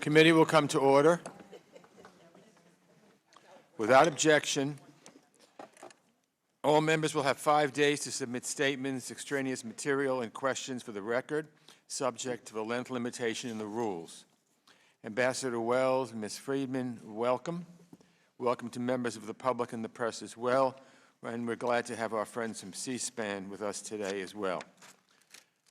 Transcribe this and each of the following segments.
Committee will come to order. Without objection, all members will have 5 days to submit statements, extraneous material, and questions for the record, subject to the length limitation in the rules. Ambassador Wells and Ms. Friedman, welcome. Welcome to members of the public and the press as well, and we're glad to have our friends from C-SPAN with us today as well.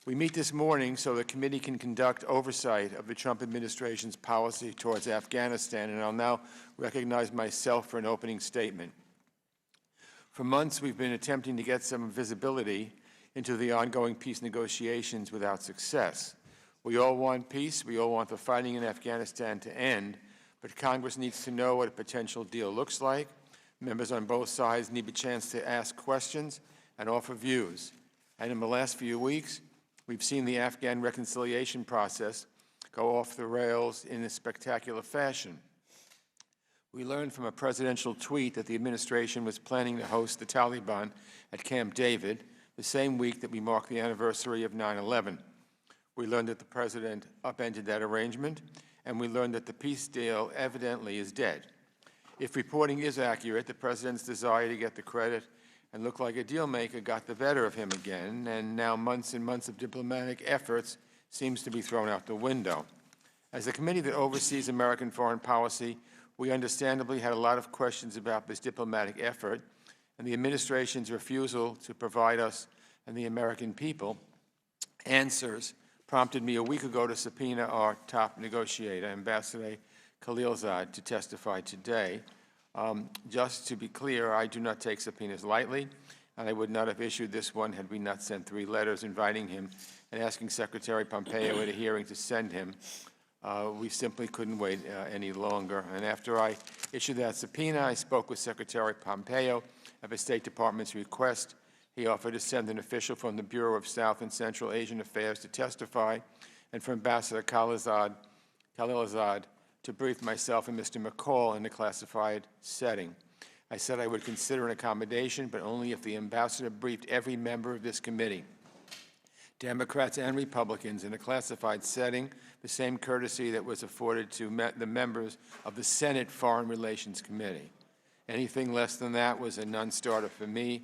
We meet this morning so the committee can conduct oversight of the Trump administration's policy towards Afghanistan, and I'll now recognize myself for an opening statement. For months, we've been attempting to get some visibility into the ongoing peace negotiations without success. We all want peace. We all want the fighting in Afghanistan to end, but Congress needs to know what a potential deal looks like. Members on both sides need a chance to ask questions and offer views. And in the last few weeks, we've seen the Afghan reconciliation process go off the rails in a spectacular fashion. We learned from a presidential tweet that the administration was planning to host the Taliban at Camp David the same week that we mark the anniversary of 9/11. We learned that the president upended that arrangement, and we learned that the peace deal evidently is dead. If reporting is accurate, the president's desire to get the credit and look like a deal maker got the better of him again, and now months and months of diplomatic efforts seems to be thrown out the window. As a committee that oversees American foreign policy, we understandably had a lot of questions about this diplomatic effort, and the administration's refusal to provide us and the American people answers prompted me a week ago to subpoena our top negotiator, Ambassador Khalilzad, to testify today. Just to be clear, I do not take subpoenas lightly, and I would not have issued this one had we not sent 3 letters inviting him and asking Secretary Pompeo at a hearing to send him. We simply couldn't wait any longer. And after I issued that subpoena, I spoke with Secretary Pompeo at the State Department's request. He offered to send an official from the Bureau of South and Central Asian Affairs to testify, and for Ambassador Khalilzad to brief myself and Mr. McCall in a classified setting. I said I would consider an accommodation, but only if the ambassador briefed every member of this committee, Democrats and Republicans, in a classified setting, the same courtesy that was afforded to the members of the Senate Foreign Relations Committee. Anything less than that was a non-starter for me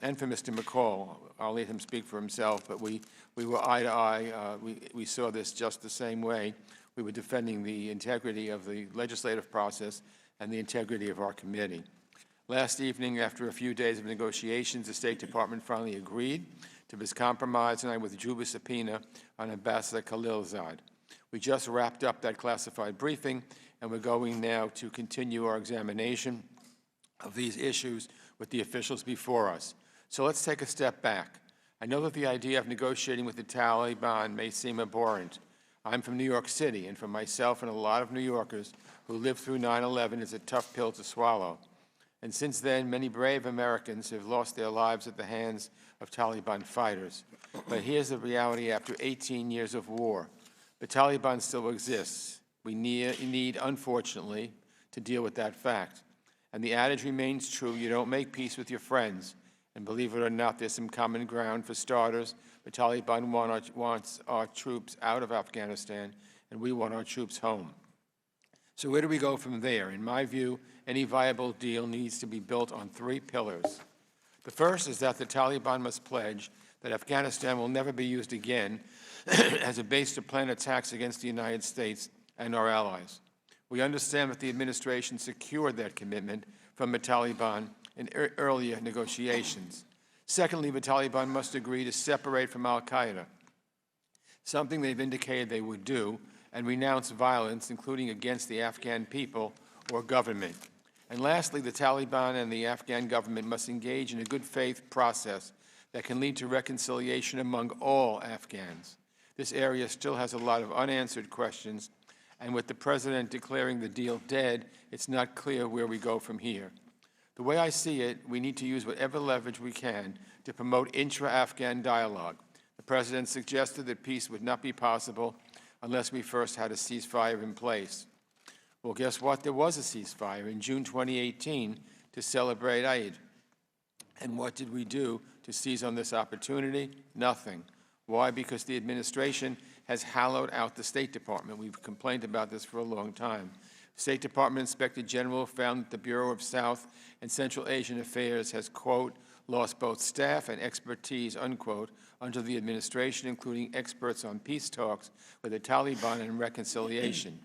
and for Mr. McCall. I'll let him speak for himself, but we were eye to eye. We saw this just the same way. We were defending the integrity of the legislative process and the integrity of our committee. Last evening, after a few days of negotiations, the State Department finally agreed to this compromise, and I withdrew the subpoena on Ambassador Khalilzad. We just wrapped up that classified briefing, and we're going now to continue our examination of these issues with the officials before us. So let's take a step back. I know that the idea of negotiating with the Taliban may seem abhorrent. I'm from New York City, and for myself and a lot of New Yorkers who lived through 9/11, it's a tough pill to swallow. And since then, many brave Americans have lost their lives at the hands of Taliban fighters. But here's the reality after 18 years of war. The Taliban still exists. We need, unfortunately, to deal with that fact. And the adage remains true, you don't make peace with your friends. And believe it or not, there's some common ground. For starters, the Taliban wants our troops out of Afghanistan, and we want our troops home. So where do we go from there? In my view, any viable deal needs to be built on 3 pillars. The first is that the Taliban must pledge that Afghanistan will never be used again as a base to plan attacks against the United States and our allies. We understand that the administration secured that commitment from the Taliban in earlier negotiations. Secondly, the Taliban must agree to separate from al-Qaeda, something they've indicated they would do, and renounce violence, including against the Afghan people or government. And lastly, the Taliban and the Afghan government must engage in a good faith process that can lead to reconciliation among all Afghans. This area still has a lot of unanswered questions, and with the President declaring the deal dead, it's not clear where we go from here. The way I see it, we need to use whatever leverage we can to promote intra-Afghan dialogue. The President suggested that peace would not be possible unless we first had a ceasefire in place. Well, guess what? There was a ceasefire in June 2018 to celebrate Eid. And what did we do to seize on this opportunity? Nothing. Why? Because the administration has hollowed out the State Department. We've complained about this for a long time. State Department Inspector General found that the Bureau of South and Central Asian Affairs has, quote, lost both staff and expertise, unquote, under the administration, including experts on peace talks with the Taliban and reconciliation.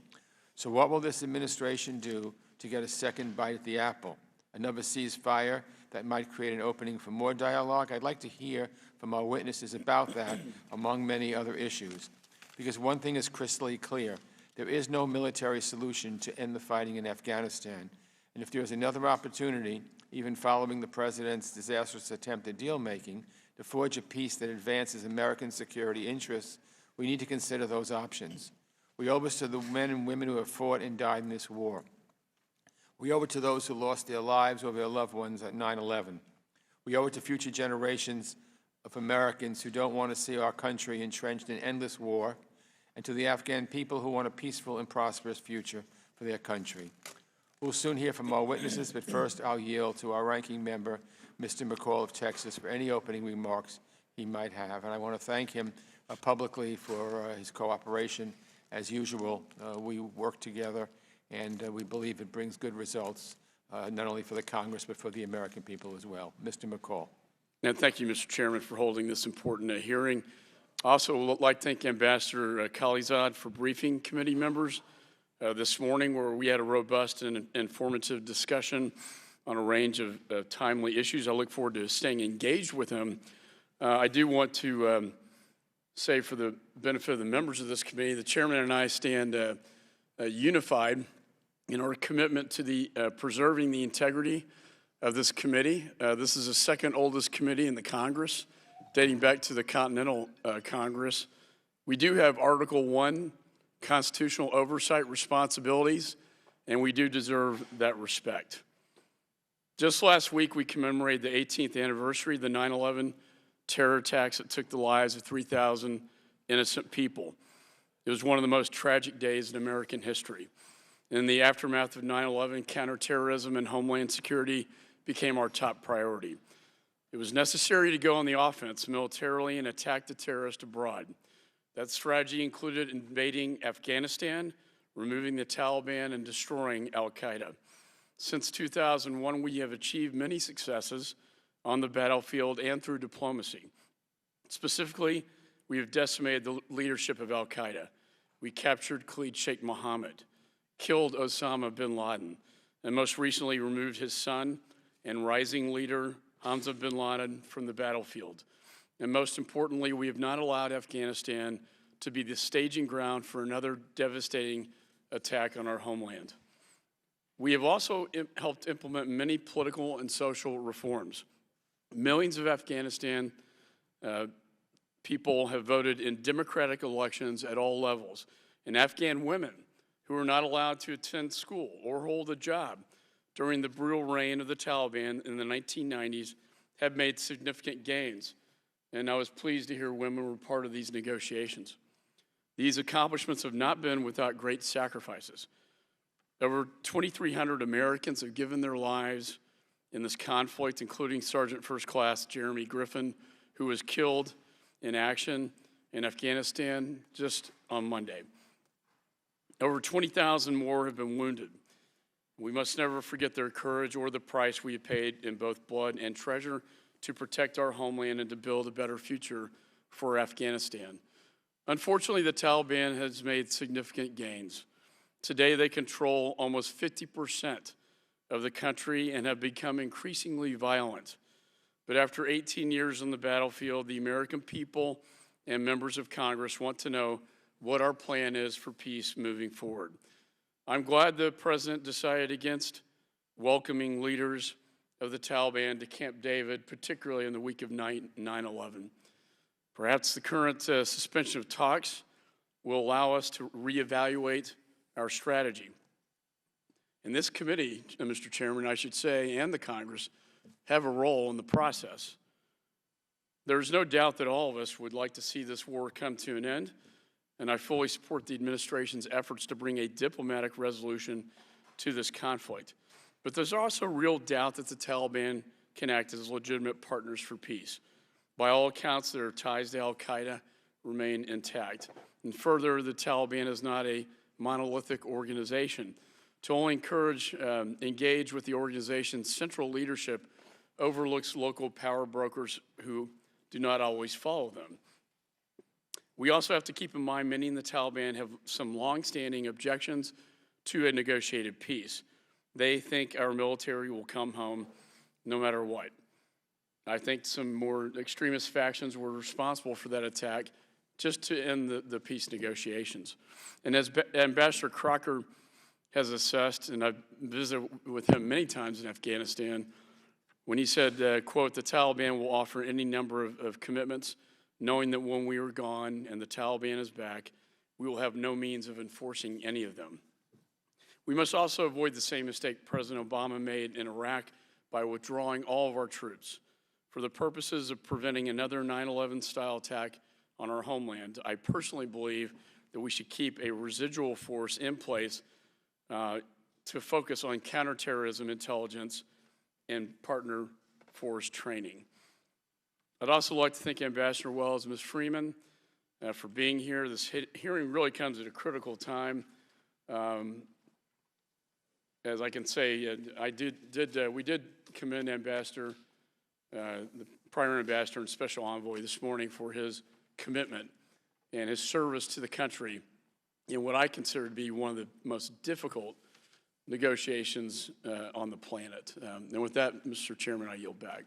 So what will this administration do to get a second bite at the apple? Another ceasefire that might create an opening for more dialogue? I'd like to hear from our witnesses about that, among many other issues. Because one thing is crystally clear. There is no military solution to end the fighting in Afghanistan. And if there is another opportunity, even following the President's disastrous attempt at deal-making, to forge a peace that advances American security interests, we need to consider those options. We owe it to the men and women who have fought and died in this war. We owe it to those who lost their lives or their loved ones at 9/11. We owe it to future generations of Americans who don't want to see our country entrenched in endless war, and to the Afghan people who want a peaceful and prosperous future for their country. We'll soon hear from our witnesses, but first I'll yield to our ranking member, Mr. McCall of Texas, for any opening remarks he might have. And I want to thank him publicly for his cooperation. As usual, we work together, and we believe it brings good results, not only for the Congress, but for the American people as well. Mr. McCall. And thank you, Mr. Chairman, for holding this important hearing. I also would like to thank Ambassador Khalilzad for briefing committee members this morning, where we had a robust and informative discussion on a range of timely issues. I look forward to staying engaged with him. I do want to say, for the benefit of the members of this committee, the chairman and I stand unified in our commitment to the preserving the integrity of this committee. This is the second oldest committee in the Congress, dating back to the Continental Congress. We do have Article 1 constitutional oversight responsibilities, and we do deserve that respect. Just last week, we commemorated the 18th anniversary of the 9/11 terror attacks that took the lives of 3,000 innocent people. It was one of the most tragic days in American history. In the aftermath of 9/11, counterterrorism and homeland security became our top priority. It was necessary to go on the offense militarily and attack the terrorists abroad. That strategy included invading Afghanistan, removing the Taliban, and destroying al-Qaeda. Since 2001, we have achieved many successes on the battlefield and through diplomacy. Specifically, we have decimated the leadership of al-Qaeda. We captured Khalid Sheikh Mohammed, killed Osama bin Laden, and most recently removed his son and rising leader Hamza bin Laden from the battlefield. And most importantly, we have not allowed Afghanistan to be the staging ground for another devastating attack on our homeland. We have also helped implement many political and social reforms. Millions of Afghanistan people have voted in democratic elections at all levels. And Afghan women who are not allowed to attend school or hold a job during the brutal reign of the Taliban in the 1990s have made significant gains. And I was pleased to hear women were part of these negotiations. These accomplishments have not been without great sacrifices. Over 2,300 Americans have given their lives in this conflict, including Sergeant First Class Jeremy Griffin, who was killed in action in Afghanistan just on Monday. Over 20,000 more have been wounded. We must never forget their courage or the price we have paid in both blood and treasure to protect our homeland and to build a better future for Afghanistan. Unfortunately, the Taliban has made significant gains. Today, they control almost 50% of the country and have become increasingly violent. But after 18 years on the battlefield, the American people and members of Congress want to know what our plan is for peace moving forward. I'm glad the President decided against welcoming leaders of the Taliban to Camp David, particularly in the week of 9/11. Perhaps the current suspension of talks will allow us to reevaluate our strategy. And this committee, Mr. Chairman, I should say, and the Congress, have a role in the process. There's no doubt that all of us would like to see this war come to an end, and I fully support the administration's efforts to bring a diplomatic resolution to this conflict. But there's also real doubt that the Taliban can act as legitimate partners for peace. By all accounts, their ties to al-Qaeda remain intact. And further, the Taliban is not a monolithic organization. To only engage with the organization's central leadership overlooks local power brokers who do not always follow them. We also have to keep in mind many in the Taliban have some longstanding objections to a negotiated peace. They think our military will come home no matter what. I think some more extremist factions were responsible for that attack just to end the peace negotiations. And as Ambassador Crocker has assessed, and I've visited with him many times in Afghanistan, when he said, quote, "The Taliban will offer any number of commitments, knowing that when we are gone and the Taliban is back, we will have no means of enforcing any of them." We must also avoid the same mistake President Obama made in Iraq by withdrawing all of our troops. For the purposes of preventing another 9/11 style attack on our homeland, I personally believe that we should keep a residual force in place to focus on counterterrorism intelligence and partner force training. I'd also like to thank Ambassador Wells and Ms. Freeman for being here. This hearing really comes at a critical time. As I can say, we did commend Ambassador, the Primary Ambassador and Special Envoy this morning for his commitment and his service to the country in what I consider to be one of the most difficult negotiations on the planet. And with that, Mr. Chairman, I yield back.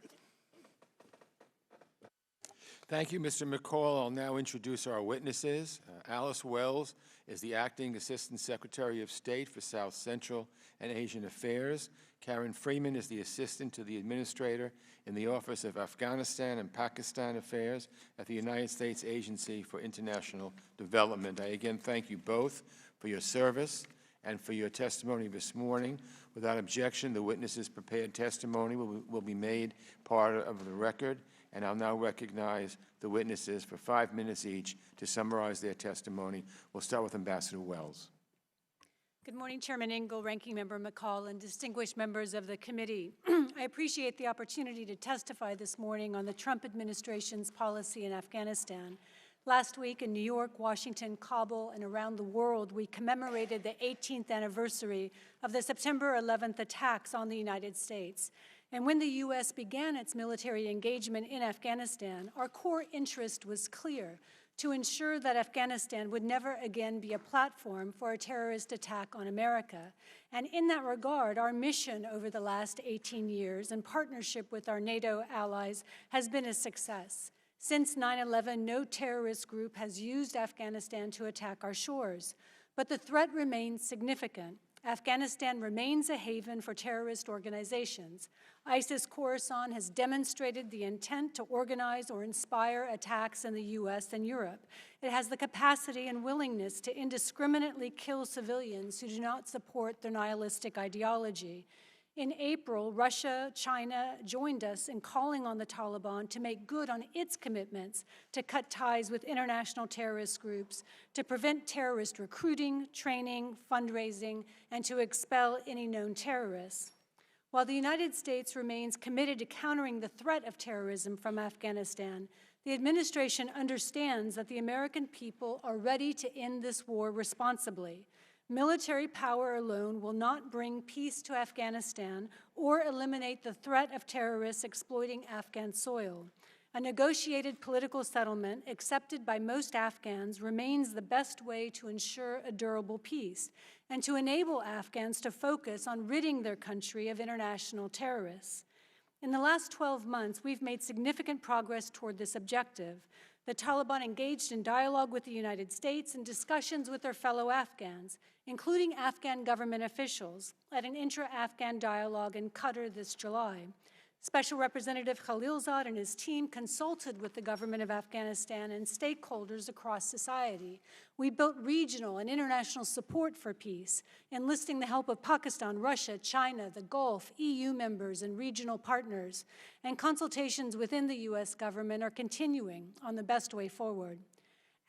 Thank you, Mr. McCall. I'll now introduce our witnesses. Alice Wells is the Acting Assistant Secretary of State for South Central and Asian Affairs. Karen Freeman is the Assistant to the Administrator in the Office of Afghanistan and Pakistan Affairs at the United States Agency for International Development. I again thank you both for your service and for your testimony this morning. Without objection, the witnesses' prepared testimony will be made part of the record, and I'll now recognize the witnesses for 5 minutes each to summarize their testimony. We'll start with Ambassador Wells. Good morning, Chairman Ingle, Ranking Member McCall, and distinguished members of the committee. I appreciate the opportunity to testify this morning on the Trump administration's policy in Afghanistan. Last week in New York, Washington, Kabul, and around the world, we commemorated the 18th anniversary of the September 11th attacks on the United States. And when the U.S. began its military engagement in Afghanistan, our core interest was clear: to ensure that Afghanistan would never again be a platform for a terrorist attack on America. And in that regard, our mission over the last 18 years, in partnership with our NATO allies, has been a success. Since 9/11, no terrorist group has used Afghanistan to attack our shores. But the threat remains significant. Afghanistan remains a haven for terrorist organizations. ISIS Khorasan has demonstrated the intent to organize or inspire attacks in the U.S. and Europe. It has the capacity and willingness to indiscriminately kill civilians who do not support their nihilistic ideology. In April, Russia, China joined us in calling on the Taliban to make good on its commitments to cut ties with international terrorist groups, to prevent terrorist recruiting, training, fundraising, and to expel any known terrorists. While the United States remains committed to countering the threat of terrorism from Afghanistan, the administration understands that the American people are ready to end this war responsibly. Military power alone will not bring peace to Afghanistan or eliminate the threat of terrorists exploiting Afghan soil. A negotiated political settlement accepted by most Afghans remains the best way to ensure a durable peace and to enable Afghans to focus on ridding their country of international terrorists. In the last 12 months, we've made significant progress toward this objective. The Taliban engaged in dialogue with the United States and discussions with their fellow Afghans, including Afghan government officials, at an intra-Afghan dialogue in Qatar this July. Special Representative Khalilzad and his team consulted with the government of Afghanistan and stakeholders across society. We built regional and international support for peace, enlisting the help of Pakistan, Russia, China, the Gulf, EU members, and regional partners. And consultations within the U.S. government are continuing on the best way forward.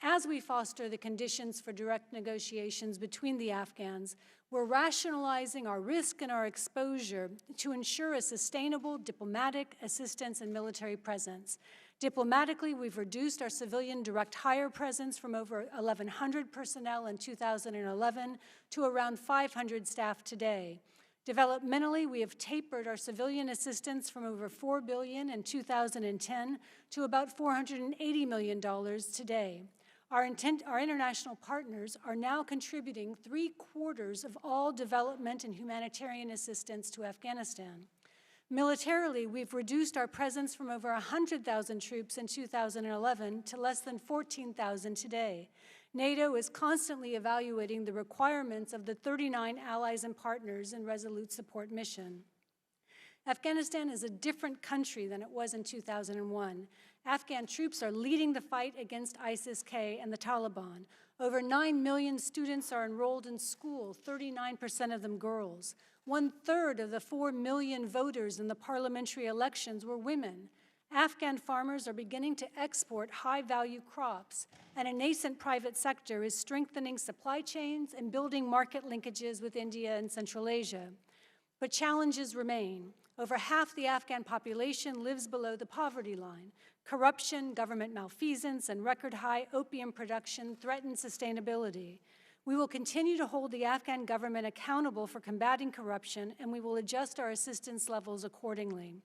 As we foster the conditions for direct negotiations between the Afghans, we're rationalizing our risk and our exposure to ensure a sustainable diplomatic assistance and military presence. Diplomatically, we've reduced our civilian direct hire presence from over 1,100 personnel in 2011 to around 500 staff today. Developmentally, we have tapered our civilian assistance from over $4 billion in 2010 to about $480 million today. Our international partners are now contributing 3/4 of all development and humanitarian assistance to Afghanistan. Militarily, we've reduced our presence from over 100,000 troops in 2011 to less than 14,000 today. NATO is constantly evaluating the requirements of the 39 allies and partners in Resolute Support Mission. Afghanistan is a different country than it was in 2001. Afghan troops are leading the fight against ISIS-K and the Taliban. Over 9 million students are enrolled in school, 39% of them girls. 1/3 of the 4 million voters in the parliamentary elections were women. Afghan farmers are beginning to export high-value crops, and a nascent private sector is strengthening supply chains and building market linkages with India and Central Asia. But challenges remain. Over half the Afghan population lives below the poverty line. Corruption, government malfeasance, and record-high opium production threaten sustainability. We will continue to hold the Afghan government accountable for combating corruption, and we will adjust our assistance levels accordingly.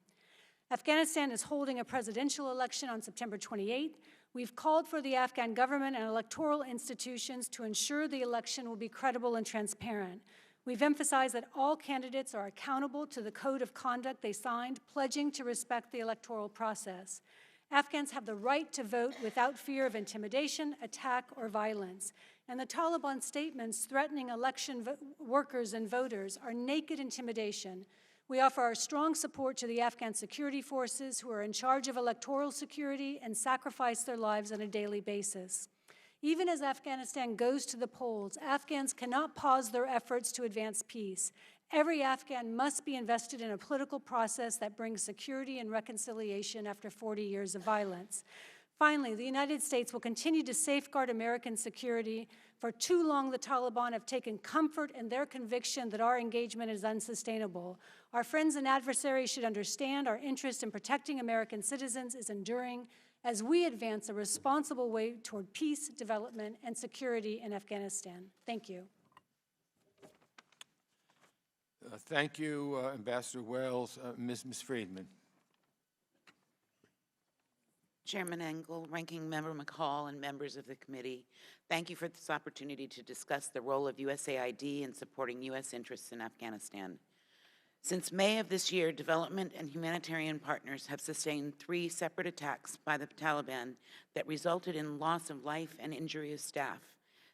Afghanistan is holding a presidential election on September 28th. We've called for the Afghan government and electoral institutions to ensure the election will be credible and transparent. We've emphasized that all candidates are accountable to the code of conduct they signed, pledging to respect the electoral process. Afghans have the right to vote without fear of intimidation, attack, or violence. And the Taliban statements threatening election workers and voters are naked intimidation. We offer our strong support to the Afghan security forces who are in charge of electoral security and sacrifice their lives on a daily basis. Even as Afghanistan goes to the polls, Afghans cannot pause their efforts to advance peace. Every Afghan must be invested in a political process that brings security and reconciliation after 40 years of violence. Finally, the United States will continue to safeguard American security. For too long, the Taliban have taken comfort in their conviction that our engagement is unsustainable. Our friends and adversaries should understand our interest in protecting American citizens is enduring as we advance a responsible way toward peace, development, and security in Afghanistan. Thank you. Thank you, Ambassador Wells. Ms. Friedman. Chairman Engel, Ranking Member McCall, and members of the committee, thank you for this opportunity to discuss the role of USAID in supporting U.S. interests in Afghanistan. Since May of this year, development and humanitarian partners have sustained 3 separate attacks by the Taliban that resulted in loss of life and injury of staff.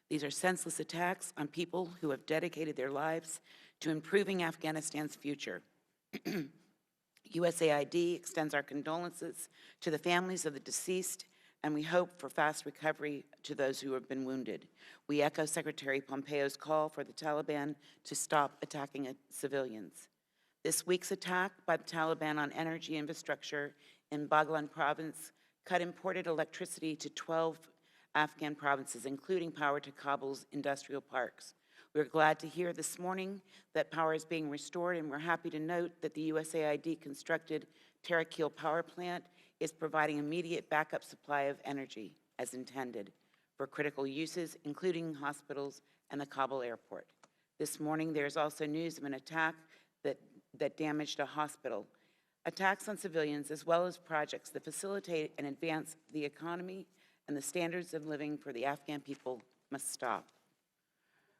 These are senseless attacks on people who have dedicated their lives to improving Afghanistan's future. USAID extends our condolences to the families of the deceased, and we hope for fast recovery to those who have been wounded. We echo Secretary Pompeo's call for the Taliban to stop attacking civilians. This week's attack by the Taliban on energy infrastructure in Baghlan province cut imported electricity to 12 Afghan provinces, including power to Kabul's industrial parks. We're glad to hear this morning that power is being restored, and we're happy to note that the USAID-constructed Terrakeel power plant is providing immediate backup supply of energy, as intended, for critical uses, including hospitals and the Kabul airport. This morning, there's also news of an attack that damaged a hospital. Attacks on civilians, as well as projects that facilitate and advance the economy and the standards of living for the Afghan people, must stop.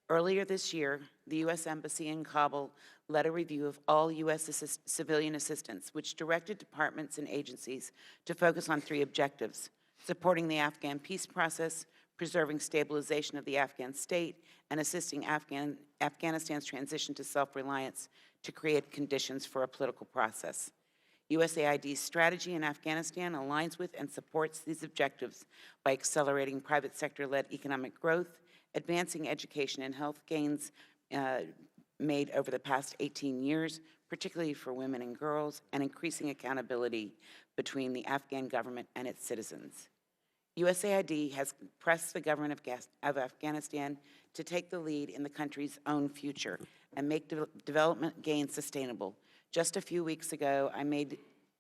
Earlier this year, the U.S. Embassy in Kabul led a review of all U.S. civilian assistance, which directed departments and agencies to focus on 3 objectives: supporting the Afghan peace process, preserving stabilization of the Afghan state, and assisting Afghanistan's transition to self-reliance to create conditions for a political process. USAID's strategy in Afghanistan aligns with and supports these objectives by accelerating private sector-led economic growth, advancing education and health gains made over the past 18 years, particularly for women and girls, and increasing accountability between the Afghan government and its citizens. USAID has pressed the government of Afghanistan to take the lead in the country's own future and make development gains sustainable. Just a few weeks ago,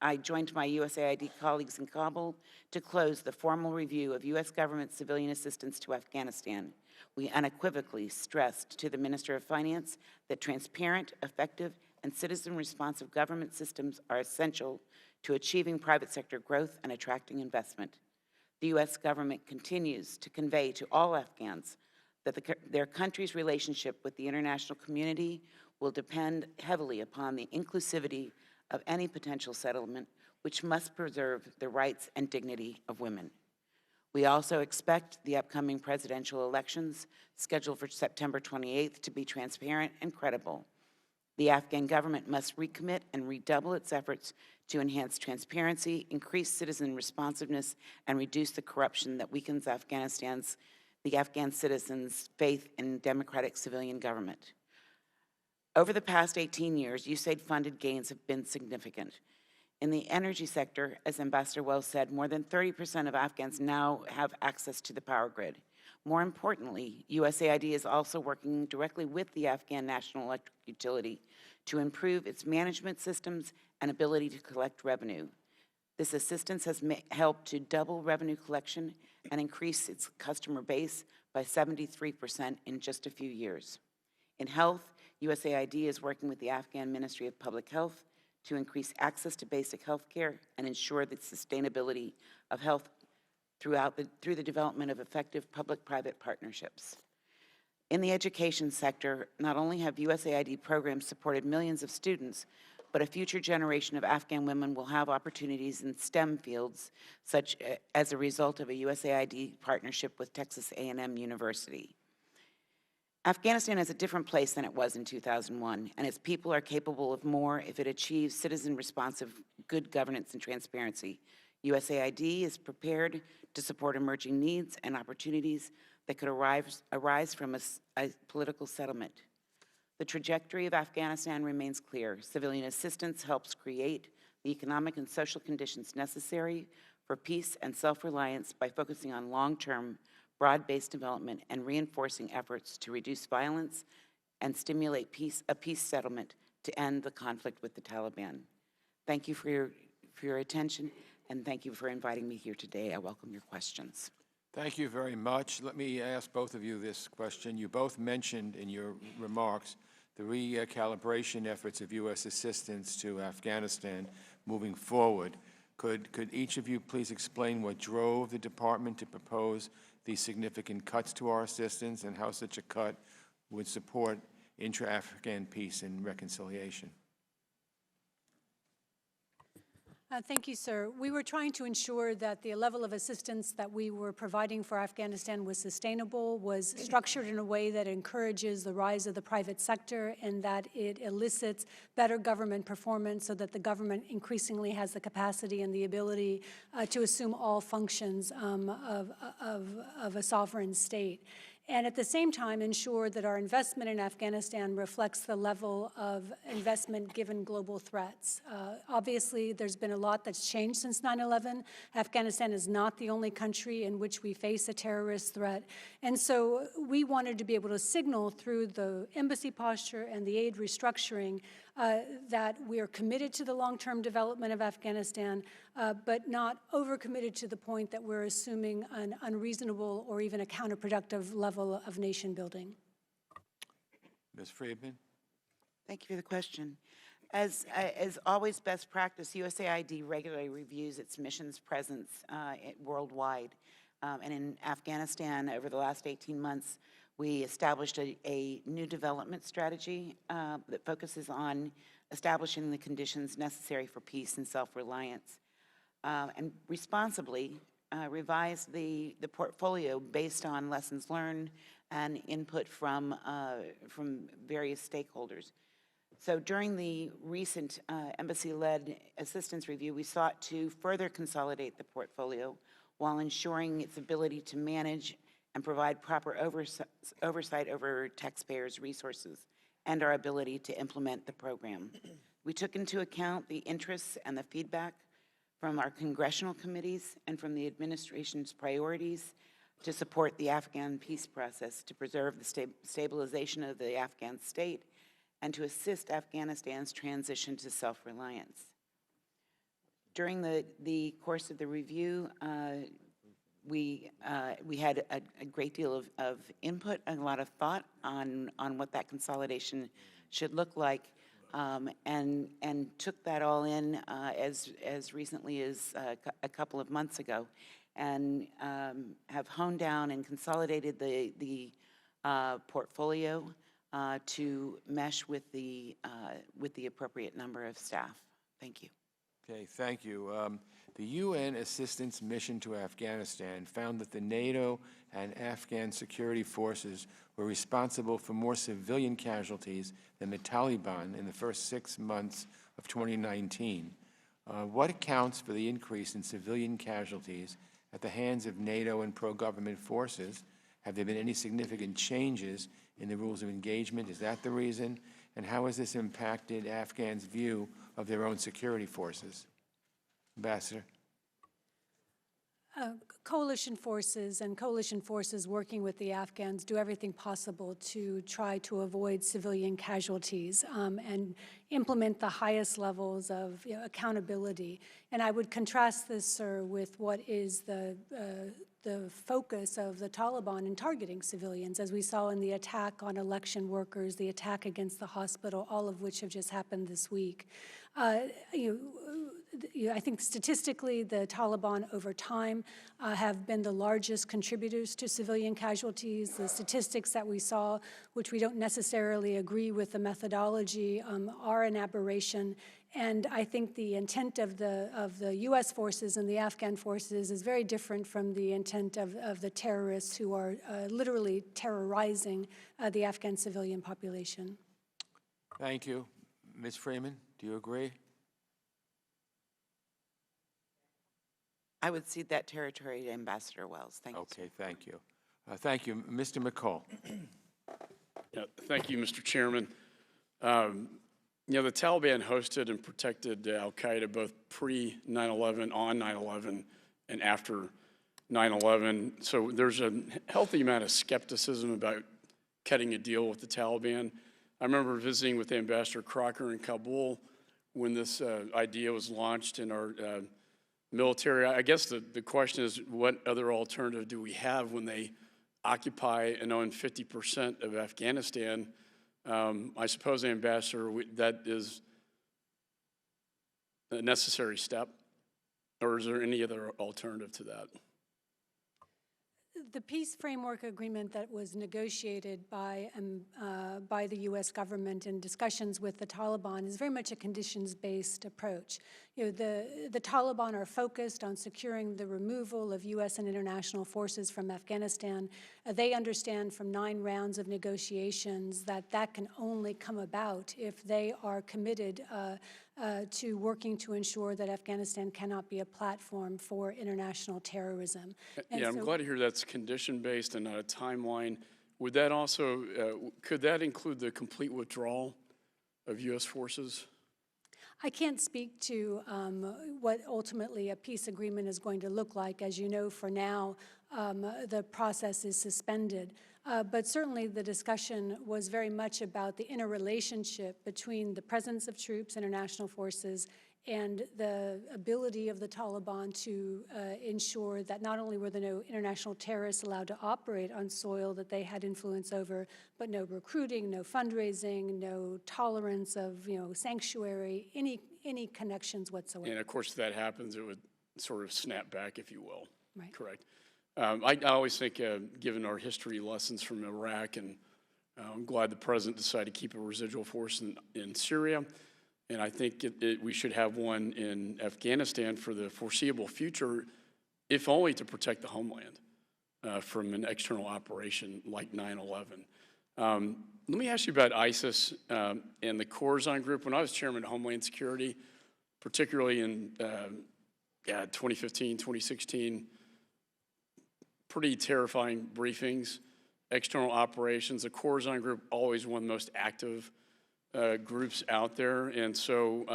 I joined my USAID colleagues in Kabul to close the formal review of U.S. government civilian assistance to Afghanistan. We unequivocally stressed to the Minister of Finance that transparent, effective, and citizen-responsive government systems are essential to achieving private sector growth and attracting investment. The U.S. government continues to convey to all Afghans that their country's relationship with the international community will depend heavily upon the inclusivity of any potential settlement, which must preserve the rights and dignity of women. We also expect the upcoming presidential elections, scheduled for September 28th, to be transparent and credible. The Afghan government must recommit and redouble its efforts to enhance transparency, increase citizen responsiveness, and reduce the corruption that weakens the Afghan citizens' faith in democratic civilian government. Over the past 18 years, USAID-funded gains have been significant. In the energy sector, as Ambassador Wells said, more than 30% of Afghans now have access to the power grid. More importantly, USAID is also working directly with the Afghan National Electric Utility to improve its management systems and ability to collect revenue. This assistance has helped to double revenue collection and increase its customer base by 73% in just a few years. In health, USAID is working with the Afghan Ministry of Public Health to increase access to basic health care and ensure the sustainability of health through the development of effective public-private partnerships. In the education sector, not only have USAID programs supported millions of students, but a future generation of Afghan women will have opportunities in STEM fields, such as a result of a USAID partnership with Texas A&M University. Afghanistan is a different place than it was in 2001, and its people are capable of more if it achieves citizen-responsive good governance and transparency. USAID is prepared to support emerging needs and opportunities that could arise from a political settlement. The trajectory of Afghanistan remains clear. Civilian assistance helps create the economic and social conditions necessary for peace and self-reliance by focusing on long-term, broad-based development and reinforcing efforts to reduce violence and stimulate a peace settlement to end the conflict with the Taliban. Thank you for your attention, and thank you for inviting me here today. I welcome your questions. Thank you very much. Let me ask both of you this question. You both mentioned in your remarks the recalibration efforts of U.S. assistance to Afghanistan moving forward. Could each of you please explain what drove the department to propose these significant cuts to our assistance and how such a cut would support intra-Afghan peace and reconciliation? Thank you, sir. We were trying to ensure that the level of assistance that we were providing for Afghanistan was sustainable, was structured in a way that encourages the rise of the private sector, and that it elicits better government performance so that the government increasingly has the capacity and the ability to assume all functions of a sovereign state. And at the same time, ensure that our investment in Afghanistan reflects the level of investment given global threats. Obviously, there's been a lot that's changed since 9/11. Afghanistan is not the only country in which we face a terrorist threat. And so we wanted to be able to signal through the embassy posture and the aid restructuring that we are committed to the long-term development of Afghanistan, but not overcommitted to the point that we're assuming an unreasonable or even a counterproductive level of nation building. Ms. Friedman? Thank you for the question. As always best practice, USAID regularly reviews its mission's presence worldwide. And in Afghanistan, over the last 18 months, we established a new development strategy that focuses on establishing the conditions necessary for peace and self-reliance, and responsibly revised the portfolio based on lessons learned and input from various stakeholders. So during the recent embassy-led assistance review, we sought to further consolidate the portfolio while ensuring its ability to manage and provide proper oversight over taxpayers' resources and our ability to implement the program. We took into account the interests and the feedback from our congressional committees and from the administration's priorities to support the Afghan peace process, to preserve the stabilization of the Afghan state, and to assist Afghanistan's transition to self-reliance. During the course of the review, we had a great deal of input and a lot of thought on what that consolidation should look like, and took that all in as recently as a couple of months ago, and have honed down and consolidated the portfolio to mesh with the appropriate number of staff. Thank you. Okay, thank you. The UN assistance mission to Afghanistan found that the NATO and Afghan security forces were responsible for more civilian casualties than the Taliban in the first 6 months of 2019. What accounts for the increase in civilian casualties at the hands of NATO and pro-government forces? Have there been any significant changes in the rules of engagement? Is that the reason? And how has this impacted Afghans' view of their own security forces? Ambassador. Coalition forces working with the Afghans do everything possible to try to avoid civilian casualties and implement the highest levels of accountability. And I would contrast this, sir, with what is the focus of the Taliban in targeting civilians, as we saw in the attack on election workers, the attack against the hospital, all of which have just happened this week. I think statistically, the Taliban over time have been the largest contributors to civilian casualties. The statistics that we saw, which we don't necessarily agree with the methodology, are an aberration. And I think the intent of the U.S. forces and the Afghan forces is very different from the intent of the terrorists who are literally terrorizing the Afghan civilian population. Thank you. Ms. Freeman, do you agree? I would cede that territory to Ambassador Wells. Thank you. Okay, thank you. Thank you. Mr. McCall. Yeah, thank you, Mr. Chairman. The Taliban hosted and protected al-Qaeda both pre-9/11, on 9/11, and after 9/11. So there's a healthy amount of skepticism about cutting a deal with the Taliban. I remember visiting with Ambassador Crocker in Kabul when this idea was launched in our military. I guess the question is, what other alternative do we have when they occupy and own 50% of Afghanistan? I suppose, Ambassador, that is a necessary step, or is there any other alternative to that? The peace framework agreement that was negotiated by the U.S. government in discussions with the Taliban is very much a conditions-based approach. The Taliban are focused on securing the removal of U.S. and international forces from Afghanistan. They understand from 9 rounds of negotiations that that can only come about if they are committed to working to ensure that Afghanistan cannot be a platform for international terrorism. And I'm glad to hear that's condition-based and not a timeline. Would that also, could that include the complete withdrawal of U.S. forces? I can't speak to what ultimately a peace agreement is going to look like. As you know, for now, the process is suspended. But certainly the discussion was very much about the interrelationship between the presence of troops, international forces, and the ability of the Taliban to ensure that not only were there no international terrorists allowed to operate on soil that they had influence over, but no recruiting, no fundraising, no tolerance of sanctuary, any connections whatsoever. And of course, if that happens, it would sort of snap back, if you will. Right. Correct. I always think, given our history lessons from Iraq, and I'm glad the president decided to keep a residual force in Syria. And I think we should have one in Afghanistan for the foreseeable future, if only to protect the homeland from an external operation like 9/11. Let me ask you about ISIS and the Khorasan group. When I was chairman of Homeland Security, particularly in 2015, 2016, pretty terrifying briefings, external operations. The Khorasan group, always one of the most active groups out there, and so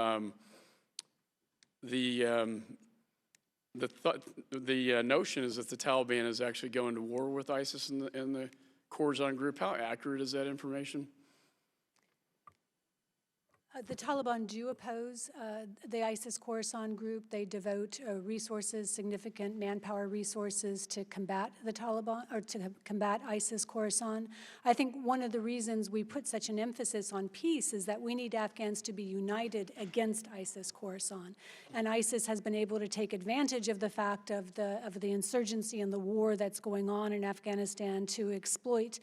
the notion is that the Taliban is actually going to war with ISIS and the Khorasan group. How accurate is that information? The Taliban do oppose the ISIS Khorasan group. They devote resources, significant manpower resources to combat the Taliban, or to combat ISIS Khorasan. I think one of the reasons we put such an emphasis on peace is that we need Afghans to be united against ISIS Khorasan. And ISIS has been able to take advantage of the fact of the insurgency and the war that's going on in Afghanistan to exploit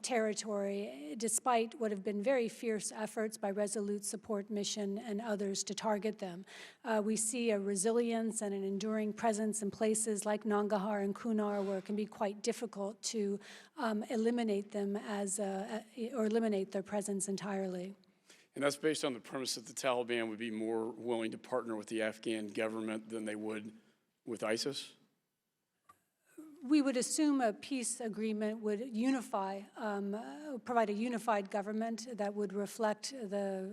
territory, despite what have been very fierce efforts by Resolute Support Mission and others to target them. We see a resilience and an enduring presence in places like Nangarhar and Kunar, where it can be quite difficult to eliminate them or eliminate their presence entirely. And that's based on the premise that the Taliban would be more willing to partner with the Afghan government than they would with ISIS? We would assume a peace agreement would unify, provide a unified government that would reflect the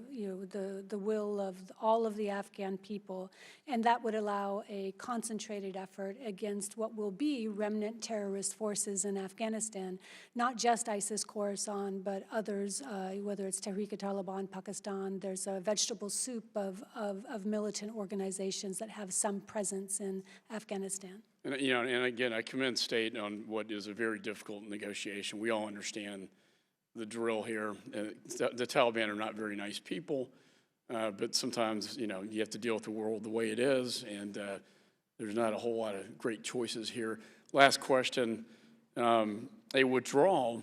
will of all of the Afghan people, and that would allow a concentrated effort against what will be remnant terrorist forces in Afghanistan, not just ISIS Khorasan, but others, whether it's Tehrik-e-Taliban, Pakistan. There's a vegetable soup of militant organizations that have some presence in Afghanistan. And, you know, and again, I commend State on what is a very difficult negotiation. We all understand the drill here. The Taliban are not very nice people, but sometimes, you know, you have to deal with the world the way it is, and there's not a whole lot of great choices here. Last question, a withdrawal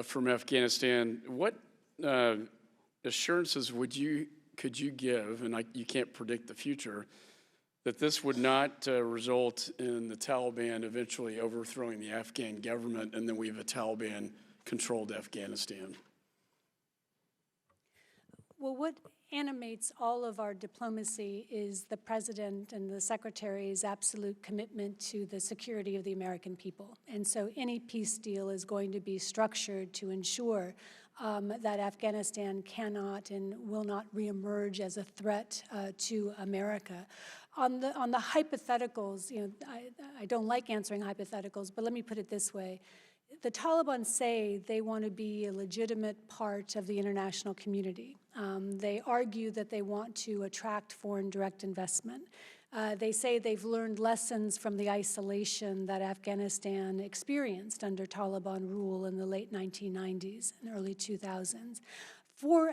from Afghanistan, what assurances could you give, and you can't predict the future, that this would not result in the Taliban eventually overthrowing the Afghan government, and then we have a Taliban-controlled Afghanistan? Well, what animates all of our diplomacy is the President and the Secretary's absolute commitment to the security of the American people. And so any peace deal is going to be structured to ensure that Afghanistan cannot and will not reemerge as a threat to America. On the hypotheticals, you know, I don't like answering hypotheticals, but let me put it this way. The Taliban say they want to be a legitimate part of the international community. They argue that they want to attract foreign direct investment. They say they've learned lessons from the isolation that Afghanistan experienced under Taliban rule in the late 1990s and early 2000s. For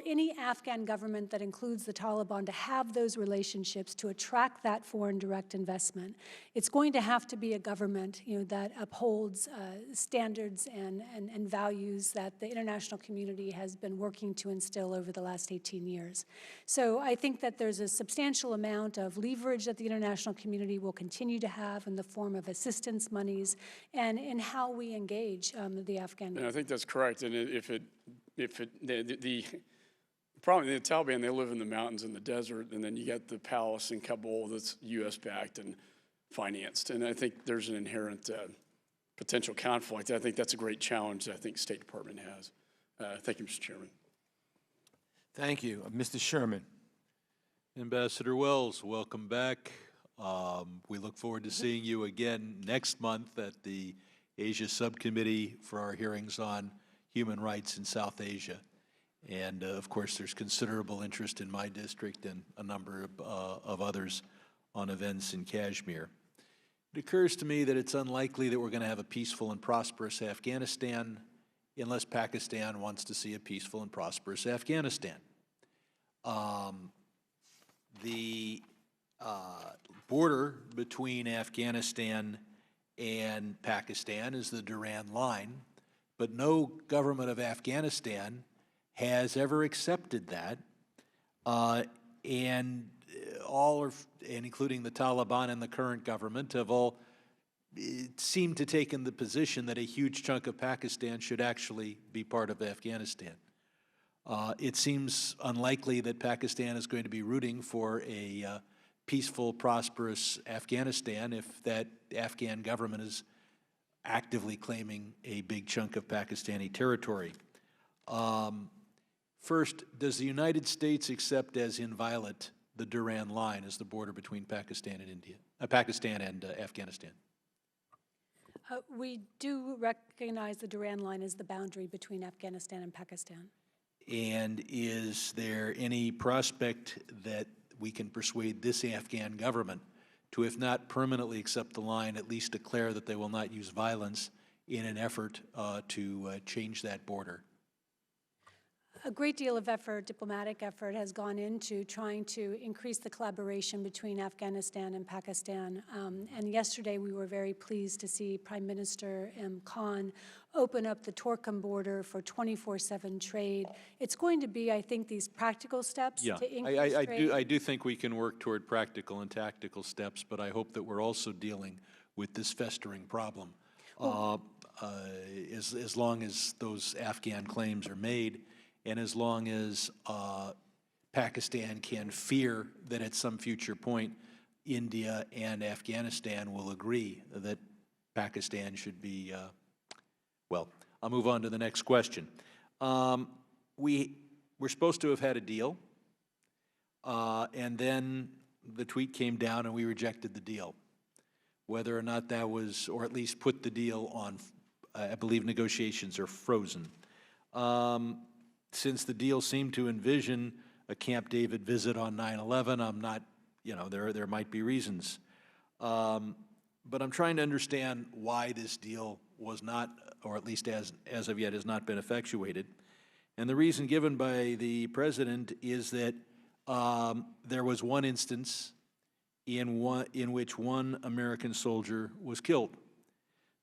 any Afghan government that includes the Taliban to have those relationships, to attract that foreign direct investment, it's going to have to be a government, you know, that upholds standards and values that the international community has been working to instill over the last 18 years. So I think that there's a substantial amount of leverage that the international community will continue to have in the form of assistance monies and in how we engage the Afghan. And I think that's correct. And the problem, the Taliban, they live in the mountains and the desert, and then you got the palace in Kabul that's U.S.-backed and financed. And I think there's an inherent potential conflict. I think that's a great challenge that I think State Department has. Thank you, Mr. Chairman. Thank you. Mr. Sherman. Ambassador Wells, welcome back. We look forward to seeing you again next month at the Asia Subcommittee for our hearings on human rights in South Asia. And of course, there's considerable interest in my district and a number of others on events in Kashmir. It occurs to me that it's unlikely that we're going to have a peaceful and prosperous Afghanistan unless Pakistan wants to see a peaceful and prosperous Afghanistan. The border between Afghanistan and Pakistan is the Durand Line, but no government of Afghanistan has ever accepted that, and including the Taliban and the current government, have all seemed to take in the position that a huge chunk of Pakistan should actually be part of Afghanistan. It seems unlikely that Pakistan is going to be rooting for a peaceful, prosperous Afghanistan if that Afghan government is actively claiming a big chunk of Pakistani territory. First, does the United States accept as inviolate the Durand Line as the border between Pakistan and Afghanistan? We do recognize the Durand Line as the boundary between Afghanistan and Pakistan. And is there any prospect that we can persuade this Afghan government to, if not permanently accept the line, at least declare that they will not use violence in an effort to change that border? A great deal of effort, diplomatic effort, has gone into trying to increase the collaboration between Afghanistan and Pakistan. And yesterday we were very pleased to see Prime Minister Khan open up the Torkham border for 24/7 trade. It's going to be, I think, these practical steps Yeah, to increase trade. I do think we can work toward practical and tactical steps, but I hope that we're also dealing with this festering problem. As long as those Afghan claims are made, and as long as Pakistan can fear that at some future point India and Afghanistan will agree that Pakistan should be, well, I'll move on to the next question. We're supposed to have had a deal, and then the tweet came down and we rejected the deal. Whether or not that was, or at least put the deal on, I believe negotiations are frozen. Since the deal seemed to envision a Camp David visit on 9/11, I'm not, there might be reasons. But I'm trying to understand why this deal was not, or at least as of yet has not been effectuated. And the reason given by the president is that there was one instance in which one American soldier was killed.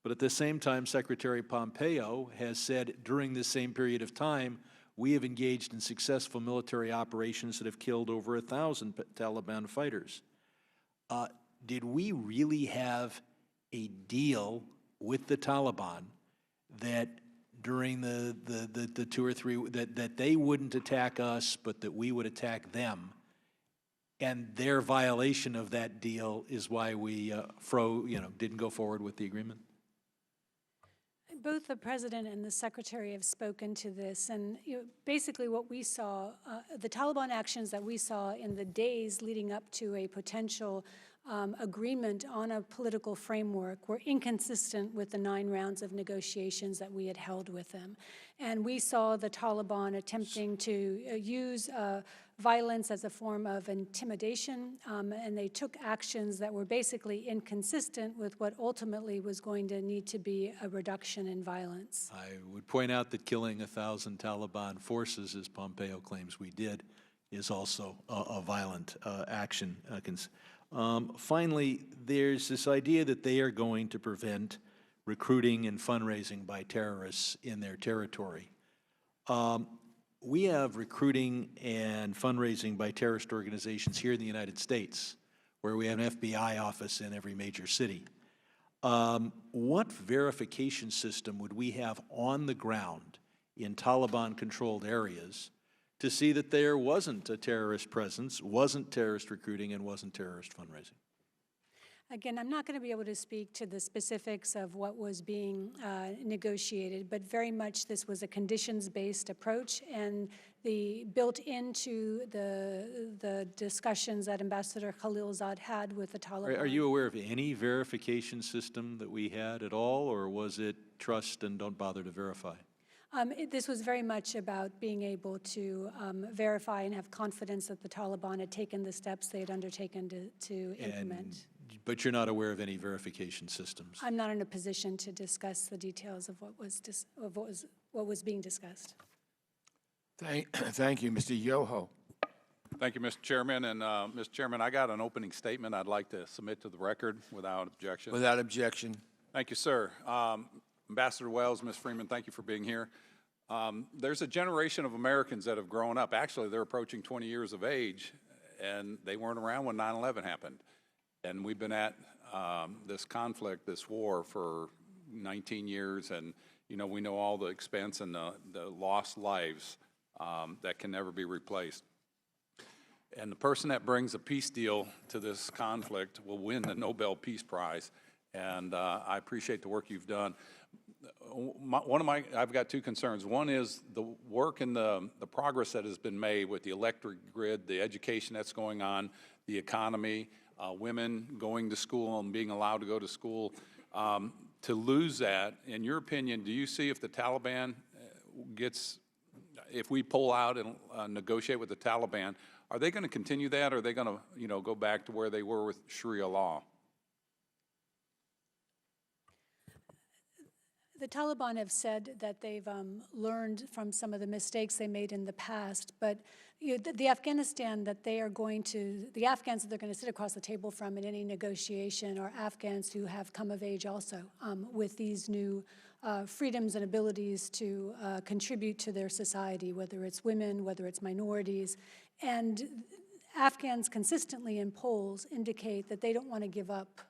But at the same time, Secretary Pompeo has said during this same period of time, we have engaged in successful military operations that have killed over 1,000 Taliban fighters. Did we really have a deal with the Taliban that during the 2 or 3, that they wouldn't attack us, but that we would attack them? And their violation of that deal is why we didn't go forward with the agreement? Both the President and the Secretary have spoken to this, and basically what we saw, the Taliban actions that we saw in the days leading up to a potential agreement on a political framework were inconsistent with the 9 rounds of negotiations that we had held with them. And we saw the Taliban attempting to use violence as a form of intimidation, and they took actions that were basically inconsistent with what ultimately was going to need to be a reduction in violence. I would point out that killing 1,000 Taliban forces, as Pompeo claims we did, is also a violent action. Finally, there's this idea that they are going to prevent recruiting and fundraising by terrorists in their territory. We have recruiting and fundraising by terrorist organizations here in the United States, where we have an FBI office in every major city. What verification system would we have on the ground in Taliban-controlled areas to see that there wasn't a terrorist presence, wasn't terrorist recruiting, and wasn't terrorist fundraising? Again, I'm not going to be able to speak to the specifics of what was being negotiated, but very much this was a conditions-based approach, and built into the discussions that Ambassador Khalilzad had with the Taliban. Are you aware of any verification system that we had at all, or was it trust and don't bother to verify? This was very much about being able to verify and have confidence that the Taliban had taken the steps they had undertaken to implement. But you're not aware of any verification systems? I'm not in a position to discuss the details of what was being discussed. Thank you, Mr. Yoho. Thank you, Mr. Chairman. And, Mr. Chairman, I got an opening statement I'd like to submit to the record without objection. Without objection. Thank you, sir. Ambassador Wells, Ms. Freeman, thank you for being here. There's a generation of Americans that have grown up. Actually, they're approaching 20 years of age, and they weren't around when 9/11 happened. And we've been at this conflict, this war, for 19 years, and we know all the expense and the lost lives that can never be replaced. And the person that brings a peace deal to this conflict will win the Nobel Peace Prize, and I appreciate the work you've done. I've got 2 concerns. One is the work and the progress that has been made with the electric grid, the education that's going on, the economy, women going to school and being allowed to go to school. To lose that, in your opinion, do you see if the Taliban gets if we pull out and negotiate with the Taliban, are they going to continue that, or are they going to, go back to where they were with Sharia law? The Taliban have said that they've learned from some of the mistakes they made in the past, but the Afghanistan that they are going to, the Afghans that they're going to sit across the table from in any negotiation are Afghans who have come of age also with these new freedoms and abilities to contribute to their society, whether it's women, whether it's minorities. And Afghans consistently in polls indicate that they don't want to give up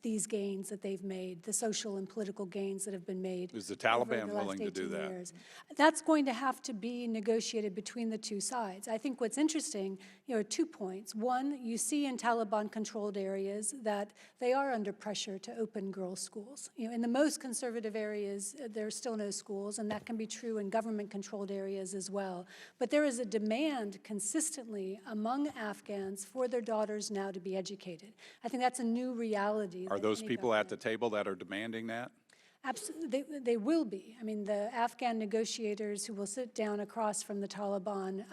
these gains that they've made, the social and political gains that have been made. Is the over Taliban the last willing to do 18 that? years. That's going to have to be negotiated between the two sides. I think what's interesting, are 2 points. One, you see in Taliban-controlled areas that they are under pressure to open girls' schools. In the most conservative areas, there are still no schools, and that can be true in government-controlled areas as well. But there is a demand consistently among Afghans for their daughters now to be educated. I think that's a new reality. Are those people at the table that are demanding that? Absolutely, they will be. I mean, the Afghan negotiators who will sit down across from the Taliban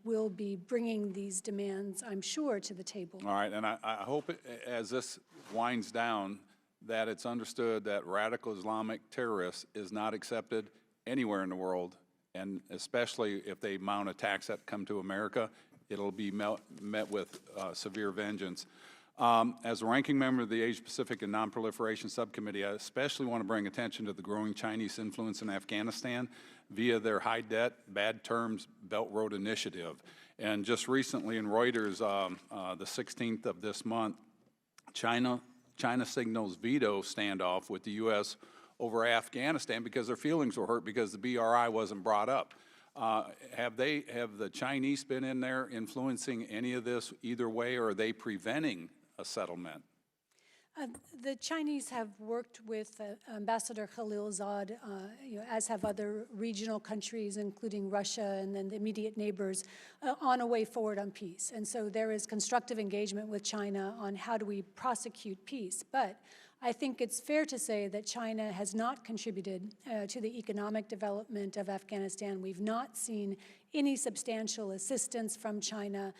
will be bringing these demands, I'm sure, to the table. All right, and I hope as this winds down that it's understood that radical Islamic terrorists is not accepted anywhere in the world, and especially if they mount attacks that come to America, it'll be met with severe vengeance. As a ranking member of the Asia-Pacific and Nonproliferation Subcommittee, I especially want to bring attention to the growing Chinese influence in Afghanistan via their high debt, bad terms Belt Road Initiative. And just recently in Reuters, the 16th of this month, China signals veto standoff with the U.S. over Afghanistan because their feelings were hurt because the BRI wasn't brought up. Have the Chinese been in there influencing any of this either way, or are they preventing a settlement? The Chinese have worked with Ambassador Khalilzad, as have other regional countries, including Russia and then the immediate neighbors, on a way forward on peace. And so there is constructive engagement with China on how do we prosecute peace. But I think it's fair to say that China has not contributed to the economic development of Afghanistan. We've not seen any substantial assistance from China.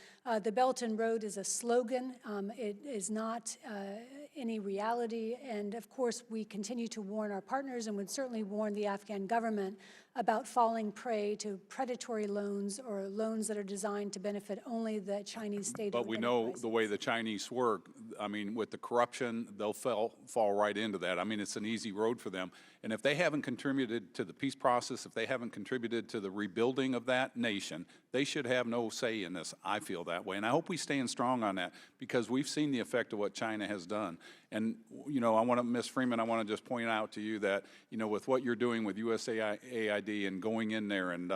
The Belt and Road is a slogan. It is not any reality. And of course, we continue to warn our partners and would certainly warn the Afghan government about falling prey to predatory loans or loans that are designed to benefit only the Chinese state. But we know the way the Chinese work. I mean, with the corruption, they'll fall right into that. I mean, it's an easy road for them. And if they haven't contributed to the peace process, if they haven't contributed to the rebuilding of that nation, they should have no say in this. I feel that way. And I hope we stand strong on that because we've seen the effect of what China has done. And, I want to, Ms. Freeman, I want to just point out to you that, with what you're doing with USAID and going in there and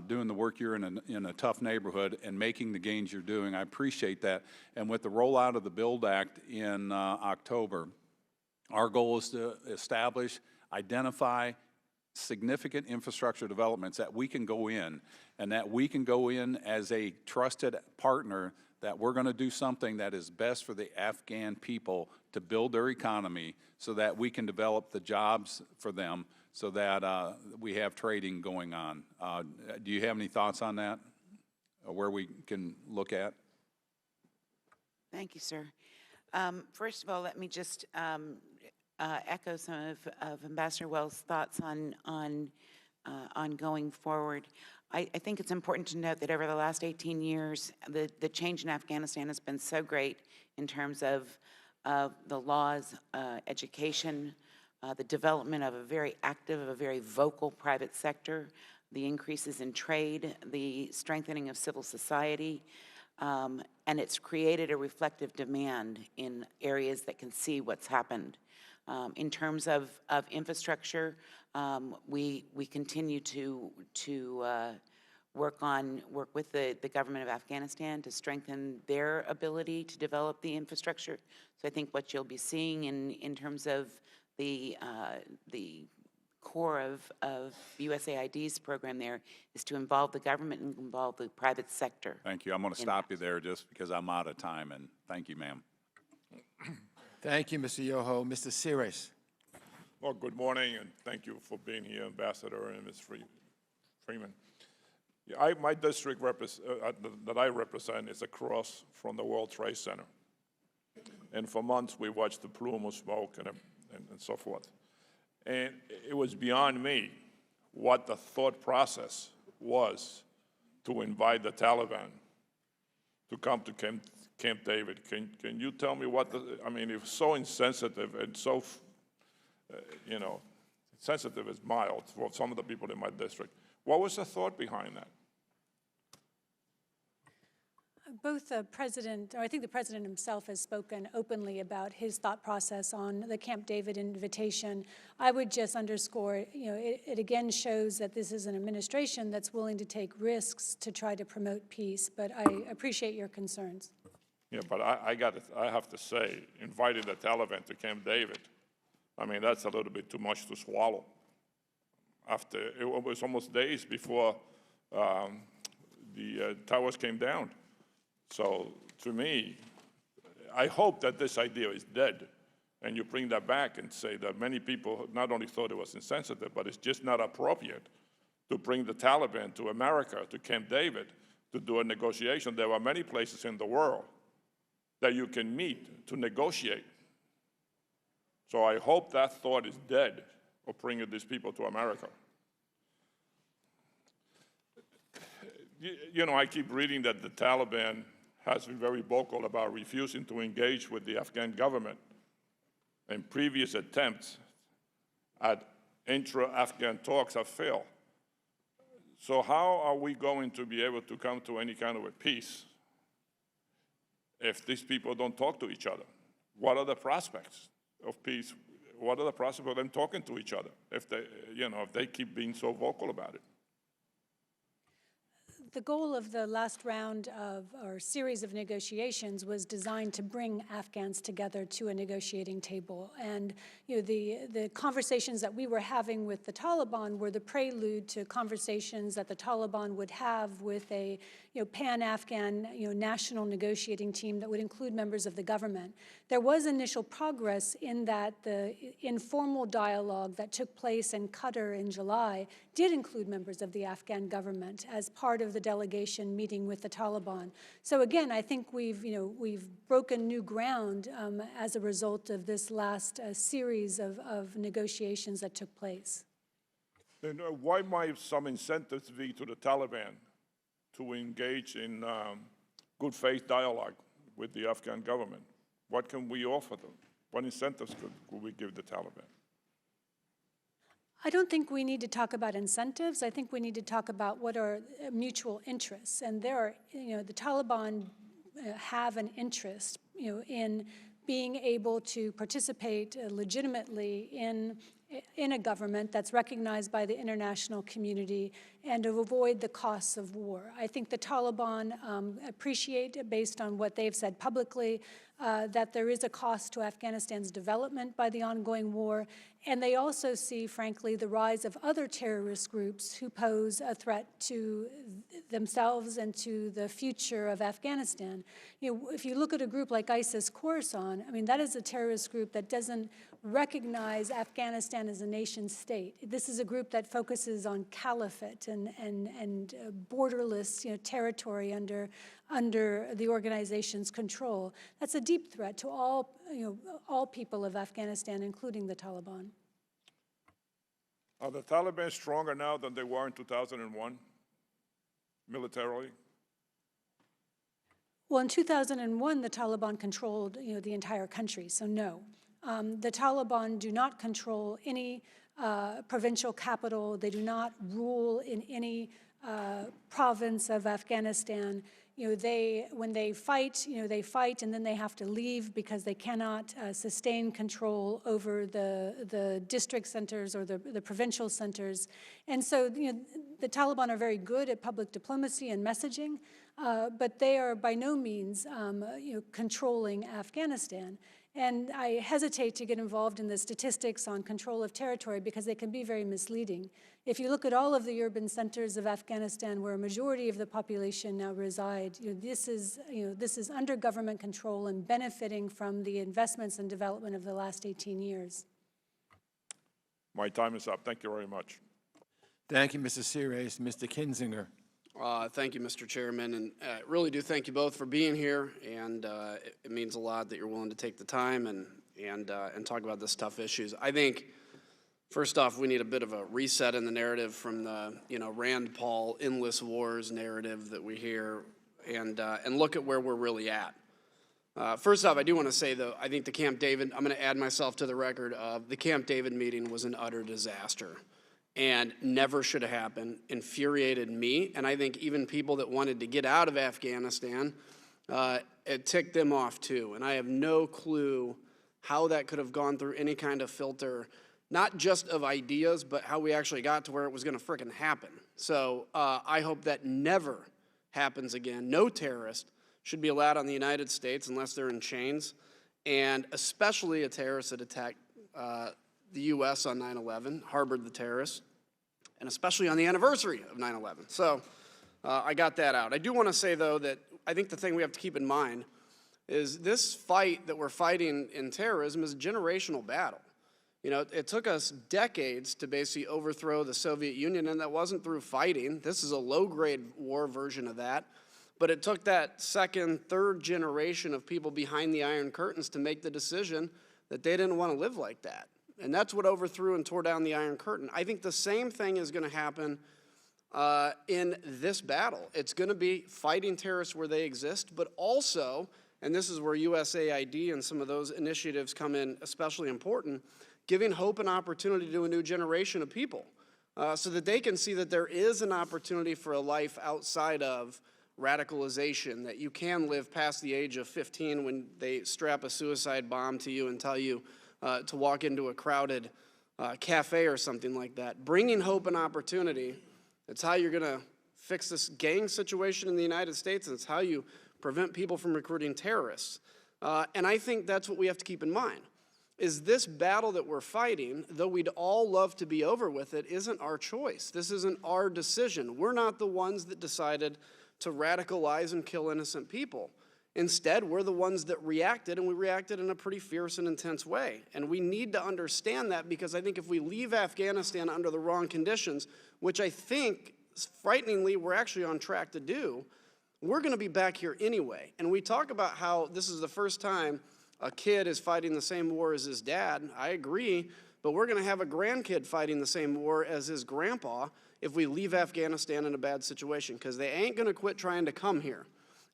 doing the work you're in a tough neighborhood and making the gains you're doing, I appreciate that. And with the rollout of the BUILD Act in October, our goal is to establish, identify significant infrastructure developments that we can go in, and that we can go in as a trusted partner, that we're going to do something that is best for the Afghan people to build their economy so that we can develop the jobs for them so that we have trading going on. Do you have any thoughts on that, or where we can look at? Thank you, sir. First of all, let me just echo some of Ambassador Wells' thoughts on going forward. I think it's important to note that over the last 18 years, the change in Afghanistan has been so great in terms of the laws, education, the development of a very active, a very vocal private sector, the increases in trade, the strengthening of civil society, and it's created a reflective demand in areas that can see what's happened. In terms of infrastructure, we continue to work with the government of Afghanistan to strengthen their ability to develop the infrastructure. So I think what you'll be seeing in terms of the core of USAID's program there is to involve the government and involve the private sector. Thank you. I'm going to stop you there just because I'm out of time, and thank you, ma'am. Thank you, Mr. Yoho. Mr. Sires. Well, good morning, and thank you for being here, Ambassador and Ms. Freeman. Yeah, my district that I represent is across from the World Trade Center. And for months, we watched the plume of smoke and so forth. And it was beyond me what the thought process was to invite the Taliban to come to Camp David. Can you tell me what I mean, it was so insensitive and so, you know, sensitive is mild for some of the people in my district. What was the thought behind that? Both the president, or I think the president himself, has spoken openly about his thought process on the Camp David invitation. I would just underscore, you know, it again shows that this is an administration that's willing to take risks to try to promote peace, but I appreciate your concerns. Yeah, but I have to say, inviting the Taliban to Camp David, I mean, that's a little bit too much to swallow. After, it was almost days before the towers came down. So to me, I hope that this idea is dead, and you bring that back and say that many people not only thought it was insensitive, but it's just not appropriate to bring the Taliban to America, to Camp David, to do a negotiation. There are many places in the world that you can meet to negotiate. So I hope that thought is dead of bringing these people to America. You know, I keep reading that the Taliban has been very vocal about refusing to engage with the Afghan government, and previous attempts at intra-Afghan talks have failed. So how are we going to be able to come to any kind of a peace if these people don't talk to each other? What are the prospects of peace? What are the prospects of them talking to each other if they, you know, if they keep being so vocal about it? The goal of the last round of, or series of negotiations, was designed to bring Afghans together to a negotiating table. And you know, the conversations that we were having with the Taliban were the prelude to conversations that the Taliban would have with a pan-Afghan national negotiating team that would include members of the government. There was initial progress in that the informal dialogue that took place in Qatar in July did include members of the Afghan government as part of the delegation meeting with the Taliban. So again, I think we've broken new ground as a result of this last series of negotiations that took place. Then why might some incentives be to the Taliban to engage in good faith dialogue with the Afghan government? What can we offer them? What incentives could we give the Taliban? I don't think we need to talk about incentives. I think we need to talk about what are mutual interests. And there are, the Taliban have an interest, in being able to participate legitimately in a government that's recognized by the international community and to avoid the costs of war. I think the Taliban appreciate, based on what they've said publicly, that there is a cost to Afghanistan's development by the ongoing war, and they also see, frankly, the rise of other terrorist groups who pose a threat to themselves and to the future of Afghanistan. If you look at a group like ISIS-Khorasan, I mean, that is a terrorist group that doesn't recognize Afghanistan as a nation state. This is a group that focuses on caliphate and borderless territory under the organization's control. That's a deep threat to all people of Afghanistan, including the Taliban. Are the Taliban stronger now than they were in 2001, militarily? Well, in 2001, the Taliban controlled the entire country, so no. The Taliban do not control any provincial capital. They do not rule in any province of Afghanistan. When they fight, they fight, and then they have to leave because they cannot sustain control over the district centers or the provincial centers. And so, the Taliban are very good at public diplomacy and messaging, but they are by no means, controlling Afghanistan. And I hesitate to get involved in the statistics on control of territory because they can be very misleading. If you look at all of the urban centers of Afghanistan where a majority of the population now reside, this is under government control and benefiting from the investments and development of the last 18 years. My time is up. Thank you very much. Thank you, Mr. Sears. Mr. Kinzinger. Thank you, Mr. Chairman, and really do thank you both for being here, and it means a lot that you're willing to take the time and talk about this tough issues. I think, first off, we need a bit of a reset in the narrative from the Rand Paul endless wars narrative that we hear, and look at where we're really at. First off, I do want to say, though, I think the Camp David, I'm going to add myself to the record of the Camp David meeting was an utter disaster and never should have happened, infuriated me, and I think even people that wanted to get out of Afghanistan, it ticked them off too. And I have no clue how that could have gone through any kind of filter, not just of ideas, but how we actually got to where it was going to frickin' happen. So I hope that never happens again. No terrorist should be allowed on the United States unless they're in chains, and especially a terrorist that attacked the U.S. on 9/11, harbored the terrorists, and especially on the anniversary of 9/11. So I got that out. I do want to say, though, that I think the thing we have to keep in mind is this fight that we're fighting in terrorism is a generational battle. You know, it took us decades to basically overthrow the Soviet Union, and that wasn't through fighting. This is a low-grade war version of that. But it took that second, third generation of people behind the Iron Curtains to make the decision that they didn't want to live like that. And that's what overthrew and tore down the Iron Curtain. I think the same thing is going to happen in this battle. It's going to be fighting terrorists where they exist, but also, and this is where USAID and some of those initiatives come in especially important, giving hope and opportunity to a new generation of people so that they can see that there is an opportunity for a life outside of radicalization, that you can live past the age of 15 when they strap a suicide bomb to you and tell you to walk into a crowded cafe or something like that. Bringing hope and opportunity, it's how you're going to fix this gang situation in the United States, and it's how you prevent people from recruiting terrorists. And I think that's what we have to keep in mind, is this battle that we're fighting, though we'd all love to be over with it, isn't our choice. This isn't our decision. We're not the ones that decided to radicalize and kill innocent people. Instead, we're the ones that reacted, and we reacted in a pretty fierce and intense way. And we need to understand that, because I think if we leave Afghanistan under the wrong conditions, which I think, frighteningly, we're actually on track to do, we're going to be back here anyway. And we talk about how this is the first time a kid is fighting the same war as his dad. I agree, but we're going to have a grandkid fighting the same war as his grandpa if we leave Afghanistan in a bad situation, because they ain't going to quit trying to come here.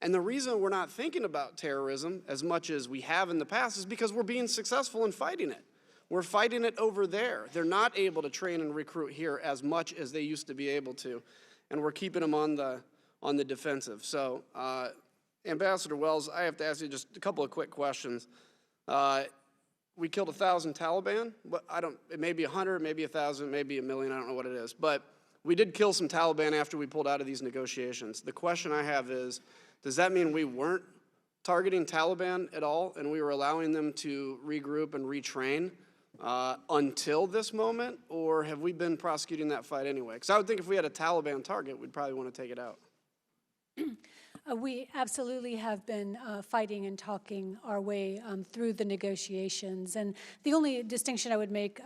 And the reason we're not thinking about terrorism as much as we have in the past is because we're being successful in fighting it. We're fighting it over there. They're not able to train and recruit here as much as they used to be able to, and we're keeping them on the defensive. So, Ambassador Wells, I have to ask you just a couple of quick questions. We killed 1,000 Taliban, but it may be 100, maybe 1,000, maybe 1 million, I don't know what it is. But we did kill some Taliban after we pulled out of these negotiations. The question I have is, does that mean we weren't targeting Taliban at all, and we were allowing them to regroup and retrain until this moment, or have we been prosecuting that fight anyway? Because I would think if we had a Taliban target, we'd probably want to take it out. We absolutely have been fighting and talking our way through the negotiations. And the only distinction I would make,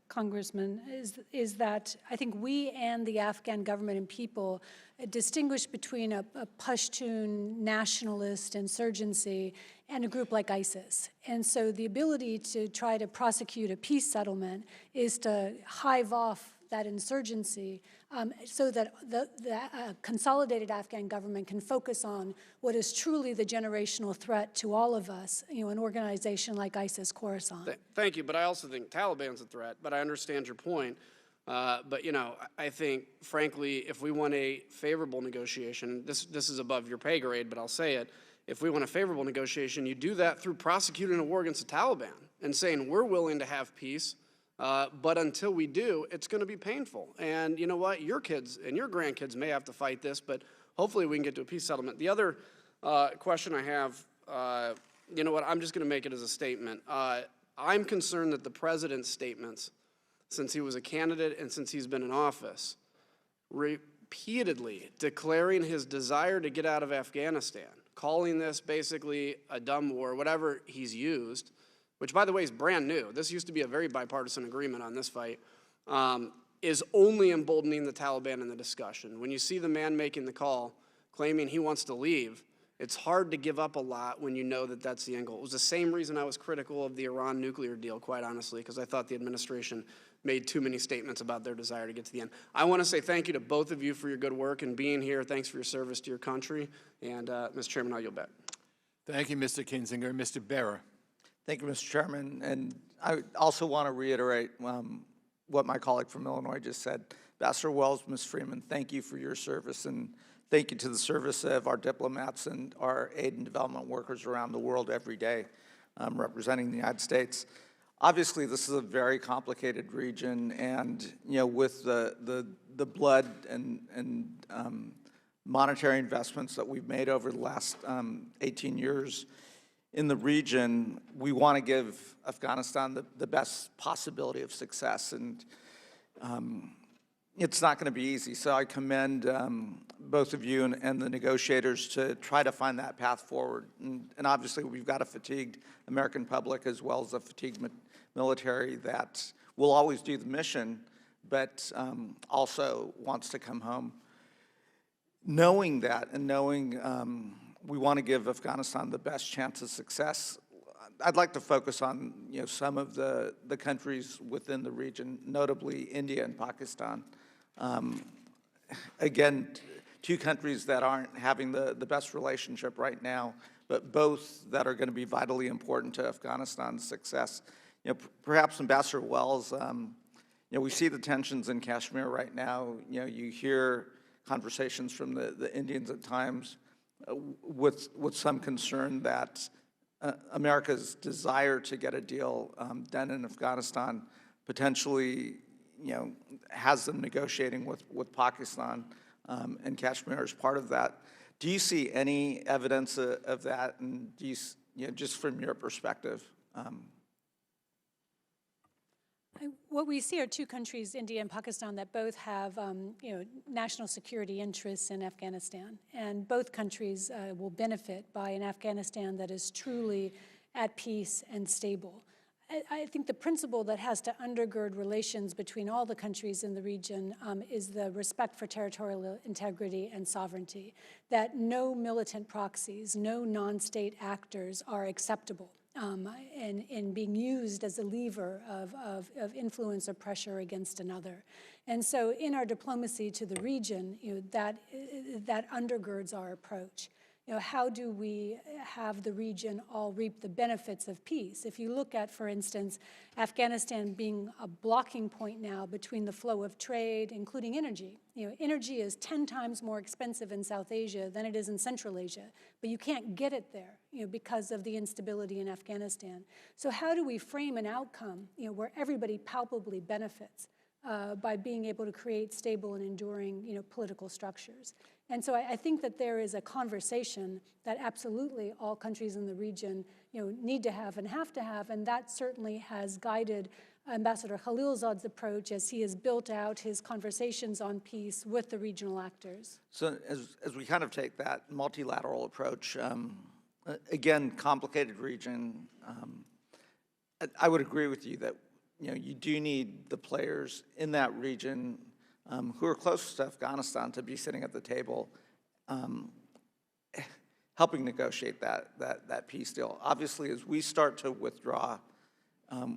Congressman, is that I think we and the Afghan government and people distinguish between a Pashtun nationalist insurgency and a group like ISIS. And so the ability to try to prosecute a peace settlement is to hive off that insurgency so that the consolidated Afghan government can focus on what is truly the generational threat to all of us, an organization like ISIS Khorasan. Thank you, but I also think Taliban's a threat, but I understand your point. But, I think, frankly, if we want a favorable negotiation, this is above your pay grade, but I'll say it, if we want a favorable negotiation, you do that through prosecuting a war against the Taliban and saying we're willing to have peace, but until we do, it's going to be painful. And you know what? Your kids and your grandkids may have to fight this, but hopefully we can get to a peace settlement. The other question I have, you know what? I'm just going to make it as a statement. I'm concerned that the president's statements, since he was a candidate and since he's been in office, repeatedly declaring his desire to get out of Afghanistan, calling this basically a dumb war, whatever he's used, which, by the way, is brand new. This used to be a very bipartisan agreement on this fight. is only emboldening the Taliban in the discussion. When you see the man making the call, claiming he wants to leave, it's hard to give up a lot when you know that that's the end goal. It was the same reason I was critical of the Iran nuclear deal, quite honestly, because I thought the administration made too many statements about their desire to get to the end. I want to say thank you to both of you for your good work and being here. Thanks for your service to your country. And, Mr. Chairman, I'll yield back. Thank you, Mr. Kinzinger. Mr. Bearer. Thank you, Mr. Chairman. And I also want to reiterate what my colleague from Illinois just said. Ambassador Wells, Ms. Freeman, thank you for your service, and thank you to the service of our diplomats and our aid and development workers around the world every day representing the United States. Obviously, this is a very complicated region, and with the blood and monetary investments that we've made over the last 18 years in the region, we want to give Afghanistan the best possibility of success, and it's not going to be easy. So I commend both of you and the negotiators to try to find that path forward. And obviously, we've got a fatigued American public as well as a fatigued military that will always do the mission, but also wants to come home. Knowing that and knowing we want to give Afghanistan the best chance of success, I'd like to focus on some of the countries within the region, notably India and Pakistan. Again, two countries that aren't having the best relationship right now, but both that are going to be vitally important to Afghanistan's success. Perhaps Ambassador Wells, we see the tensions in Kashmir right now. You hear conversations from the Indians at times with some concern that America's desire to get a deal done in Afghanistan potentially, has them negotiating with Pakistan and Kashmir as part of that. Do you see any evidence of that, and do you, just from your perspective? What we see are two countries, India and Pakistan, that both have national security interests in Afghanistan. And both countries will benefit by an Afghanistan that is truly at peace and stable. I think the principle that has to undergird relations between all the countries in the region is the respect for territorial integrity and sovereignty, that no militant proxies, no non-state actors are acceptable. And being used as a lever of influence or pressure against another. And so in our diplomacy to the region, that undergirds our approach. How do we have the region all reap the benefits of peace? If you look at, for instance, Afghanistan being a blocking point now between the flow of trade, including energy. Energy is 10 times more expensive in South Asia than it is in Central Asia, but you can't get it there, because of the instability in Afghanistan. So how do we frame an outcome, where everybody palpably benefits by being able to create stable and enduring, political structures? And so I think that there is a conversation that absolutely all countries in the region, need to have, and that certainly has guided Ambassador Khalilzad's approach as he has built out his conversations on peace with the regional actors. So as we kind of take that multilateral approach, again, complicated region, I would agree with you that you do need the players in that region who are close to Afghanistan to be sitting at the table, helping negotiate that peace deal. Obviously, as we start to withdraw,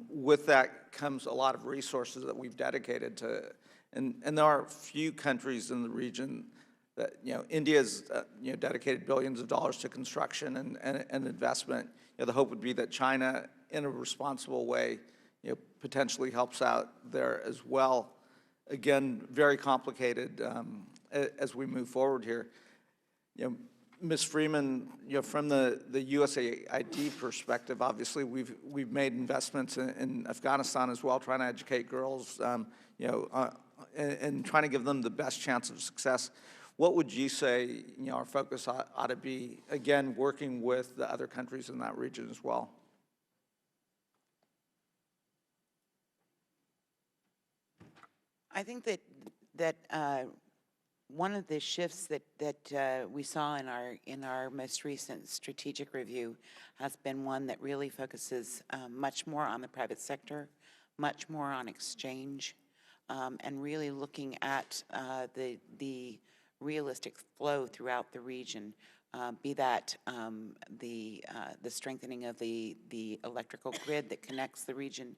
with that comes a lot of resources that we've dedicated to, and there are few countries in the region that, India's dedicated billions of dollars to construction and investment. The hope would be that China, in a responsible way, potentially helps out there as well. Again, very complicated as we move forward here. Ms. Freeman, from the USAID perspective, obviously we've made investments in Afghanistan as well, trying to educate girls, and trying to give them the best chance of success. What would you say, our focus ought to be, again, working with the other countries in that region as well? I think that one of the shifts that we saw in our most recent strategic review has been one that really focuses much more on the private sector, much more on exchange, and really looking at the realistic flow throughout the region, be that the strengthening of the electrical grid that connects the region,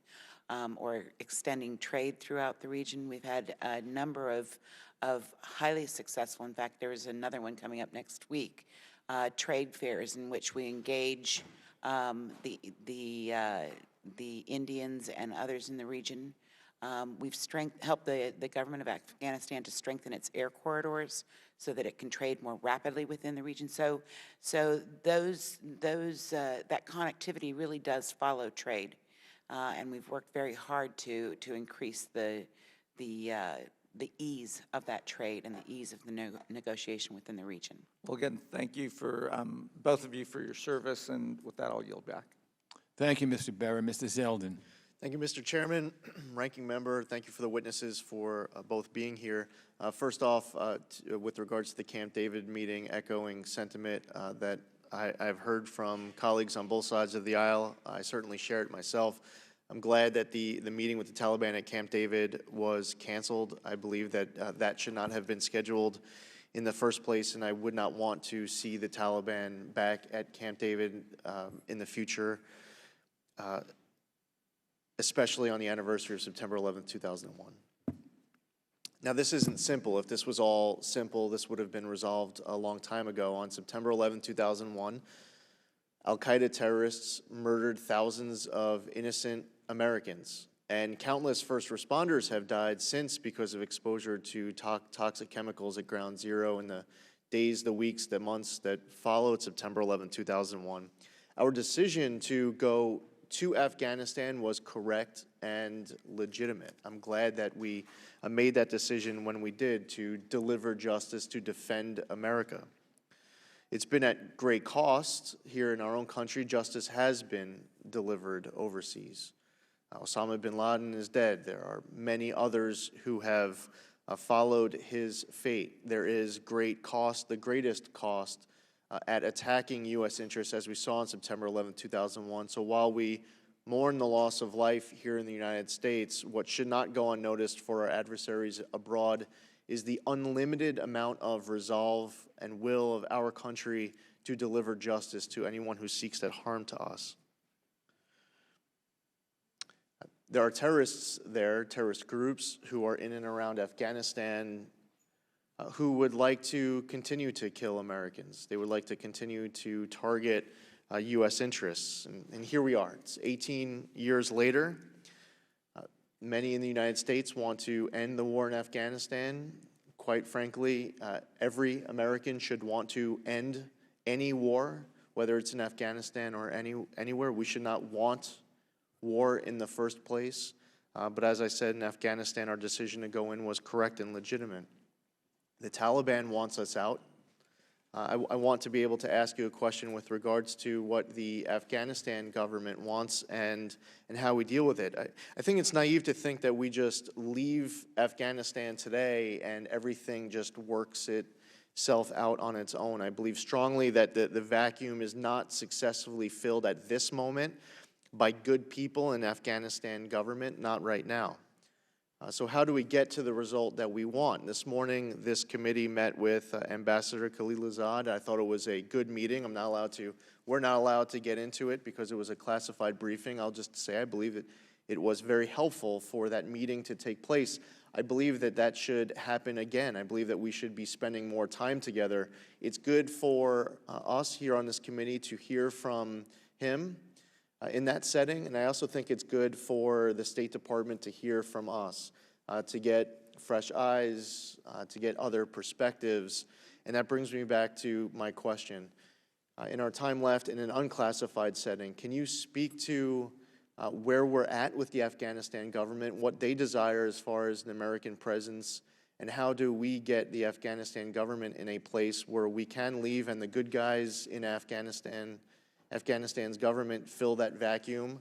or extending trade throughout the region. We've had a number of highly successful, in fact, there is another one coming up next week, trade fairs in which we engage the Indians and others in the region. We've helped the government of Afghanistan to strengthen its air corridors so that it can trade more rapidly within the region. So that connectivity really does follow trade, and we've worked very hard to increase the ease of that trade and the ease of the negotiation within the region. Well, again, thank you for both of you for your service, and with that, I'll yield back. Thank you, Mr. Berra. Mr. Zeldin. Thank you, Mr. Chairman. Ranking Member, thank you for the witnesses for both being here. First off, with regards to the Camp David meeting, echoing sentiment that I've heard from colleagues on both sides of the aisle. I certainly share it myself. I'm glad that the meeting with the Taliban at Camp David was canceled. I believe that that should not have been scheduled in the first place, and I would not want to see the Taliban back at Camp David in the future, especially on the anniversary of September 11th, 2001. Now, this isn't simple. If this was all simple, this would have been resolved a long time ago. On September 11th, 2001, al-Qaeda terrorists murdered thousands of innocent Americans, and countless first responders have died since because of exposure to toxic chemicals at Ground Zero in the days, the weeks, the months that followed September 11th, 2001. Our decision to go to Afghanistan was correct and legitimate. I'm glad that we made that decision when we did, to deliver justice, to defend America. It's been at great cost here in our own country. Justice has been delivered overseas. Osama bin Laden is dead. There are many others who have followed his fate. There is great cost, the greatest cost, at attacking U.S. interests, as we saw on September 11, 2001. So while we mourn the loss of life here in the United States, what should not go unnoticed for our adversaries abroad is the unlimited amount of resolve and will of our country to deliver justice to anyone who seeks that harm to us. There are terrorists there, terrorist groups, who are in and around Afghanistan who would like to continue to kill Americans. They would like to continue to target U.S. interests. And here we are. It's 18 years later. Many in the United States want to end the war in Afghanistan. Quite frankly, every American should want to end any war, whether it's in Afghanistan or anywhere. We should not want war in the first place. But as I said, in Afghanistan, our decision to go in was correct and legitimate. The Taliban wants us out. I want to be able to ask you a question with regards to what the Afghanistan government wants and how we deal with it. I think it's naive to think that we just leave Afghanistan today and everything just works itself out on its own. I believe strongly that the vacuum is not successfully filled at this moment by good people in Afghanistan government, not right now. So how do we get to the result that we want? This morning, this committee met with Ambassador Khalilzad. I thought it was a good meeting. We're not allowed to get into it because it was a classified briefing. I'll just say I believe that it was very helpful for that meeting to take place. I believe that that should happen again. I believe that we should be spending more time together. It's good for us here on this committee to hear from him in that setting, and I also think it's good for the State Department to hear from us, to get fresh eyes, to get other perspectives. And that brings me back to my question. In our time left in an unclassified setting, can you speak to where we're at with the Afghanistan government, what they desire as far as an American presence, and how do we get the Afghanistan government in a place where we can leave and the good guys in Afghanistan's government fill that vacuum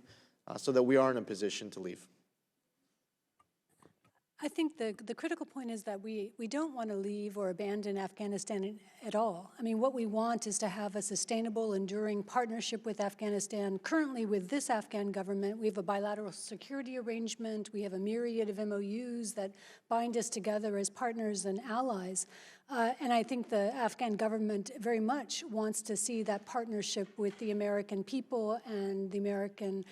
so that we are in a position to leave? I think the critical point is that we don't want to leave or abandon Afghanistan at all. I mean, what we want is to have a sustainable, enduring partnership with Afghanistan. Currently, with this Afghan government, we have a bilateral security arrangement. We have a myriad of MOUs that bind us together as partners and allies. And I think the Afghan government very much wants to see that partnership with the American people and the American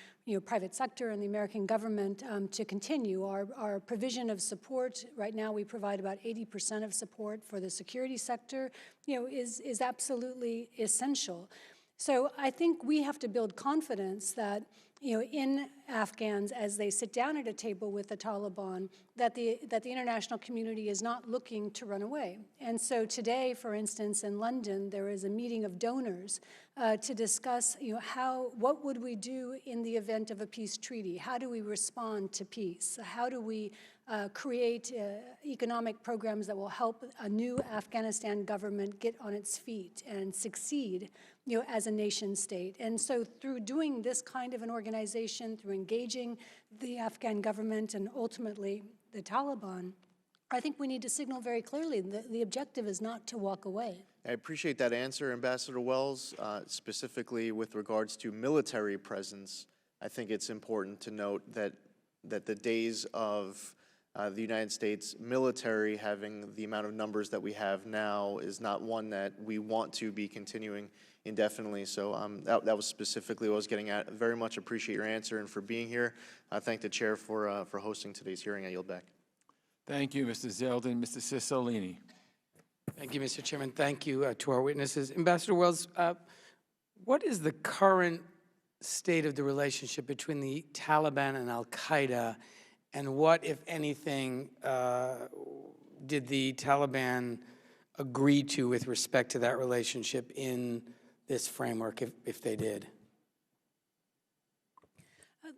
private sector and the American government to continue. Our provision of support, right now we provide about 80% of support for the security sector, is absolutely essential. So I think we have to build confidence that in Afghans, as they sit down at a table with the Taliban, that the international community is not looking to run away. And so today, for instance, in London, there is a meeting of donors to discuss, what would we do in the event of a peace treaty? How do we respond to peace? How do we create economic programs that will help a new Afghanistan government get on its feet and succeed, as a nation state? And so through doing this kind of an organization, through engaging the Afghan government and ultimately the Taliban, I think we need to signal very clearly that the objective is not to walk away. I appreciate that answer, Ambassador Wells. Specifically with regards to military presence, I think it's important to note that the days of the United States military having the amount of numbers that we have now is not one that we want to be continuing indefinitely. So that was specifically what I was getting at. Very much appreciate your answer and for being here. I thank the chair for hosting today's hearing. I yield back. Thank you, Mr. Zeldin. Mr. Ciccolini. Thank you, Mr. Chairman. Thank you to our witnesses. Ambassador Wells, what is the current state of the relationship between the Taliban and al-Qaeda, and what, if anything, did the Taliban agree to with respect to that relationship in this framework, if they did?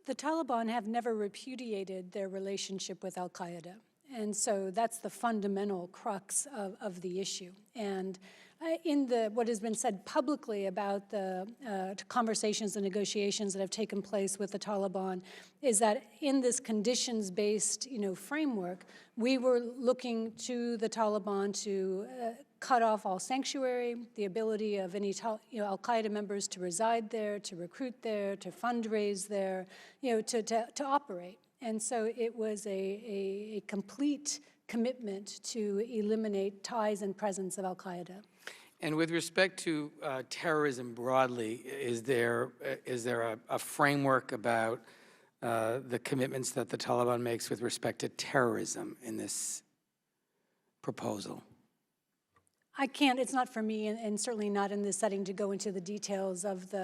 The Taliban have never repudiated their relationship with al-Qaeda. And so that's the fundamental crux of the issue. And in what has been said publicly about the conversations and negotiations that have taken place with the Taliban is that in this conditions-based, framework, we were looking to the Taliban to cut off all sanctuary, the ability of any al-Qaeda members to reside there, to recruit there, to fundraise there, to operate. And so it was a complete commitment to eliminate ties and presence of al-Qaeda. And with respect to terrorism broadly, is there a framework about the commitments that the Taliban makes with respect to terrorism in this proposal? I can't, it's not for me, and certainly not in this setting, to go into the details of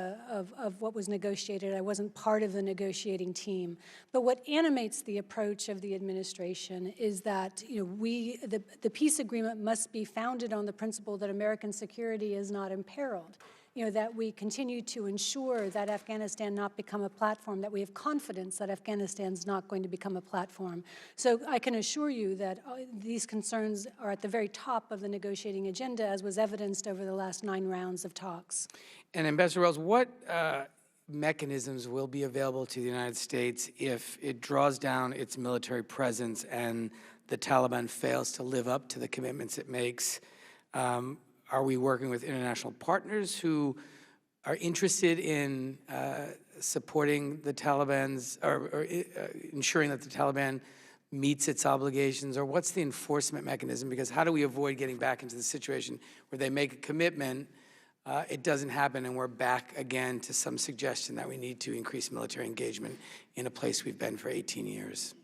what was negotiated. I wasn't part of the negotiating team. But what animates the approach of the administration is that the peace agreement must be founded on the principle that American security is not imperiled. That we continue to ensure that Afghanistan not become a platform, that we have confidence that Afghanistan's not going to become a platform. So I can assure you that these concerns are at the very top of the negotiating agenda, as was evidenced over the last 9 rounds of talks. And Ambassador Wells, what mechanisms will be available to the United States if it draws down its military presence and the Taliban fails to live up to the commitments it makes? Are we working with international partners who are interested in supporting the Taliban's, or ensuring that the Taliban meets its obligations? Or what's the enforcement mechanism? Because how do we avoid getting back into the situation where they make a commitment, it doesn't happen, and we're back again to some suggestion that we need to increase military engagement in a place we've been for 18 years?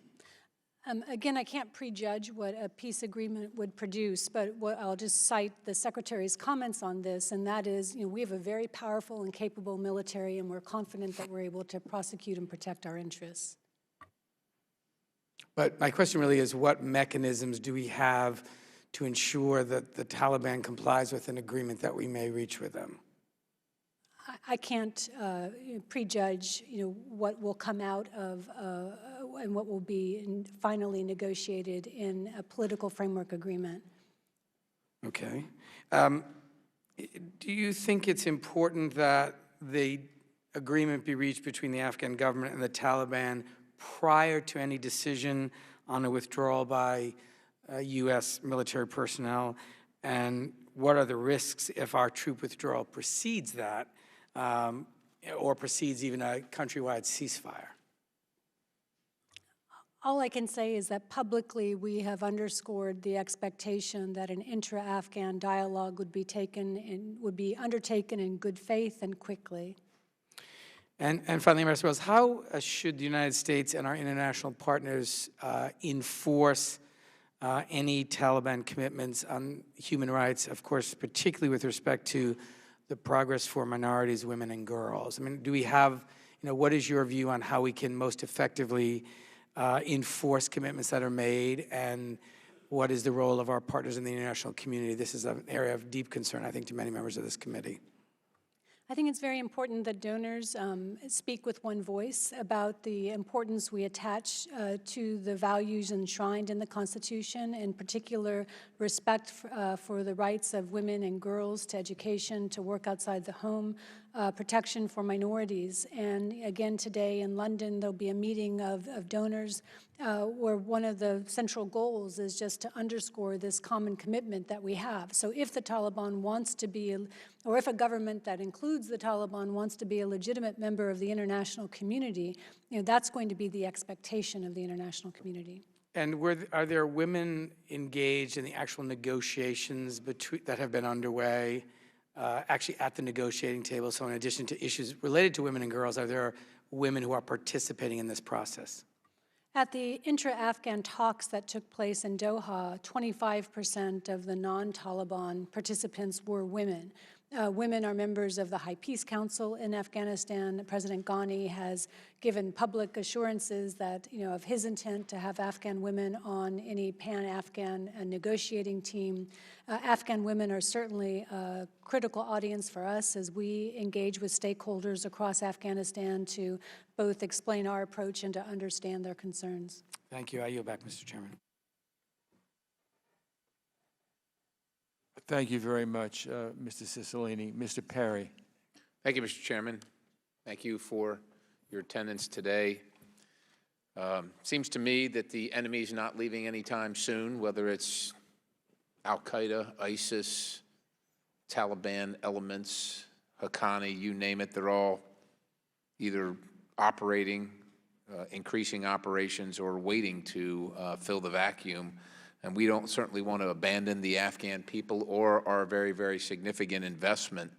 Again, I can't prejudge what a peace agreement would produce, but I'll just cite the Secretary's comments on this, and that is, we have a very powerful and capable military, and we're confident that we're able to prosecute and protect our interests. But my question really is, what mechanisms do we have to ensure that the Taliban complies with an agreement that we may reach with them? I can't prejudge, what will come out of and what will be finally negotiated in a political framework agreement. Okay. Do you think it's important that the agreement be reached between the Afghan government and the Taliban prior to any decision on a withdrawal by U.S. military personnel? And what are the risks if our troop withdrawal precedes that, or precedes even a countrywide ceasefire? All I can say is that publicly we have underscored the expectation that an intra-Afghan dialogue would be undertaken in good faith and quickly. And finally, Ambassador Wells, how should the United States and our international partners enforce any Taliban commitments on human rights, of course, particularly with respect to the progress for minorities, women, and girls? I mean, do we have, what is your view on how we can most effectively enforce commitments that are made, and what is the role of our partners in the international community? This is an area of deep concern, I think, to many members of this committee. I think it's very important that donors speak with one voice about the importance we attach to the values enshrined in the Constitution, in particular respect for the rights of women and girls to education, to work outside the home, protection for minorities. And again, today in London, there'll be a meeting of donors where one of the central goals is just to underscore this common commitment that we have. So if the Taliban wants to be, or if a government that includes the Taliban wants to be a legitimate member of the international community, that's going to be the expectation of the international community. And are there women engaged in the actual negotiations that have been underway, actually at the negotiating table? So in addition to issues related to women and girls, are there women who are participating in this process? At the intra-Afghan talks that took place in Doha, 25% of the non-Taliban participants were women. Women are members of the High Peace Council in Afghanistan. President Ghani has given public assurances that, of his intent to have Afghan women on any pan-Afghan negotiating team. Afghan women are certainly a critical audience for us as we engage with stakeholders across Afghanistan to both explain our approach and to understand their concerns. Thank you. I yield back, Mr. Chairman. Thank you very much, Mr. Cicilline. Mr. Perry. Thank you, Mr. Chairman. Thank you for your attendance today. Seems to me that the enemy is not leaving anytime soon, whether it's Al-Qaeda, ISIS, Taliban elements, Haqqani, you name it, they're all either operating, increasing operations, or waiting to fill the vacuum. And we don't certainly want to abandon the Afghan people or our very, very significant investment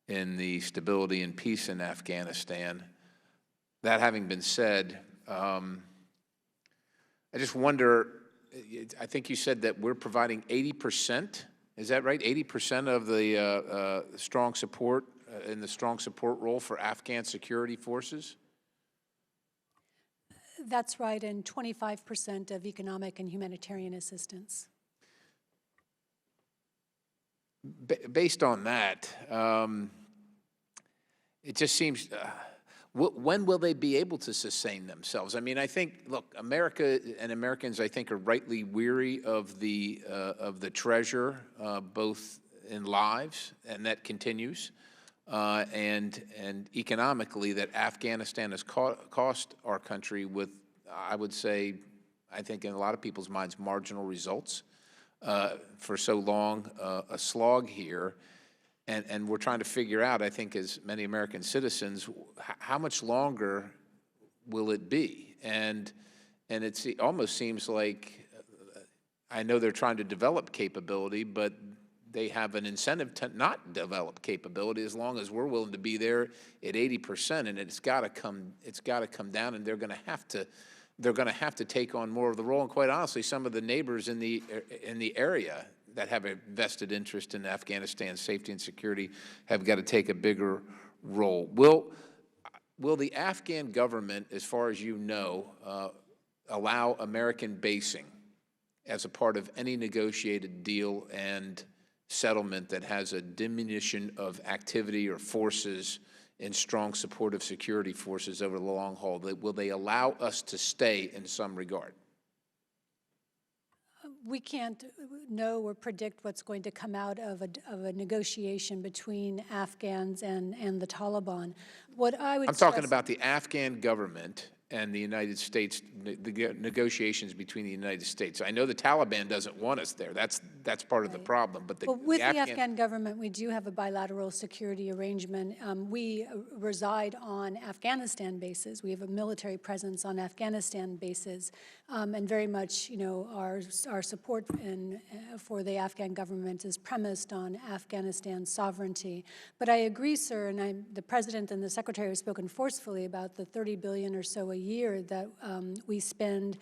in the stability and peace in Afghanistan. That having been said, I just wonder, I think you said that we're providing 80%, is that right? 80% of the strong support, in the strong support role for Afghan security forces? That's right, and 25% of economic and humanitarian assistance. Based on that, it just seems, when will they be able to sustain themselves? I mean, I think, look, America and Americans, I think, are rightly weary of the treasure, both in lives, and that continues, and economically, that Afghanistan has cost our country with, I would say, I think in a lot of people's minds, marginal results for so long, a slog here. And we're trying to figure out, I think, as many American citizens, how much longer will it be? And it almost seems like, I know they're trying to develop capability, but they have an incentive to not develop capability as long as we're willing to be there at 80%, and it's got to come down, and they're going to have to take on more of the role. And quite honestly, some of the neighbors in the area that have a vested interest in Afghanistan's safety and security have got to take a bigger role. Will the Afghan government, as far as you know, allow American basing as a part of any negotiated deal and settlement that has a diminution of activity or forces in strong support of security forces over the long haul? Will they allow us to stay in some regard? We can't know or predict what's going to come out of a negotiation between Afghans and the Taliban. What I would I'm talking about the Afghan government and the United States, the negotiations between the United States. I know the Taliban doesn't want us there. That's part of the problem. But Well, with the Afghan government, we do have a bilateral security arrangement. We reside on Afghanistan bases. We have a military presence on Afghanistan bases, and very much, our support for the Afghan government is premised on Afghanistan sovereignty. But I agree, sir, and the President and the Secretary have spoken forcefully about the $30 billion or so a year that we spend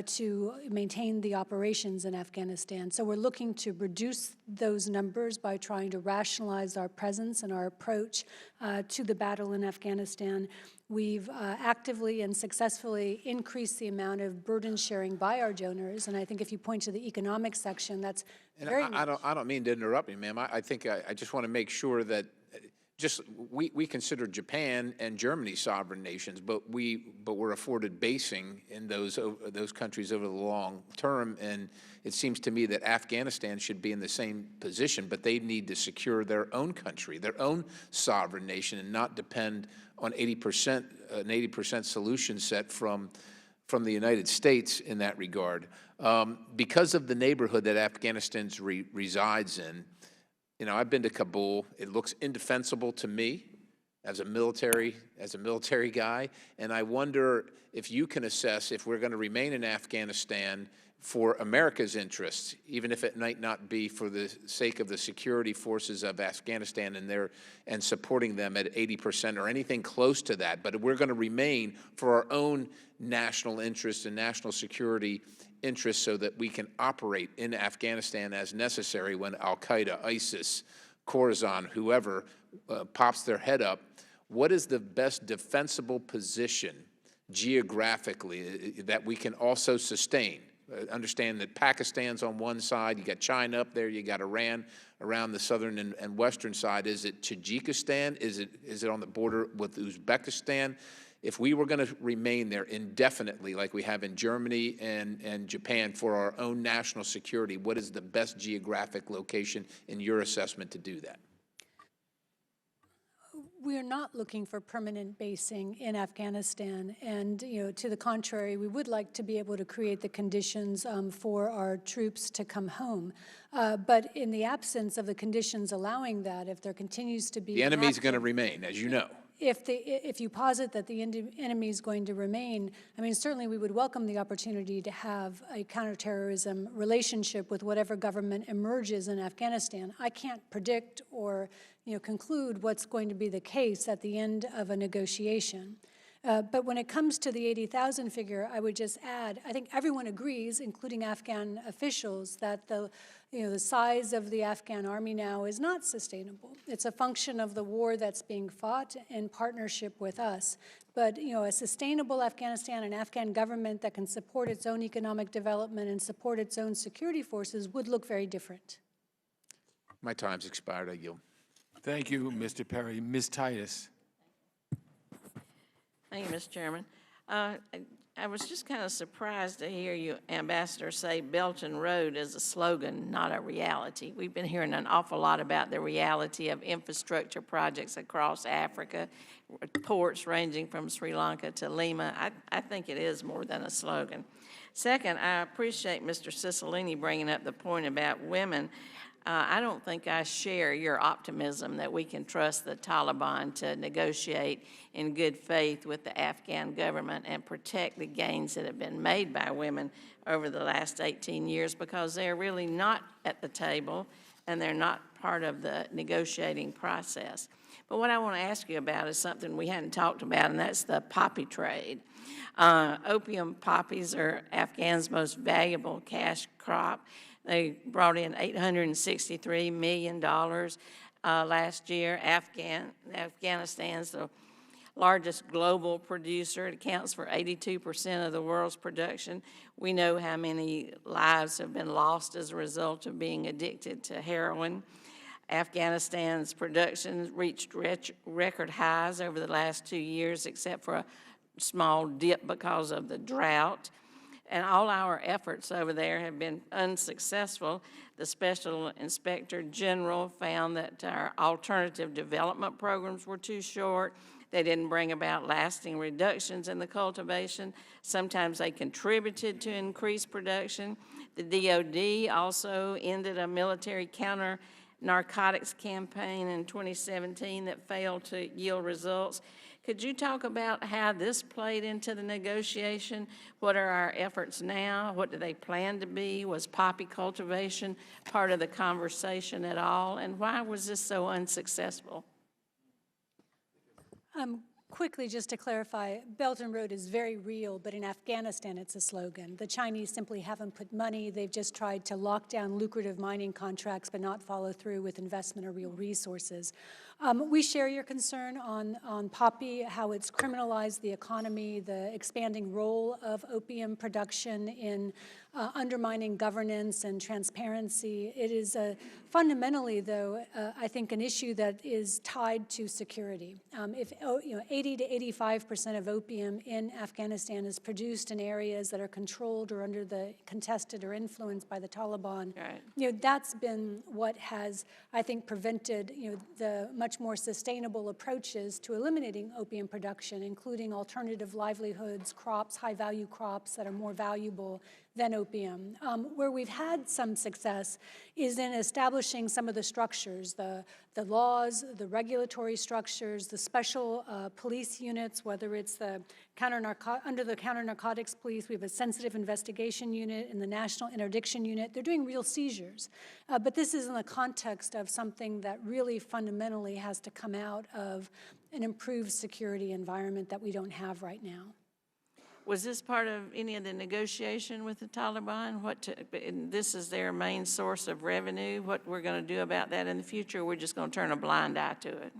to maintain the operations in Afghanistan. So we're looking to reduce those numbers by trying to rationalize our presence and our approach to the battle in Afghanistan. We've actively and successfully increased the amount of burden sharing by our donors, and I think if you point to the economic section, that's very much. I don't mean to interrupt you, ma'am. I think I just want to make sure that we consider Japan and Germany sovereign nations, but we're afforded basing in those countries over the long term, and it seems to me that Afghanistan should be in the same position, but they need to secure their own country, their own sovereign nation, and not depend on an 80% solution set from the United States in that regard. Because of the neighborhood that Afghanistan resides in, I've been to Kabul. It looks indefensible to me as a military guy, and I wonder if you can assess if we're going to remain in Afghanistan for America's interests, even if it might not be for the sake of the security forces of Afghanistan and supporting them at 80% or anything close to that, but we're going to remain for our own national interests and national security interests so that we can operate in Afghanistan as necessary when Al-Qaeda, ISIS, Khorasan, whoever pops their head up. What is the best defensible position geographically that we can also sustain? Understand that Pakistan's on one side, you got China up there, you got Iran around the southern and western side. Is it Tajikistan? Is it on the border with Uzbekistan? If we were going to remain there indefinitely, like we have in Germany and Japan for our own national security, what is the best geographic location in your assessment to do that? We're not looking for permanent basing in Afghanistan, and to the contrary, we would like to be able to create the conditions for our troops to come home. But in the absence of the conditions allowing that, if there continues to be the enemy's going to remain, as you know. If you posit that the enemy is going to remain, I mean, certainly we would welcome the opportunity to have a counterterrorism relationship with whatever government emerges in Afghanistan. I can't predict or conclude what's going to be the case at the end of a negotiation. But when it comes to the 80,000 figure, I would just add, I think everyone agrees, including Afghan officials, that the size of the Afghan army now is not sustainable. It's a function of the war that's being fought in partnership with us. But a sustainable Afghanistan, an Afghan government that can support its own economic development and support its own security forces would look very different. My time's expired. I yield. Thank you, Mr. Perry. Ms. Titus. Thank you, Mr. Chairman. I was just kind of surprised to hear you, Ambassador, say Belton Road is a slogan, not a reality. We've been hearing an awful lot about the reality of infrastructure projects across Africa, ports ranging from Sri Lanka to Lima. I think it is more than a slogan. Second, I appreciate Mr. Cicilline bringing up the point about women. I don't think I share your optimism that we can trust the Taliban to negotiate in good faith with the Afghan government and protect the gains that have been made by women over the last 18 years, because they're really not at the table and they're not part of the negotiating process. But what I want to ask you about is something we hadn't talked about, and that's the poppy trade. Opium poppies are Afghan's most valuable cash crop. They brought in $863 million last year. Afghanistan's the largest global producer. It accounts for 82% of the world's production. We know how many lives have been lost as a result of being addicted to heroin. Afghanistan's production reached record highs over the last 2 years, except for a small dip because of the drought. And all our efforts over there have been unsuccessful. The Special Inspector General found that our alternative development programs were too short. They didn't bring about lasting reductions in the cultivation. Sometimes they contributed to increased production. The DOD also ended a military counter-narcotics campaign in 2017 that failed to yield results. Could you talk about how this played into the negotiation? What are our efforts now? What do they plan to be? Was poppy cultivation part of the conversation at all? And why was this so unsuccessful? Quickly, just to clarify, Belt and Road is very real, but in Afghanistan it's a slogan. The Chinese simply haven't put money. They've just tried to lock down lucrative mining contracts but not follow through with investment or real resources. We share your concern on poppy, how it's criminalized the economy, the expanding role of opium production in undermining governance and transparency. It is fundamentally, though, I think an issue that is tied to security. If 80 to 85% of opium in Afghanistan is produced in areas that are controlled or under the contested or influenced by the Taliban, right. That's been what has, I think, prevented the much more sustainable approaches to eliminating opium production, including alternative livelihoods, crops, high-value crops that are more valuable than opium. Where we've had some success is in establishing some of the structures, the laws, the regulatory structures, the special police units, whether it's the under the counter-narcotics police, we have a sensitive investigation unit and the National Interdiction Unit. They're doing real seizures. But this is in the context of something that really fundamentally has to come out of an improved security environment that we don't have right now. Was this part of any of the negotiation with the Taliban? This is their main source of revenue. What we're going to do about that in the future, we're just going to turn a blind eye to it?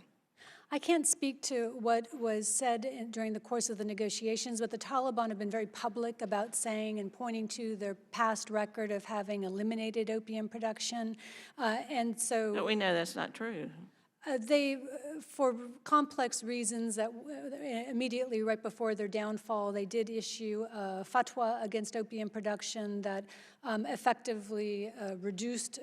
I can't speak to what was said during the course of the negotiations, but the Taliban have been very public about saying and pointing to their past record of having eliminated opium production. And so But we know that's not true. They, for complex reasons, that immediately right before their downfall, they did issue a fatwa against opium production that effectively reduced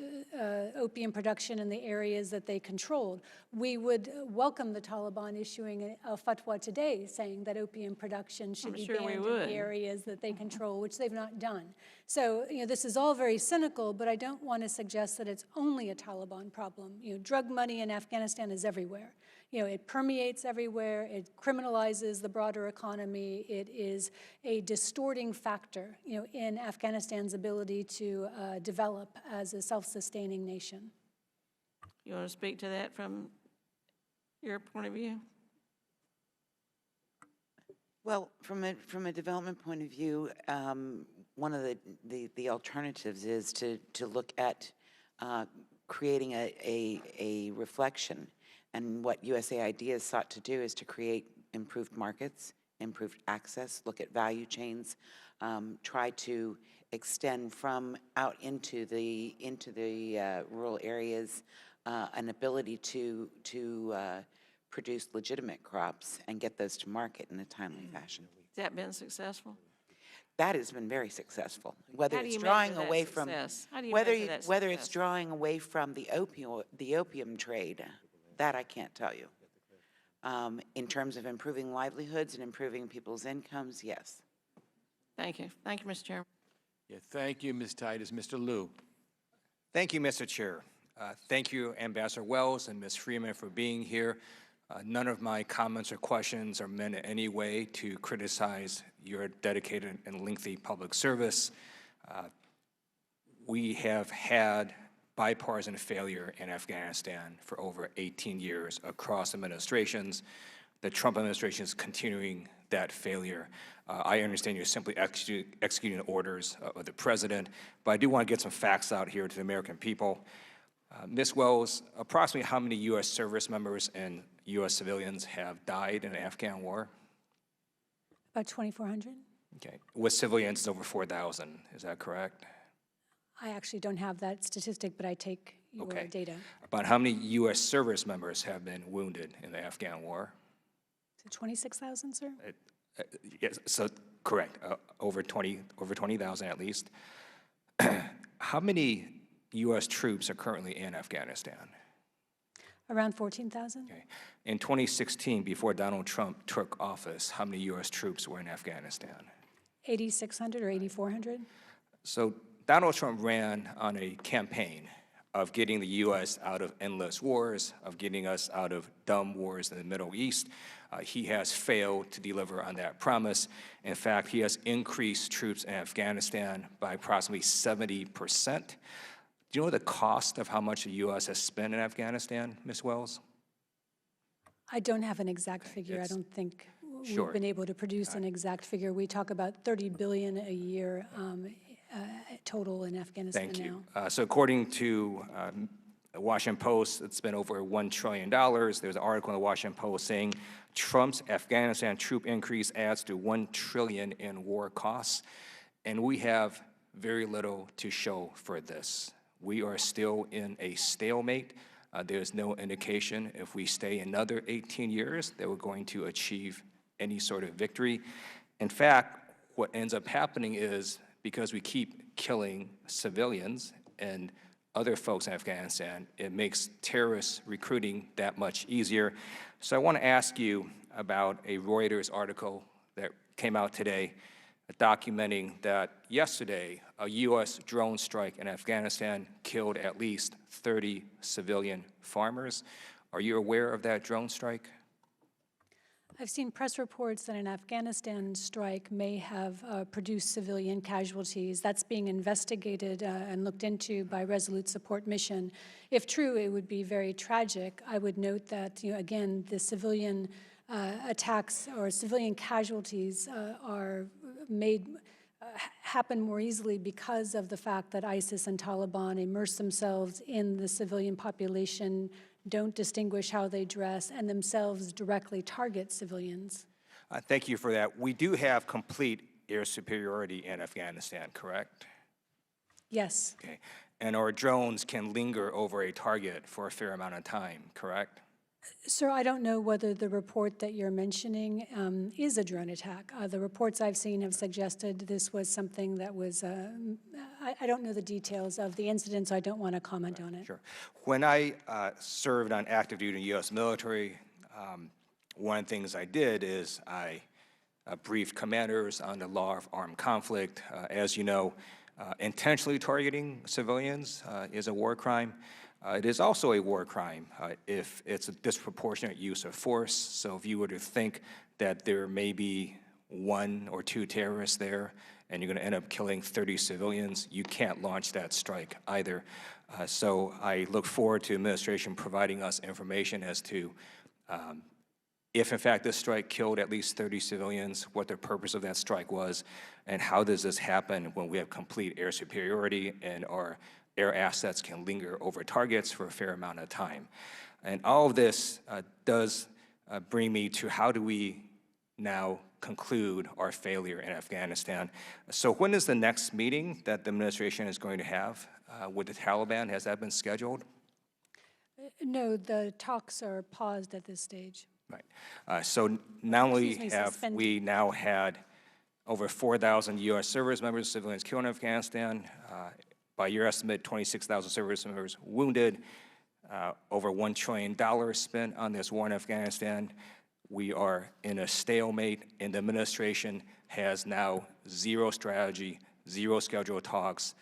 opium production in the areas that they controlled. We would welcome the Taliban issuing a fatwa today saying that opium production should be banned in the areas that they control, which they've not done. So, this is all very cynical, but I don't want to suggest that it's only a Taliban problem. Drug money in Afghanistan is everywhere. It permeates everywhere. It criminalizes the broader economy. It is a distorting factor, in Afghanistan's ability to develop as a self-sustaining nation. You want to speak to that from your point of view? Well, from a development point of view, one of the alternatives is to look at creating a reflection. And what USAID has sought to do is to create improved markets, improved access, look at value chains, try to extend from out into the rural areas an ability to produce legitimate crops and get those to market in a timely fashion. Has that been successful? That has been very successful. Whether How do it's you drawing measure away that from success? How do you whether measure that whether it's success? drawing away from the opium trade, that I can't tell you. In terms of improving livelihoods and improving people's incomes, yes. Thank you. Thank you, Mr. Chairman. Yeah, thank you, Ms. Titus. Mr. Liu. Thank you, Mr. Chair. Thank you, Ambassador Wells and Ms. Freeman, for being here. None of my comments or questions are meant in any way to criticize your dedicated and lengthy public service. We have had bipartisan failure in Afghanistan for over 18 years across administrations. The Trump administration is continuing that failure. I understand you're simply executing the orders of the president, but I do want to get some facts out here to the American people. Ms. Wells, approximately how many U.S. service members and U.S. civilians have died in the Afghan war? About 2,400. Okay. With civilians, over 4,000. Is that correct? I actually don't have that statistic, but I take your data. About how many U.S. service members have been wounded in the Afghan war? So 26,000, sir? Yes, so Correct, over 20,000 at least. How many U.S. troops are currently in Afghanistan? Around 14,000? Okay. In 2016, before Donald Trump took office, how many U.S. troops were in Afghanistan? 8,600 or 8,400? So Donald Trump ran on a campaign of getting the U.S. out of endless wars, of getting us out of dumb wars in the Middle East. He has failed to deliver on that promise. In fact, he has increased troops in Afghanistan by approximately 70%. Do you know the cost of how much the U.S. has spent in Afghanistan, Ms. Wells? I don't have an exact figure. I don't think Sure. we've been able to produce an exact figure. We talk about $30 billion a year total in Afghanistan now. Thank you. So according to the Washington Post, it's been over $1 trillion. There's an article in the Washington Post saying Trump's Afghanistan troop increase adds to $1 trillion in war costs, and we have very little to show for this. We are still in a stalemate. There's no indication if we stay another 18 years that we're going to achieve any sort of victory. In fact, what ends up happening is because we keep killing civilians and other folks in Afghanistan, it makes terrorist recruiting that much easier. So I want to ask you about a Reuters article that came out today documenting that yesterday a U.S. drone strike in Afghanistan killed at least 30 civilian farmers. Are you aware of that drone strike? I've seen press reports that an Afghanistan strike may have produced civilian casualties. That's being investigated and looked into by Resolute Support Mission. If true, it would be very tragic. I would note that, again, the civilian attacks or civilian casualties are made happen more easily because of the fact that ISIS and Taliban immerse themselves in the civilian population, don't distinguish how they dress, and themselves directly target civilians. Thank you for that. We do have complete air superiority in Afghanistan, correct? Yes. Okay. And our drones can linger over a target for a fair amount of time, correct? Sir, I don't know whether the report that you're mentioning is a drone attack. The reports I've seen have suggested this was something that was, I don't know the details of the incident, so I don't want to comment on it. Sure. When I served on active duty in the U.S. military, one of the things I did is I briefed commanders on the law of armed conflict. As you know, intentionally targeting civilians is a war crime. It is also a war crime if it's a disproportionate use of force. So if you were to think that there may be 1 or 2 terrorists there and you're going to end up killing 30 civilians, you can't launch that strike either. So I look forward to administration providing us information as to if in fact this strike killed at least 30 civilians, what the purpose of that strike was, and how does this happen when we have complete air superiority and our air assets can linger over targets for a fair amount of time. And all of this does bring me to how do we now conclude our failure in Afghanistan. So when is the next meeting that the administration is going to have with the Taliban? Has that been scheduled? No, the talks are paused at this stage. Right. So not only have we now had over 4,000 U.S. service members, civilians killed in Afghanistan, by your estimate, 26,000 service members wounded, over $1 trillion spent on this war in Afghanistan. We are in a stalemate, and the administration has now zero strategy, zero scheduled talks,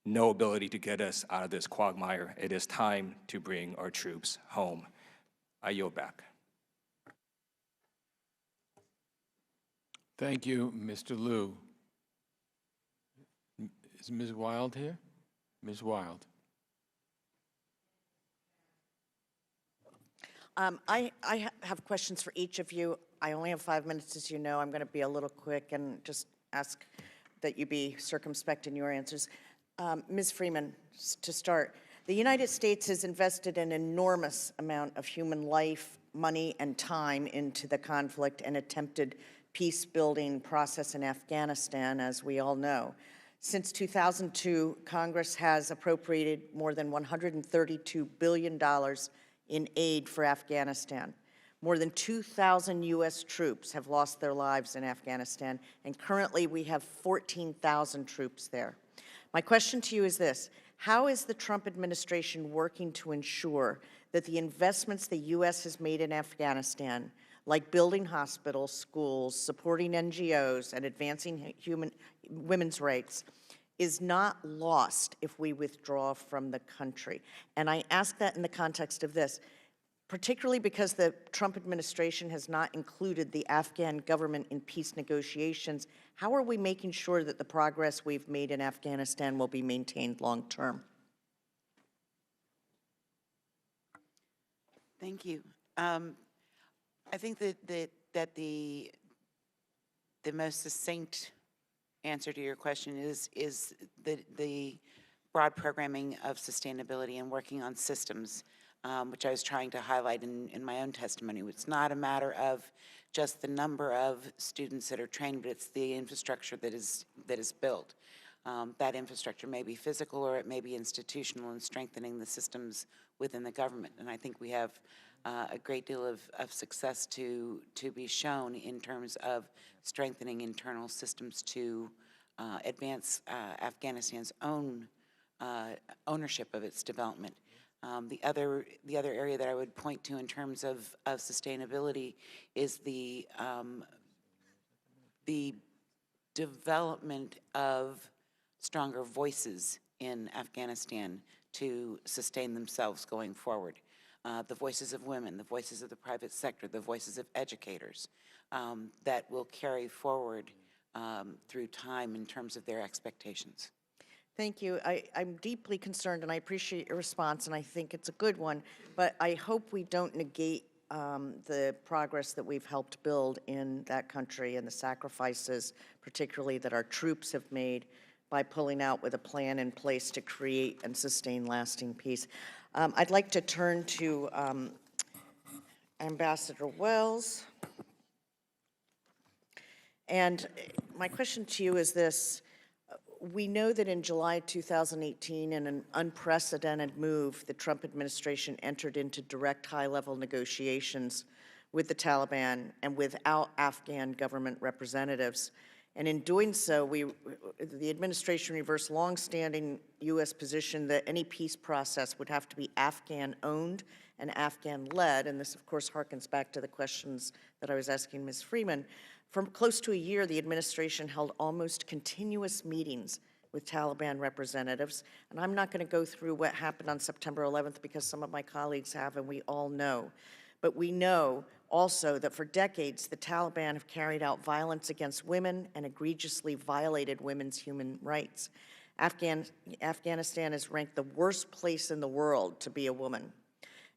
no ability to get us out of this quagmire. It is time to bring our troops home. I yield back. Thank you, Mr. Liu. Is Ms. Wild here? Ms. Wild. I have questions for each of you. I only have 5 minutes, as you know. I'm going to be a little quick and just ask that you be circumspect in your answers. Ms. Freeman, to start, the United States has invested an enormous amount of human life, money, and time into the conflict and attempted peace-building process in Afghanistan, as we all know. Since 2002, Congress has appropriated more than $132 billion in aid for Afghanistan. More than 2,000 U.S. troops have lost their lives in Afghanistan, and currently we have 14,000 troops there. My question to you is this: how is the Trump administration working to ensure that the investments the U.S. has made in Afghanistan, like building hospitals, schools, supporting NGOs, and advancing women's rights, is not lost if we withdraw from the country? And I ask that in the context of this, particularly because the Trump administration has not included the Afghan government in peace negotiations. How are we making sure that the progress we've made in Afghanistan will be maintained long term? Thank you. I think that the most succinct answer to your question is the broad programming of sustainability and working on systems, which I was trying to highlight in my own testimony. It's not a matter of just the number of students that are trained, but it's the infrastructure that is built. That infrastructure may be physical or it may be institutional, in strengthening the systems within the government. And I think we have a great deal of success to be shown in terms of strengthening internal systems to advance Afghanistan's own ownership of its development. The other area that I would point to in terms of sustainability is the development of stronger voices in Afghanistan to sustain themselves going forward. The voices of women, the voices of the private sector, the voices of educators that will carry forward through time in terms of their expectations. Thank you. I'm deeply concerned, and I appreciate your response, and I think it's a good one, but I hope we don't negate the progress that we've helped build in that country and the sacrifices, particularly that our troops have made by pulling out with a plan in place to create and sustain lasting peace. I'd like to turn to Ambassador Wells. And my question to you is this: we know that in July 2018, in an unprecedented move, the Trump administration entered into direct high-level negotiations with the Taliban and without Afghan government representatives. And in doing so, the administration reversed longstanding U.S. position that any peace process would have to be Afghan-owned and Afghan-led. And this, of course, harkens back to the questions that I was asking Ms. Freeman. For close to a year, the administration held almost continuous meetings with Taliban representatives. And I'm not going to go through what happened on September 11th because some of my colleagues have, and we all know. But we know also that for decades, the Taliban have carried out violence against women and egregiously violated women's human rights. Afghanistan is ranked the worst place in the world to be a woman.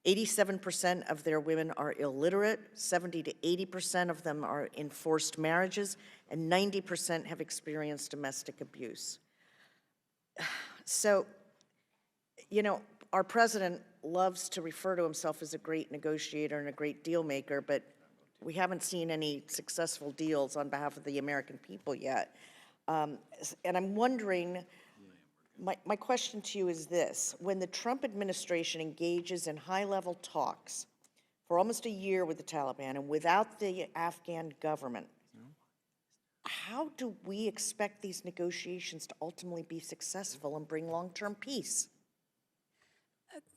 87% of their women are illiterate, 70 to 80% of them are in forced marriages, and 90% have experienced domestic abuse. So, you know, our president loves to refer to himself as a great negotiator and a great deal maker, but we haven't seen any successful deals on behalf of the American people yet. And I'm wondering, my question to you is this: when the Trump administration engages in high-level talks for almost a year with the Taliban and without the Afghan government, how do we expect these negotiations to ultimately be successful and bring long-term peace?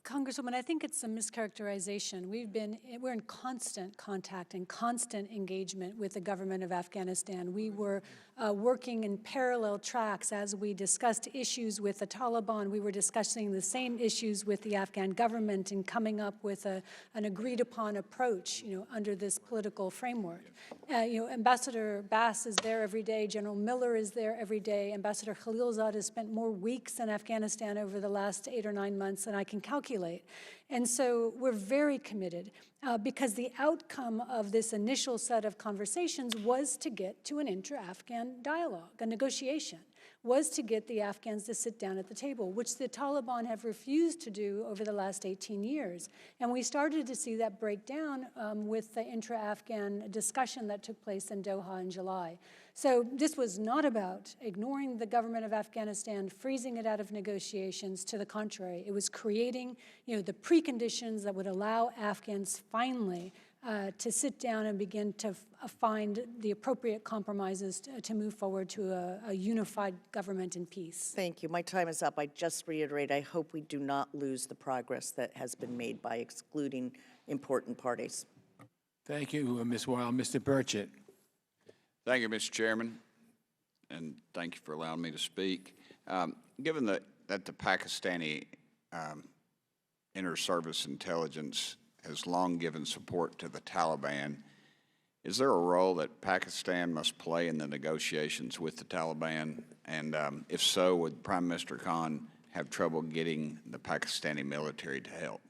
Congresswoman, I think it's a mischaracterization. We're in constant contact and constant engagement with the government of Afghanistan. We were working in parallel tracks as we discussed issues with the Taliban. We were discussing the same issues with the Afghan government and coming up with an agreed-upon approach, under this political framework. Ambassador Bass is there every day. General Miller is there every day. Ambassador Khalilzad has spent more weeks in Afghanistan over the last 8 or 9 months than I can calculate. And so we're very committed because the outcome of this initial set of conversations was to get to an intra-Afghan dialogue, a negotiation, was to get the Afghans to sit down at the table, which the Taliban have refused to do over the last 18 years. And we started to see that break down with the intra-Afghan discussion that took place in Doha in July. So this was not about ignoring the government of Afghanistan, freezing it out of negotiations. To the contrary, it was creating, the preconditions that would allow Afghans finally to sit down and begin to find the appropriate compromises to move forward to a unified government in peace. Thank you. My time is up. I just reiterate, I hope we do not lose the progress that has been made by excluding important parties. Thank you, Ms. Weil. Mr. Burchett. Thank you, Mr. Chairman, and thank you for allowing me to speak. Given that the Pakistani inter-service intelligence has long given support to the Taliban, is there a role that Pakistan must play in the negotiations with the Taliban? And if so, would Prime Minister Khan have trouble getting the Pakistani military to help?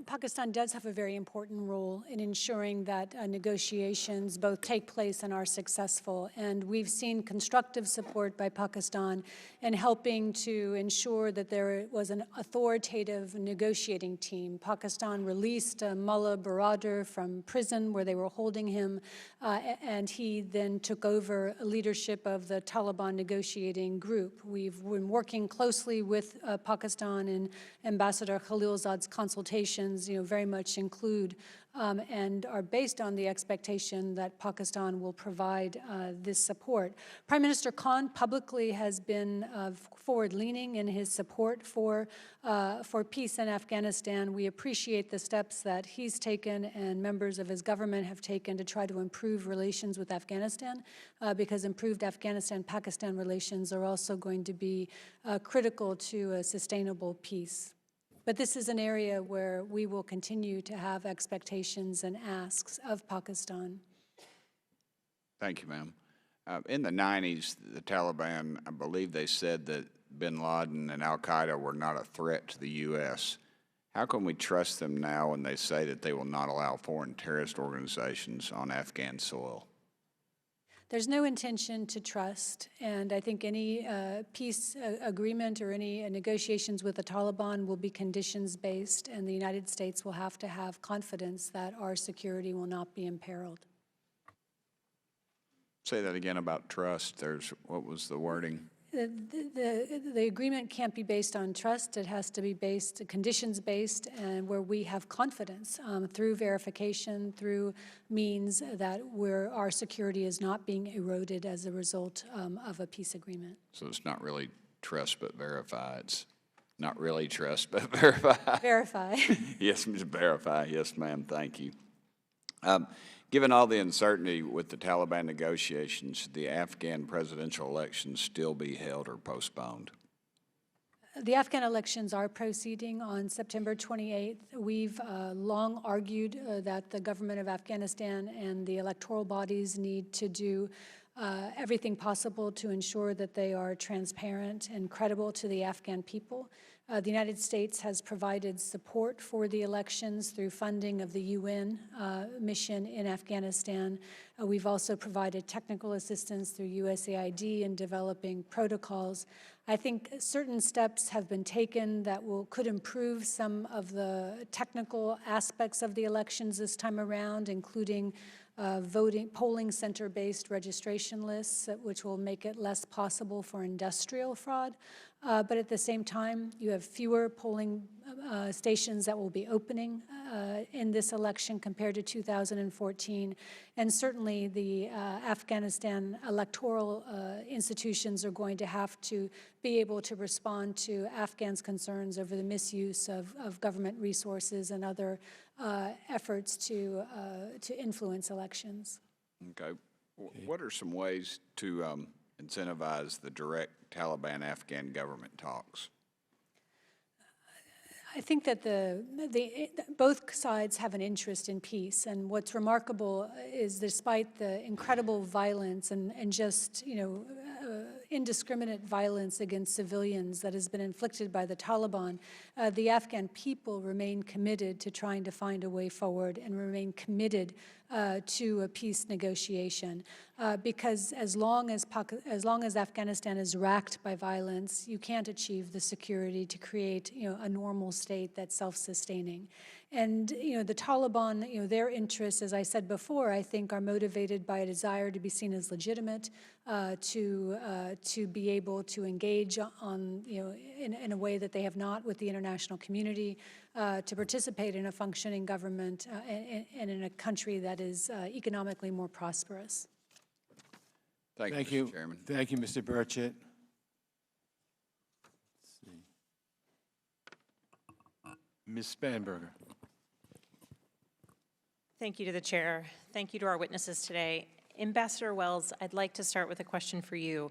Pakistan does have a very important role in ensuring that negotiations both take place and are successful. And we've seen constructive support by Pakistan in helping to ensure that there was an authoritative negotiating team. Pakistan released Mullah Baradar from prison where they were holding him, and he then took over leadership of the Taliban negotiating group. We've been working closely with Pakistan, and Ambassador Khalilzad's consultations very much include and are based on the expectation that Pakistan will provide this support. Prime Minister Khan publicly has been forward-leaning in his support for peace in Afghanistan. We appreciate the steps that he's taken and members of his government have taken to try to improve relations with Afghanistan, because improved Afghanistan-Pakistan relations are also going to be critical to a sustainable peace. But this is an area where we will continue to have expectations and asks of Pakistan. Thank you, ma'am. In the 90s, the Taliban, I believe they said that bin Laden and al-Qaeda were not a threat to the U.S. How can we trust them now when they say that they will not allow foreign terrorist organizations on Afghan soil? There's no intention to trust, and I think any peace agreement or any negotiations with the Taliban will be conditions-based, and the United States will have to have confidence that our security will not be imperiled. Say that again about trust. What was the wording? The agreement can't be based on trust. It has to be conditions-based, and where we have confidence through verification, through means that our security is not being eroded as a result of a peace agreement. So it's not really trust but verify. It's not really trust but verify. Verify. Yes, Ms. Verify. Yes, ma'am. Thank you. Given all the uncertainty with the Taliban negotiations, should the Afghan presidential elections still be held or postponed? The Afghan elections are proceeding on September 28th. We've long argued that the government of Afghanistan and the electoral bodies need to do everything possible to ensure that they are transparent and credible to the Afghan people. The United States has provided support for the elections through funding of the UN mission in Afghanistan. We've also provided technical assistance through USAID in developing protocols. I think certain steps have been taken that could improve some of the technical aspects of the elections this time around, including polling center-based registration lists, which will make it less possible for industrial fraud. But at the same time, you have fewer polling stations that will be opening in this election compared to 2014. And certainly the Afghanistan electoral institutions are going to have to be able to respond to Afghans' concerns over the misuse of government resources and other efforts to influence elections. Okay. What are some ways to incentivize the direct Taliban-Afghan government talks? I think that both sides have an interest in peace, and what's remarkable is despite the incredible violence and just, indiscriminate violence against civilians that has been inflicted by the Taliban, the Afghan people remain committed to trying to find a way forward and remain committed to a peace negotiation. Because as long as Afghanistan is racked by violence, you can't achieve the security to create, a normal state that's self-sustaining. And, the Taliban, their interests, as I said before, I think are motivated by a desire to be seen as legitimate, to be able to engage on, in a way that they have not with the international community, to participate in a functioning government and in a country that is economically more prosperous. Thank you, Mr. Chairman. Thank you, Mr. Burchett. Ms. Spanberger. Thank you to the chair. Thank you to our witnesses today. Ambassador Wells, I'd like to start with a question for you.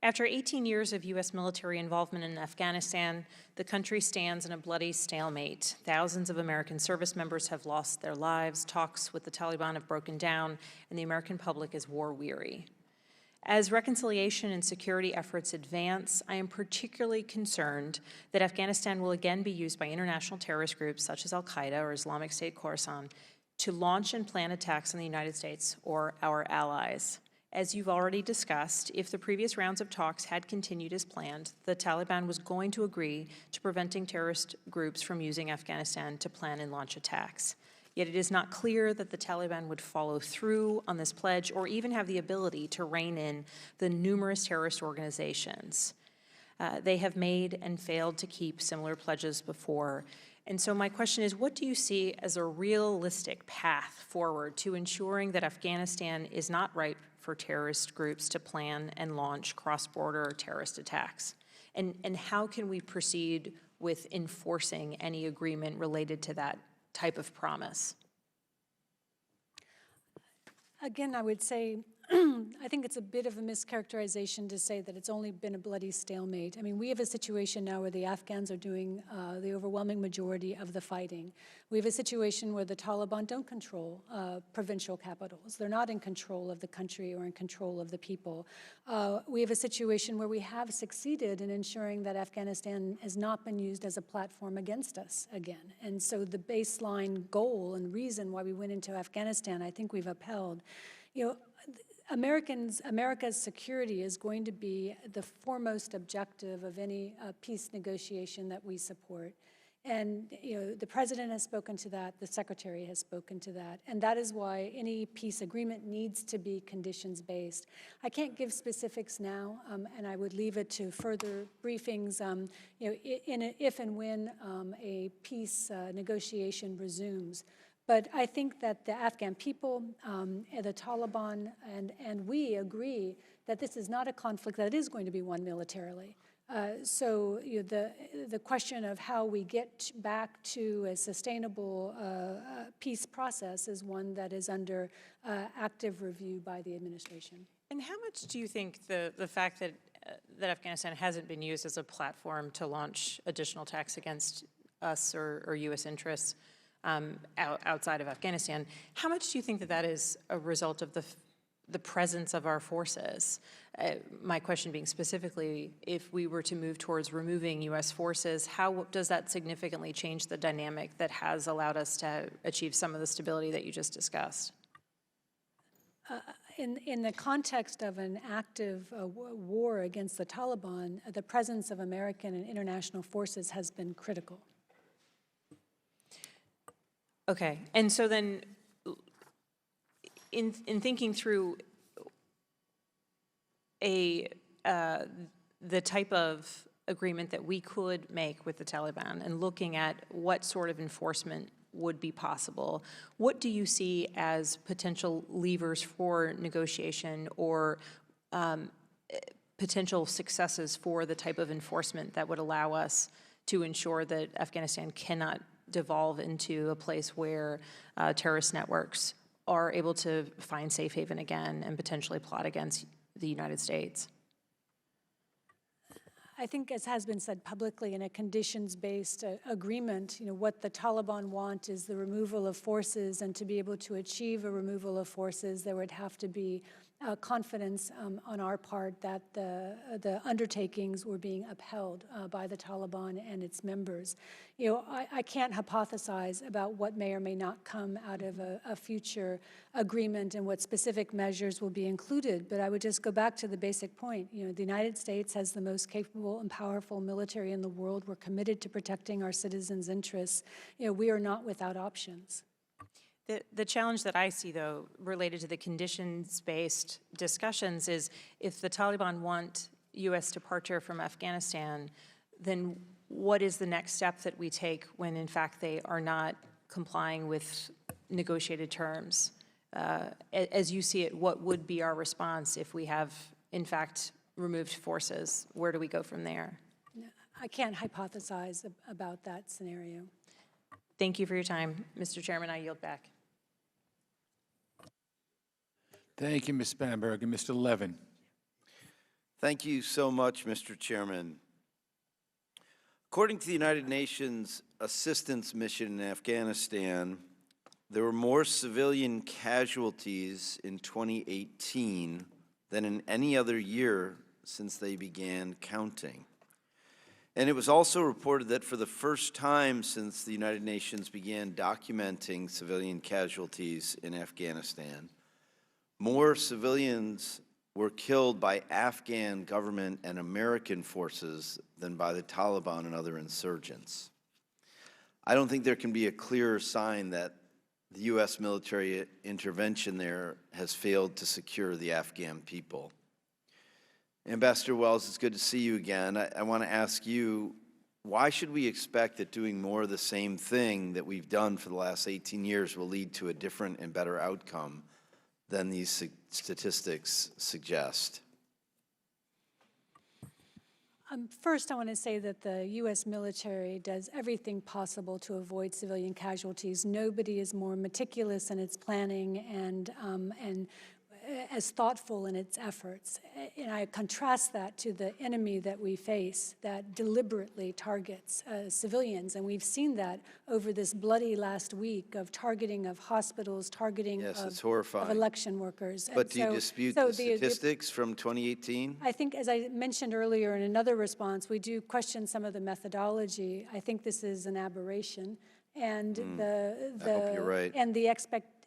After 18 years of U.S. military involvement in Afghanistan, the country stands in a bloody stalemate. Thousands of American service members have lost their lives, talks with the Taliban have broken down, and the American public is war-weary. As reconciliation and security efforts advance, I am particularly concerned that Afghanistan will again be used by international terrorist groups such as Al-Qaeda or Islamic State Khorasan to launch and plan attacks on the United States or our allies. As you've already discussed, if the previous rounds of talks had continued as planned, the Taliban was going to agree to preventing terrorist groups from using Afghanistan to plan and launch attacks. Yet it is not clear that the Taliban would follow through on this pledge or even have the ability to rein in the numerous terrorist organizations. They have made and failed to keep similar pledges before. And so my question is, what do you see as a realistic path forward to ensuring that Afghanistan is not ripe for terrorist groups to plan and launch cross-border terrorist attacks? And how can we proceed with enforcing any agreement related to that type of promise? Again, I would say, I think it's a bit of a mischaracterization to say that it's only been a bloody stalemate. I mean, we have a situation now where the Afghans are doing the overwhelming majority of the fighting. We have a situation where the Taliban don't control provincial capitals. They're not in control of the country or in control of the people. We have a situation where we have succeeded in ensuring that Afghanistan has not been used as a platform against us again. And so the baseline goal and reason why we went into Afghanistan, I think we've upheld. America's security is going to be the foremost objective of any peace negotiation that we support. And the president has spoken to that, the secretary has spoken to that, and that is why any peace agreement needs to be conditions-based. I can't give specifics now, and I would leave it to further briefings, if and when a peace negotiation resumes. But I think that the Afghan people, the Taliban, and we agree that this is not a conflict that is going to be won militarily. So the question of how we get back to a sustainable peace process is one that is under active review by the administration. And how much do you think the fact that Afghanistan hasn't been used as a platform to launch additional attacks against us or U.S. interests outside of Afghanistan, how much do you think that is a result of the presence of our forces? My question being specifically, if we were to move towards removing U.S. forces, how does that significantly change the dynamic that has allowed us to achieve some of the stability that you just discussed? In the context of an active war against the Taliban, the presence of American and international forces has been critical. Okay, and so then in thinking through the type of agreement that we could make with the Taliban and looking at what sort of enforcement would be possible, what do you see as potential levers for negotiation or potential successes for the type of enforcement that would allow us to ensure that Afghanistan cannot devolve into a place where terrorist networks are able to find safe haven again and potentially plot against the United States? I think, as has been said publicly, in a conditions-based agreement, what the Taliban want is the removal of forces, and to be able to achieve a removal of forces, there would have to be confidence on our part that the undertakings were being upheld by the Taliban and its members. You know, I can't hypothesize about what may or may not come out of a future agreement and what specific measures will be included, but I would just go back to the basic point. You know, the United States has the most capable and powerful military in the world. We're committed to protecting our citizens' interests. You know, we are not without options. The challenge that I see, though, related to the conditions-based discussions is if the Taliban want U.S. departure from Afghanistan, then what is the next step that we take when, in fact, they are not complying with negotiated terms? As you see it, what would be our response if we have, in fact, removed forces? Where do we go from there? I can't hypothesize about that scenario. Thank you for your time. Mr. Chairman, I yield back. Thank you, Ms. Spanberg. And Mr. Levin. Thank you so much, Mr. Chairman. According to the United Nations Assistance Mission in Afghanistan, there were more civilian casualties in 2018 than in any other year since they began counting. And it was also reported that for the first time since the United Nations began documenting civilian casualties in Afghanistan, more civilians were killed by Afghan government and American forces than by the Taliban and other insurgents. I don't think there can be a clearer sign that the U.S. military intervention there has failed to secure the Afghan people. Ambassador Wells, it's good to see you again. I want to ask you, why should we expect that doing more of the same thing that we've done for the last 18 years will lead to a different and better outcome than these statistics suggest? First, I want to say that the U.S. military does everything possible to avoid civilian casualties. Nobody is more meticulous in its planning and as thoughtful in its efforts. And I contrast that to the enemy that we face that deliberately targets civilians. And we've seen that over this bloody last week of targeting of hospitals, targeting it's horrifying. Of election workers. But do you dispute the statistics from 2018? I think, as I mentioned earlier in another response, we do question some of the methodology. I think this is an aberration. And I hope you're right.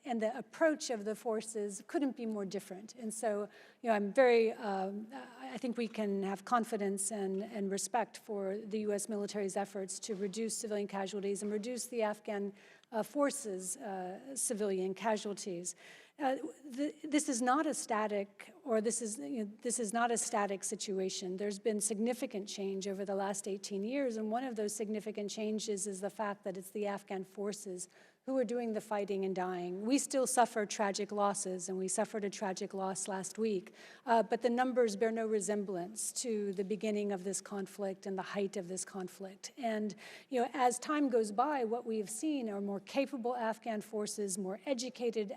And the approach of the forces couldn't be more different. And so, you know, I'm very, I think we can have confidence and respect for the U.S. military's efforts to reduce civilian casualties and reduce the Afghan forces' civilian casualties. This is not a static, or this is not a static situation. There's been significant change over the last 18 years, and one of those significant changes is the fact that it's the Afghan forces who are doing the fighting and dying. We still suffer tragic losses, and we suffered a tragic loss last week, but the numbers bear no resemblance to the beginning of this conflict and the height of this conflict. And, you know, as time goes by, what we've seen are more capable Afghan forces, more educated,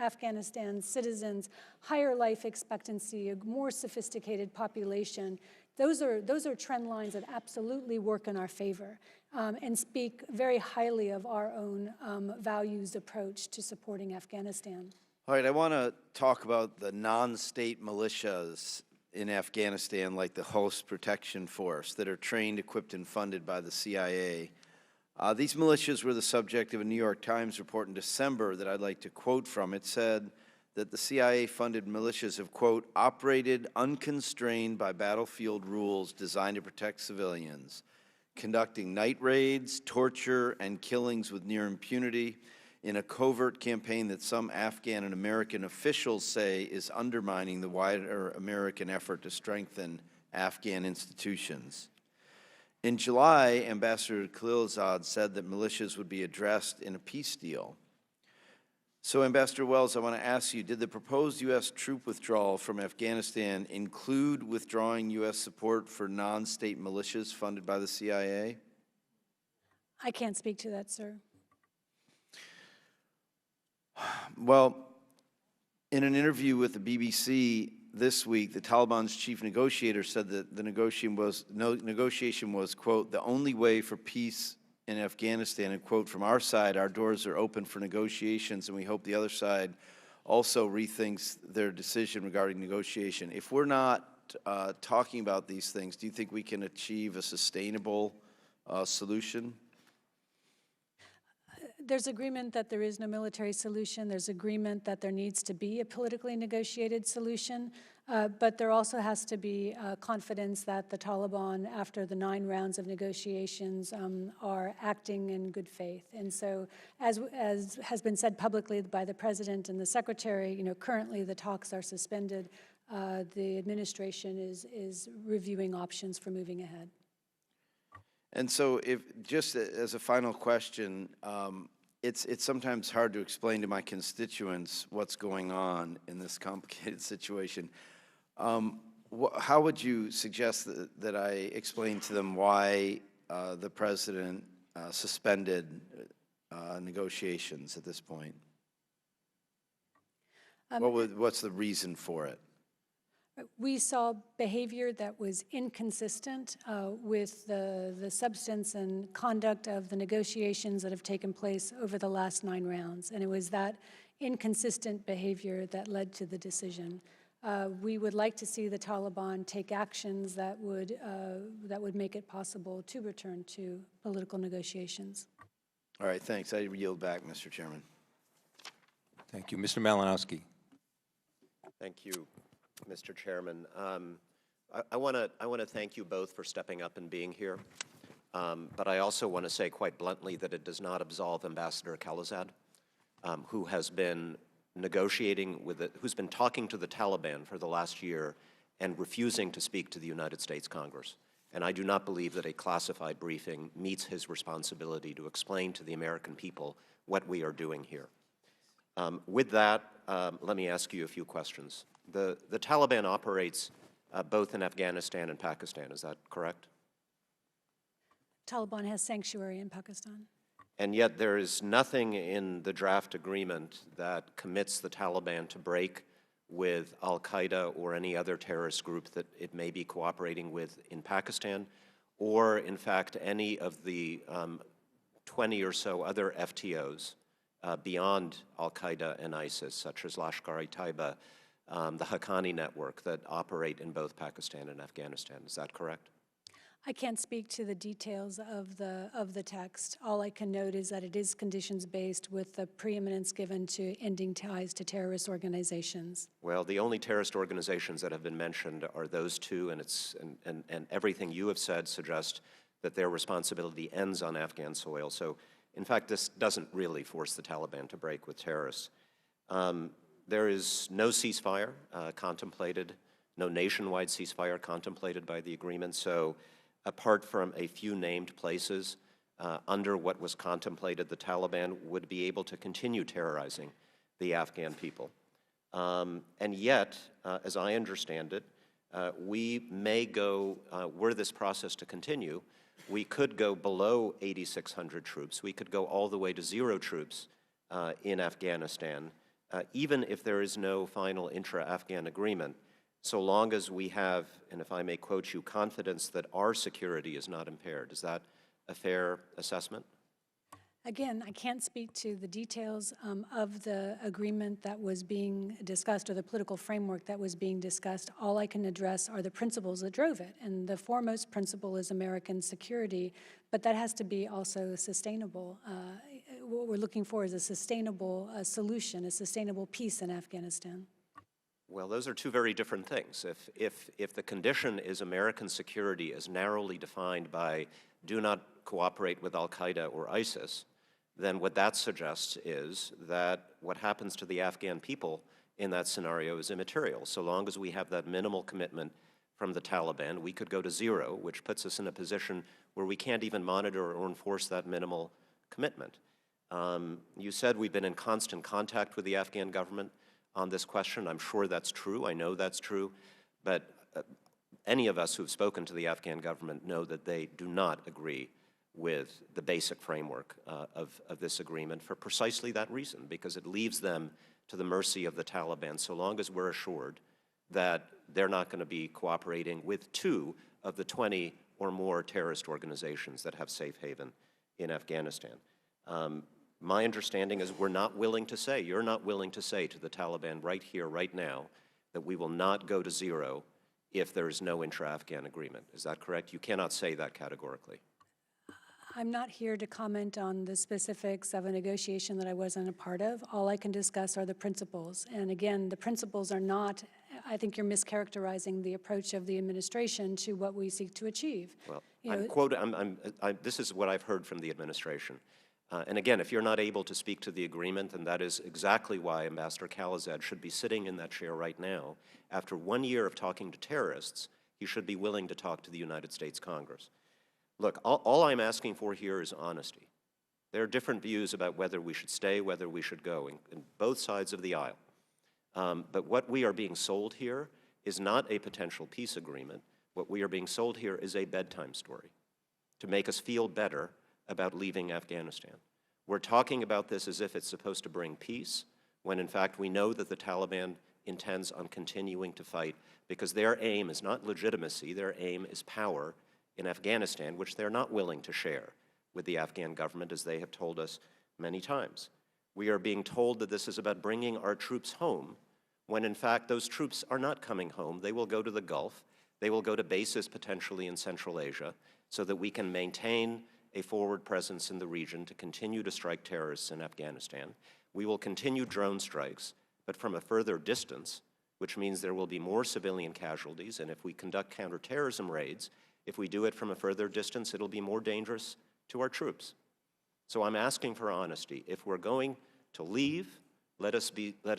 Afghanistan citizens, higher life expectancy, a more sophisticated population. Those are trend lines that absolutely work in our favor. And speak very highly of our own values approach to supporting Afghanistan. All right, I want to talk about the non-state militias in Afghanistan, like the Host Protection Force, that are trained, equipped, and funded by the CIA. These militias were the subject of a New York Times report in December that I'd like to quote from. It said that the CIA-funded militias have, quote, operated unconstrained by battlefield rules designed to protect civilians, conducting night raids, torture, and killings with near impunity in a covert campaign that some Afghan and American officials say is undermining the wider American effort to strengthen Afghan institutions. In July, Ambassador Khalilzad said that militias would be addressed in a peace deal. So, Ambassador Wells, I want to ask you, did the proposed U.S. troop withdrawal from Afghanistan include withdrawing U.S. support for non-state militias funded by the CIA? I can't speak to that, sir. Well, in an interview with the BBC this week, the Taliban's chief negotiator said that the negotiation was, quote, the only way for peace in Afghanistan, and quote, from our side, our doors are open for negotiations, and we hope the other side also rethinks their decision regarding negotiation. If we're not talking about these things, do you think we can achieve a sustainable solution? There's agreement that there is no military solution. There's agreement that there needs to be a politically negotiated solution. But there also has to be confidence that the Taliban, after the 9 rounds of negotiations, are acting in good faith. And so, as has been said publicly by the President and the Secretary, currently the talks are suspended. The administration is reviewing options for moving ahead. And so, if just as a final question, it's sometimes hard to explain to my constituents what's going on in this complicated situation. How would you suggest that I explain to them why the President suspended negotiations at this point? What's the reason for it? We saw behavior that was inconsistent with the substance and conduct of the negotiations that have taken place over the last 9 rounds. And it was that inconsistent behavior that led to the decision. We would like to see the Taliban take actions that would make it possible to return to political negotiations. All right, thanks. I yield back, Mr. Chairman. Thank you. Mr. Malinowski. Thank you, Mr. Chairman. I want to thank you both for stepping up and being here. But I also want to say quite bluntly that it does not absolve Ambassador Khalilzad, who has been negotiating with it, who's been talking to the Taliban for the last year and refusing to speak to the United States Congress. And I do not believe that a classified briefing meets his responsibility to explain to the American people what we are doing here. With that, let me ask you a few questions. The Taliban operates both in Afghanistan and Pakistan, is that correct? Taliban has sanctuary in Pakistan. And yet there is nothing in the draft agreement that commits the Taliban to break with al-Qaeda or any other terrorist group that it may be cooperating with in Pakistan, or in fact any of the 20 or so other FTOs beyond al-Qaeda and ISIS, such as Lashkar-e-Taiba, the Haqqani network that operate in both Pakistan and Afghanistan. Is that correct? I can't speak to the details of the text. All I can note is that it is conditions-based with the preeminence given to ending ties to terrorist organizations. Well, the only terrorist organizations that have been mentioned are those two, and everything you have said suggests that their responsibility ends on Afghan soil. So, in fact, this doesn't really force the Taliban to break with terrorists. There is no ceasefire contemplated, no nationwide ceasefire contemplated by the agreement. So, apart from a few named places under what was contemplated, the Taliban would be able to continue terrorizing the Afghan people. And yet, as I understand it, we may go, were this process to continue, we could go below 8,600 troops. We could go all the way to 0 troops in Afghanistan, even if there is no final intra-Afghan agreement, so long as we have, and if I may quote you, confidence that our security is not impaired. Is that a fair assessment? Again, I can't speak to the details of the agreement that was being discussed or the political framework that was being discussed. All I can address are the principles that drove it. And the foremost principle is American security, but that has to be also sustainable. What we're looking for is a sustainable solution, a sustainable peace in Afghanistan. Well, those are two very different things. If the condition is American security as narrowly defined by do not cooperate with al-Qaeda or ISIS, then what that suggests is that what happens to the Afghan people in that scenario is immaterial. So long as we have that minimal commitment from the Taliban, we could go to 0, which puts us in a position where we can't even monitor or enforce that minimal commitment. You said we've been in constant contact with the Afghan government on this question. I'm sure that's true. I know that's true. But any of us who've spoken to the Afghan government know that they do not agree with the basic framework of this agreement for precisely that reason, because it leaves them to the mercy of the Taliban so long as we're assured that they're not going to be cooperating with 2 of the 20 or more terrorist organizations that have safe haven in Afghanistan. My understanding is we're not willing to say, you're not willing to say to the Taliban right here, right now, that we will not go to zero if there is no intra-Afghan agreement. Is that correct? You cannot say that categorically. I'm not here to comment on the specifics of a negotiation that I wasn't a part of. All I can discuss are the principles. And again, the principles are not, I think you're mischaracterizing the approach of the administration to what we seek to achieve. Well, You know, this is what I've heard from the administration. And again, if you're not able to speak to the agreement, then that is exactly why Ambassador Khalilzad should be sitting in that chair right now. After 1 year of talking to terrorists, he should be willing to talk to the United States Congress. Look, all I'm asking for here is honesty. There are different views about whether we should stay, whether we should go, in both sides of the aisle. But what we are being sold here is not a potential peace agreement. What we are being sold here is a bedtime story to make us feel better about leaving Afghanistan. We're talking about this as if it's supposed to bring peace, when in fact we know that the Taliban intends on continuing to fight because their aim is not legitimacy, their aim is power in Afghanistan, which they're not willing to share with the Afghan government, as they have told us many times. We are being told that this is about bringing our troops home, when in fact those troops are not coming home. They will go to the Gulf. They will go to bases potentially in Central Asia so that we can maintain a forward presence in the region to continue to strike terrorists in Afghanistan. We will continue drone strikes, but from a further distance, which means there will be more civilian casualties, and if we conduct counterterrorism raids, if we do it from a further distance, it'll be more dangerous to our troops. So I'm asking for honesty. If we're going to leave, let us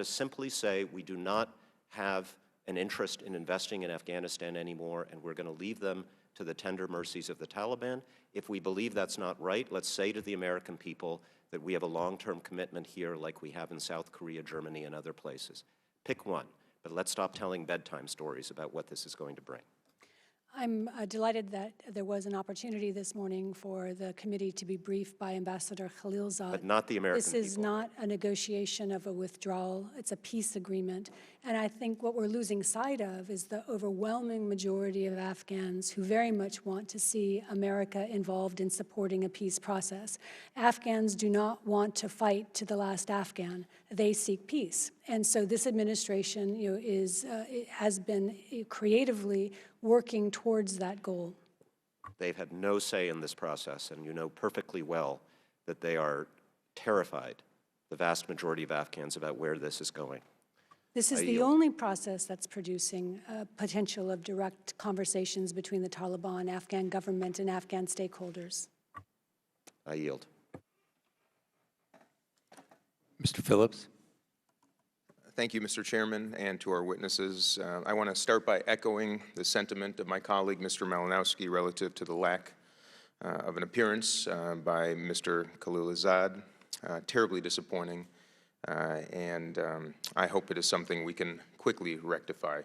simply say we do not have an interest in investing in Afghanistan anymore, and we're going to leave them to the tender mercies of the Taliban. If we believe that's not right, let's say to the American people that we have a long-term commitment here like we have in South Korea, Germany, and other places. Pick one, but let's stop telling bedtime stories about what this is going to bring. I'm delighted that there was an opportunity this morning for the committee to be briefed by Ambassador Khalilzad. But not the American people. This is not a negotiation of a withdrawal. It's a peace agreement. And I think what we're losing sight of is the overwhelming majority of Afghans who very much want to see America involved in supporting a peace process. Afghans do not want to fight to the last Afghan. They seek peace. And so this administration, has been creatively working towards that goal. They've had no say in this process, and you know perfectly well that they are terrified, the vast majority of Afghans, about where this is going. This is the only process that's producing potential of direct conversations between the Taliban, Afghan government, and Afghan stakeholders. I yield. Mr. Phillips. Thank you, Mr. Chairman, and to our witnesses. I want to start by echoing the sentiment of my colleague, Mr. Malinowski, relative to the lack of an appearance by Mr. Khalilzad. Terribly disappointing, and I hope it is something we can quickly rectify.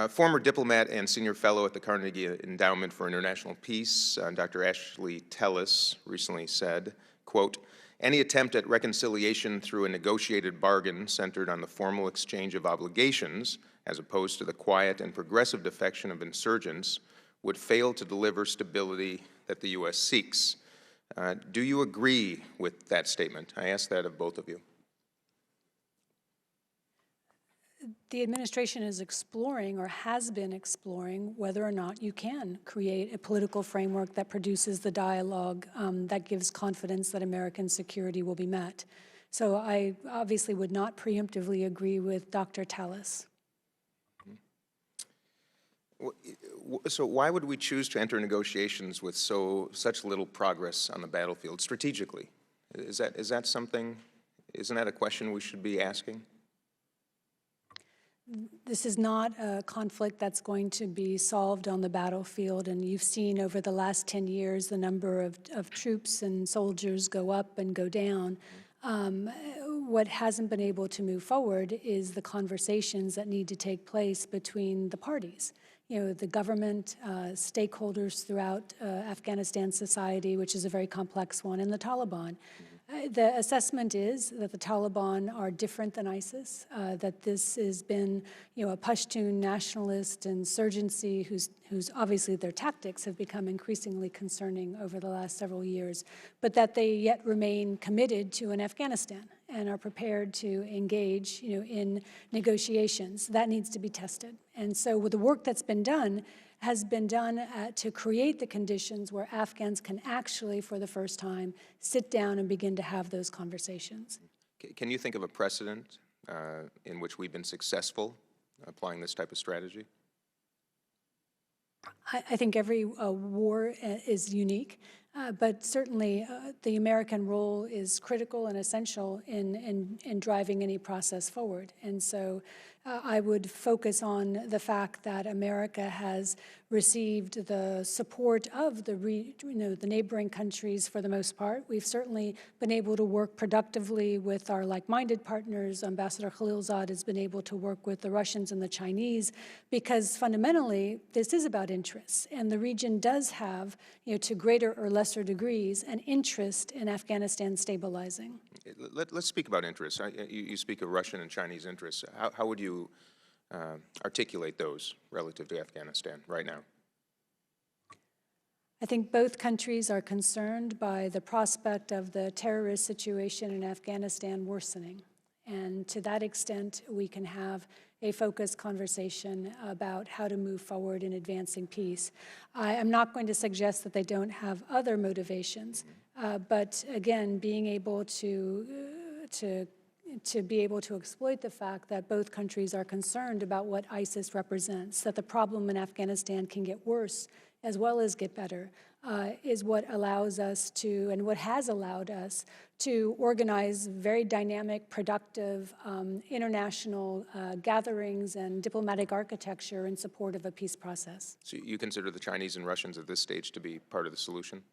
Former diplomat and senior fellow at the Carnegie Endowment for International Peace, Dr. Ashley Tellis, recently said, quote, "Any attempt at reconciliation through a negotiated bargain centered on the formal exchange of obligations, as opposed to the quiet and progressive defection of insurgents, would fail to deliver stability that the U.S. seeks." Do you agree with that statement? I ask that of both of you. The administration is exploring, or has been exploring, whether or not you can create a political framework that produces the dialogue that gives confidence that American security will be met. So I obviously would not preemptively agree with Dr. Tellis. So why would we choose to enter negotiations with such little progress on the battlefield strategically? Is that something, isn't that a question we should be asking? This is not a conflict that's going to be solved on the battlefield, and you've seen over the last 10 years the number of troops and soldiers go up and go down. What hasn't been able to move forward is the conversations that need to take place between the parties. The government, stakeholders throughout Afghanistan society, which is a very complex one, and the Taliban. The assessment is that the Taliban are different than ISIS, that this has been, a Pashtun nationalist insurgency whose obviously their tactics have become increasingly concerning over the last several years, but that they yet remain committed to an Afghanistan and are prepared to engage, in negotiations. That needs to be tested. And so with the work that's been done has been done to create the conditions where Afghans can actually, for the first time, sit down and begin to have those conversations. Can you think of a precedent in which we've been successful applying this type of strategy? I think every war is unique, but certainly the American role is critical and essential in driving any process forward. And so I would focus on the fact that America has received the support of the neighboring countries for the most part. We've certainly been able to work productively with our like-minded partners. Ambassador Khalilzad has been able to work with the Russians and the Chinese because fundamentally this is about interests, and the region does have, to greater or lesser degrees, an interest in Afghanistan stabilizing. Let's speak about interests. You speak of Russian and Chinese interests. How would you articulate those relative to Afghanistan right now? I think both countries are concerned by the prospect of the terrorist situation in Afghanistan worsening. And to that extent, we can have a focused conversation about how to move forward in advancing peace. I am not going to suggest that they don't have other motivations, but again, being able to be able to exploit the fact that both countries are concerned about what ISIS represents, that the problem in Afghanistan can get worse as well as get better, is what allows us to, and what has allowed us to organize very dynamic, productive international gatherings and diplomatic architecture in support of a peace process. So you consider the Chinese and Russians at this stage to be part of the solution?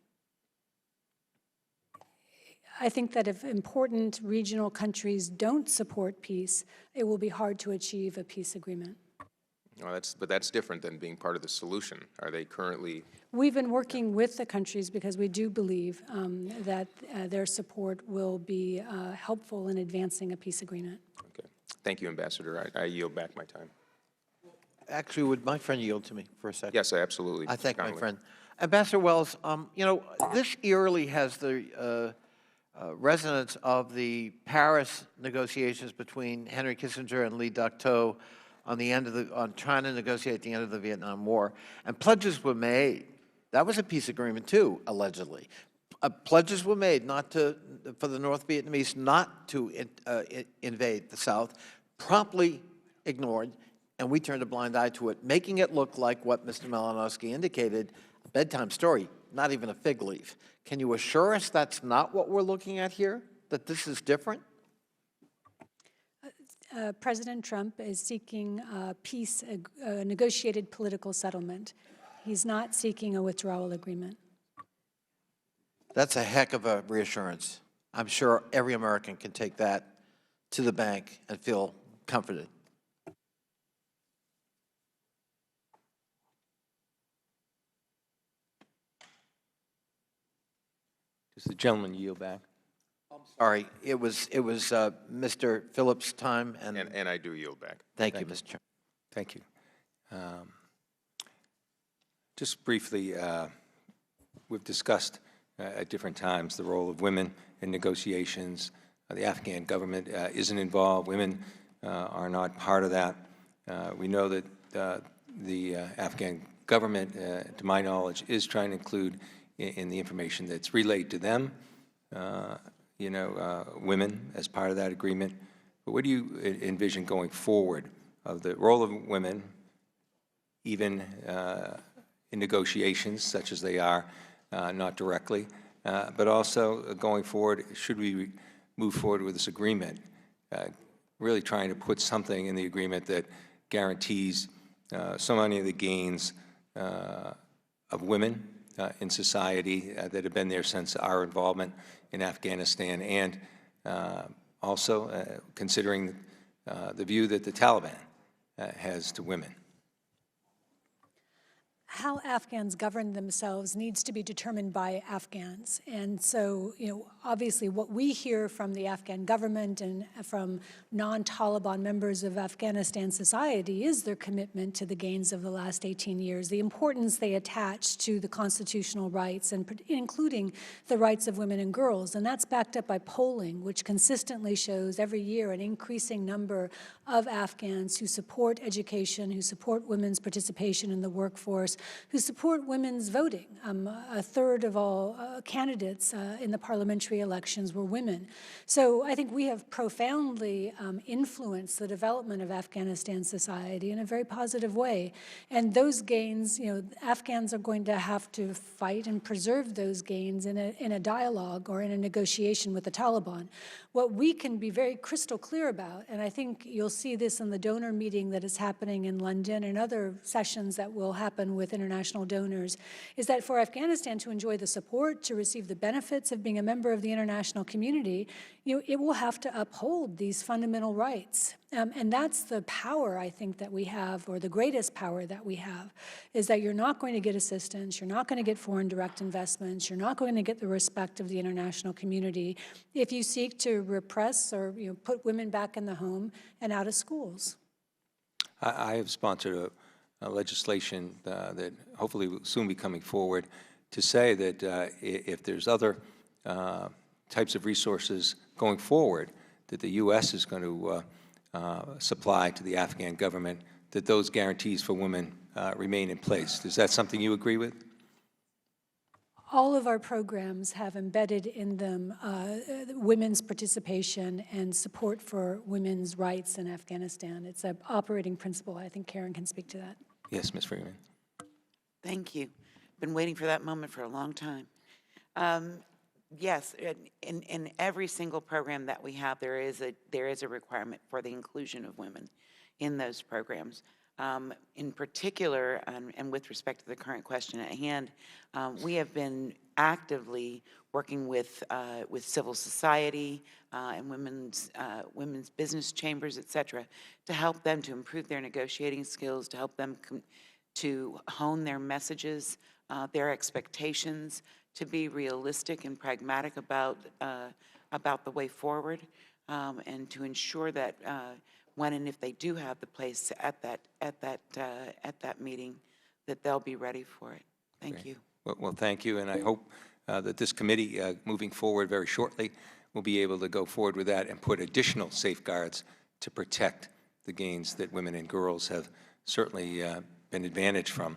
I think that if important regional countries don't support peace, it will be hard to achieve a peace agreement. Well, but that's different than being part of the solution. Are they currently? We've been working with the countries because we do believe that their support will be helpful in advancing a peace agreement. Okay. Thank you, Ambassador. I yield back my time. Actually, would my friend yield to me for a second? Yes, I absolutely. I thank my kindly. friend. Ambassador Wells, this eerily has the resonance of the Paris negotiations between Henry Kissinger and Lee Duc-Tho on trying to negotiate the end of the Vietnam War. And pledges were made. That was a peace agreement too, allegedly. Pledges were made for the North Vietnamese not to invade the South, promptly ignored, and we turned a blind eye to it, making it look like what Mr. Malinowski indicated, a bedtime story, not even a fig leaf. Can you assure us that's not what we're looking at here, that this is different? President Trump is seeking peace, a negotiated political settlement. He's not seeking a withdrawal agreement. That's a heck of a reassurance. I'm sure every American can take that to the bank and feel comforted. Does the gentleman yield back? Sorry, it was Mr. Phillips' time, and I do yield back. Thank you, Mr. Chairman. Thank you. Just briefly, we've discussed at different times the role of women in negotiations. The Afghan government isn't involved. Women are not part of that. We know that the Afghan government, to my knowledge, is trying to include in the information that's relayed to them, women as part of that agreement. But what do you envision going forward of the role of women, even in negotiations such as they are, not directly, but also going forward, should we move forward with this agreement, really trying to put something in the agreement that guarantees so many of the gains of women in society that have been there since our involvement in Afghanistan, and also considering the view that the Taliban has to women? how Afghans govern themselves needs to be determined by Afghans. And so, obviously what we hear from the Afghan government and from non-Taliban members of Afghanistan society is their commitment to the gains of the last 18 years, the importance they attach to the constitutional rights, and including the rights of women and girls. And that's backed up by polling, which consistently shows every year an increasing number of Afghans who support education, who support women's participation in the workforce, who support women's voting. A third of all candidates in the parliamentary elections were women. So I think we have profoundly influenced the development of Afghanistan society in a very positive way. And those gains, Afghans are going to have to fight and preserve those gains in a dialogue or in a negotiation with the Taliban. What we can be very crystal clear about, and I think you'll see this in the donor meeting that is happening in London and other sessions that will happen with international donors, is that for Afghanistan to enjoy the support, to receive the benefits of being a member of the international community, it will have to uphold these fundamental rights. And that's the power, I think, that we have, or the greatest power that we have, is that you're not going to get assistance, you're not going to get foreign direct investments, you're not going to get the respect of the international community if you seek to repress or put women back in the home and out of schools. I have sponsored a legislation that hopefully will soon be coming forward to say that if there's other types of resources going forward that the U.S. is going to supply to the Afghan government, that those guarantees for women remain in place. Is that something you agree with? All of our programs have embedded in them women's participation and support for women's rights in Afghanistan. It's an operating principle. I think Karen can speak to that. Yes, Ms. Freeman. Thank you. Been waiting for that moment for a long time. Yes, in every single program that we have, there is a requirement for the inclusion of women in those programs. In particular, and with respect to the current question at hand, we have been actively working with civil society and women's business chambers, et cetera, to help them to improve their negotiating skills, to help them to hone their messages, their expectations, to be realistic and pragmatic about the way forward, and to ensure that when and if they do have the place at that meeting, that they'll be ready for it. Thank you. Well, thank you, and I hope that this committee, moving forward very shortly, will be able to go forward with that and put additional safeguards to protect the gains that women and girls have certainly been advantaged from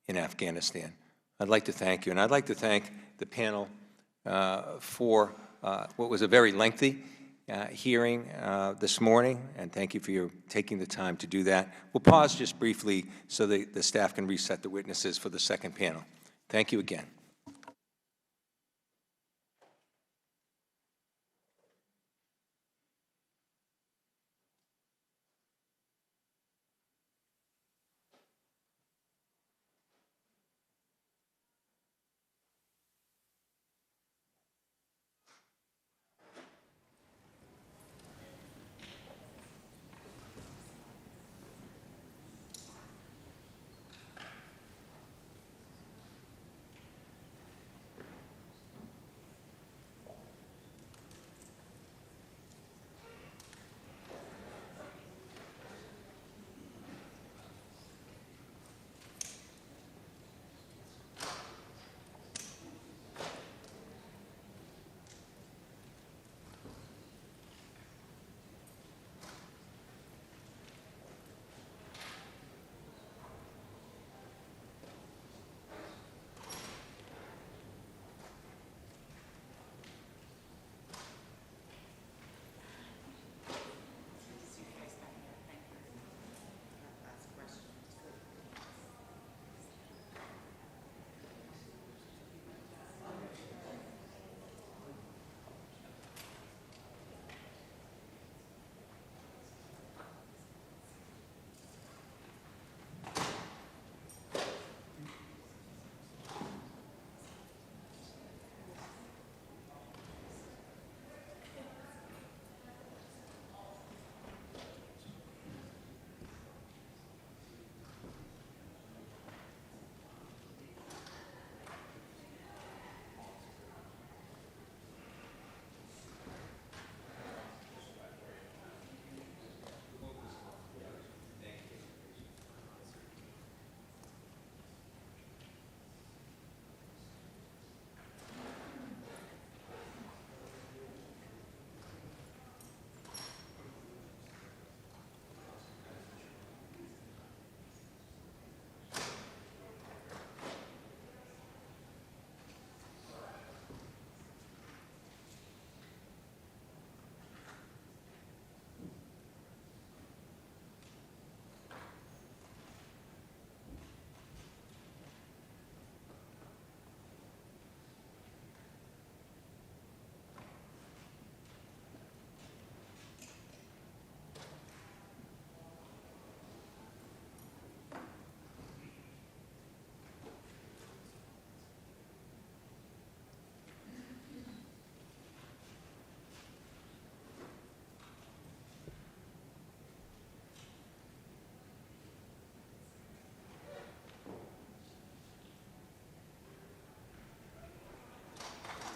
in Afghanistan. I'd like to thank you, and I'd like to thank the panel for what was a very lengthy hearing this morning, and thank you for taking the time to do that. We'll pause just briefly so that the staff can reset the witnesses for the second panel. Thank you again.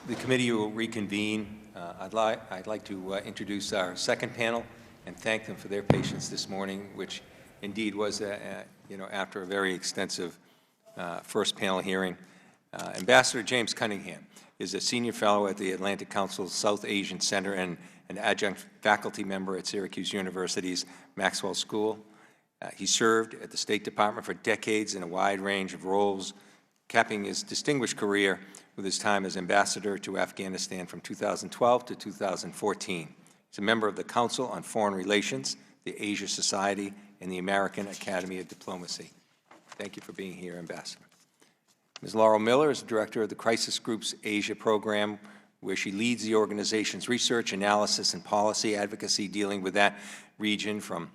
The committee will reconvene. I'd like to introduce our second panel and thank them for their patience this morning, which indeed was, after a very extensive first panel hearing. Ambassador James Cunningham is a senior fellow at the Atlantic Council's South Asian Center and an adjunct faculty member at Syracuse University's Maxwell School. He served at the State Department for decades in a wide range of roles, capping his distinguished career with his time as ambassador to Afghanistan from 2012 to 2014. He's a member of the Council on Foreign Relations, the Asia Society, and the American Academy of Diplomacy. Thank you for being here, Ambassador. Ms. Laurel Miller is the director of the Crisis Group's Asia program, where she leads the organization's research, analysis, and policy advocacy dealing with that region from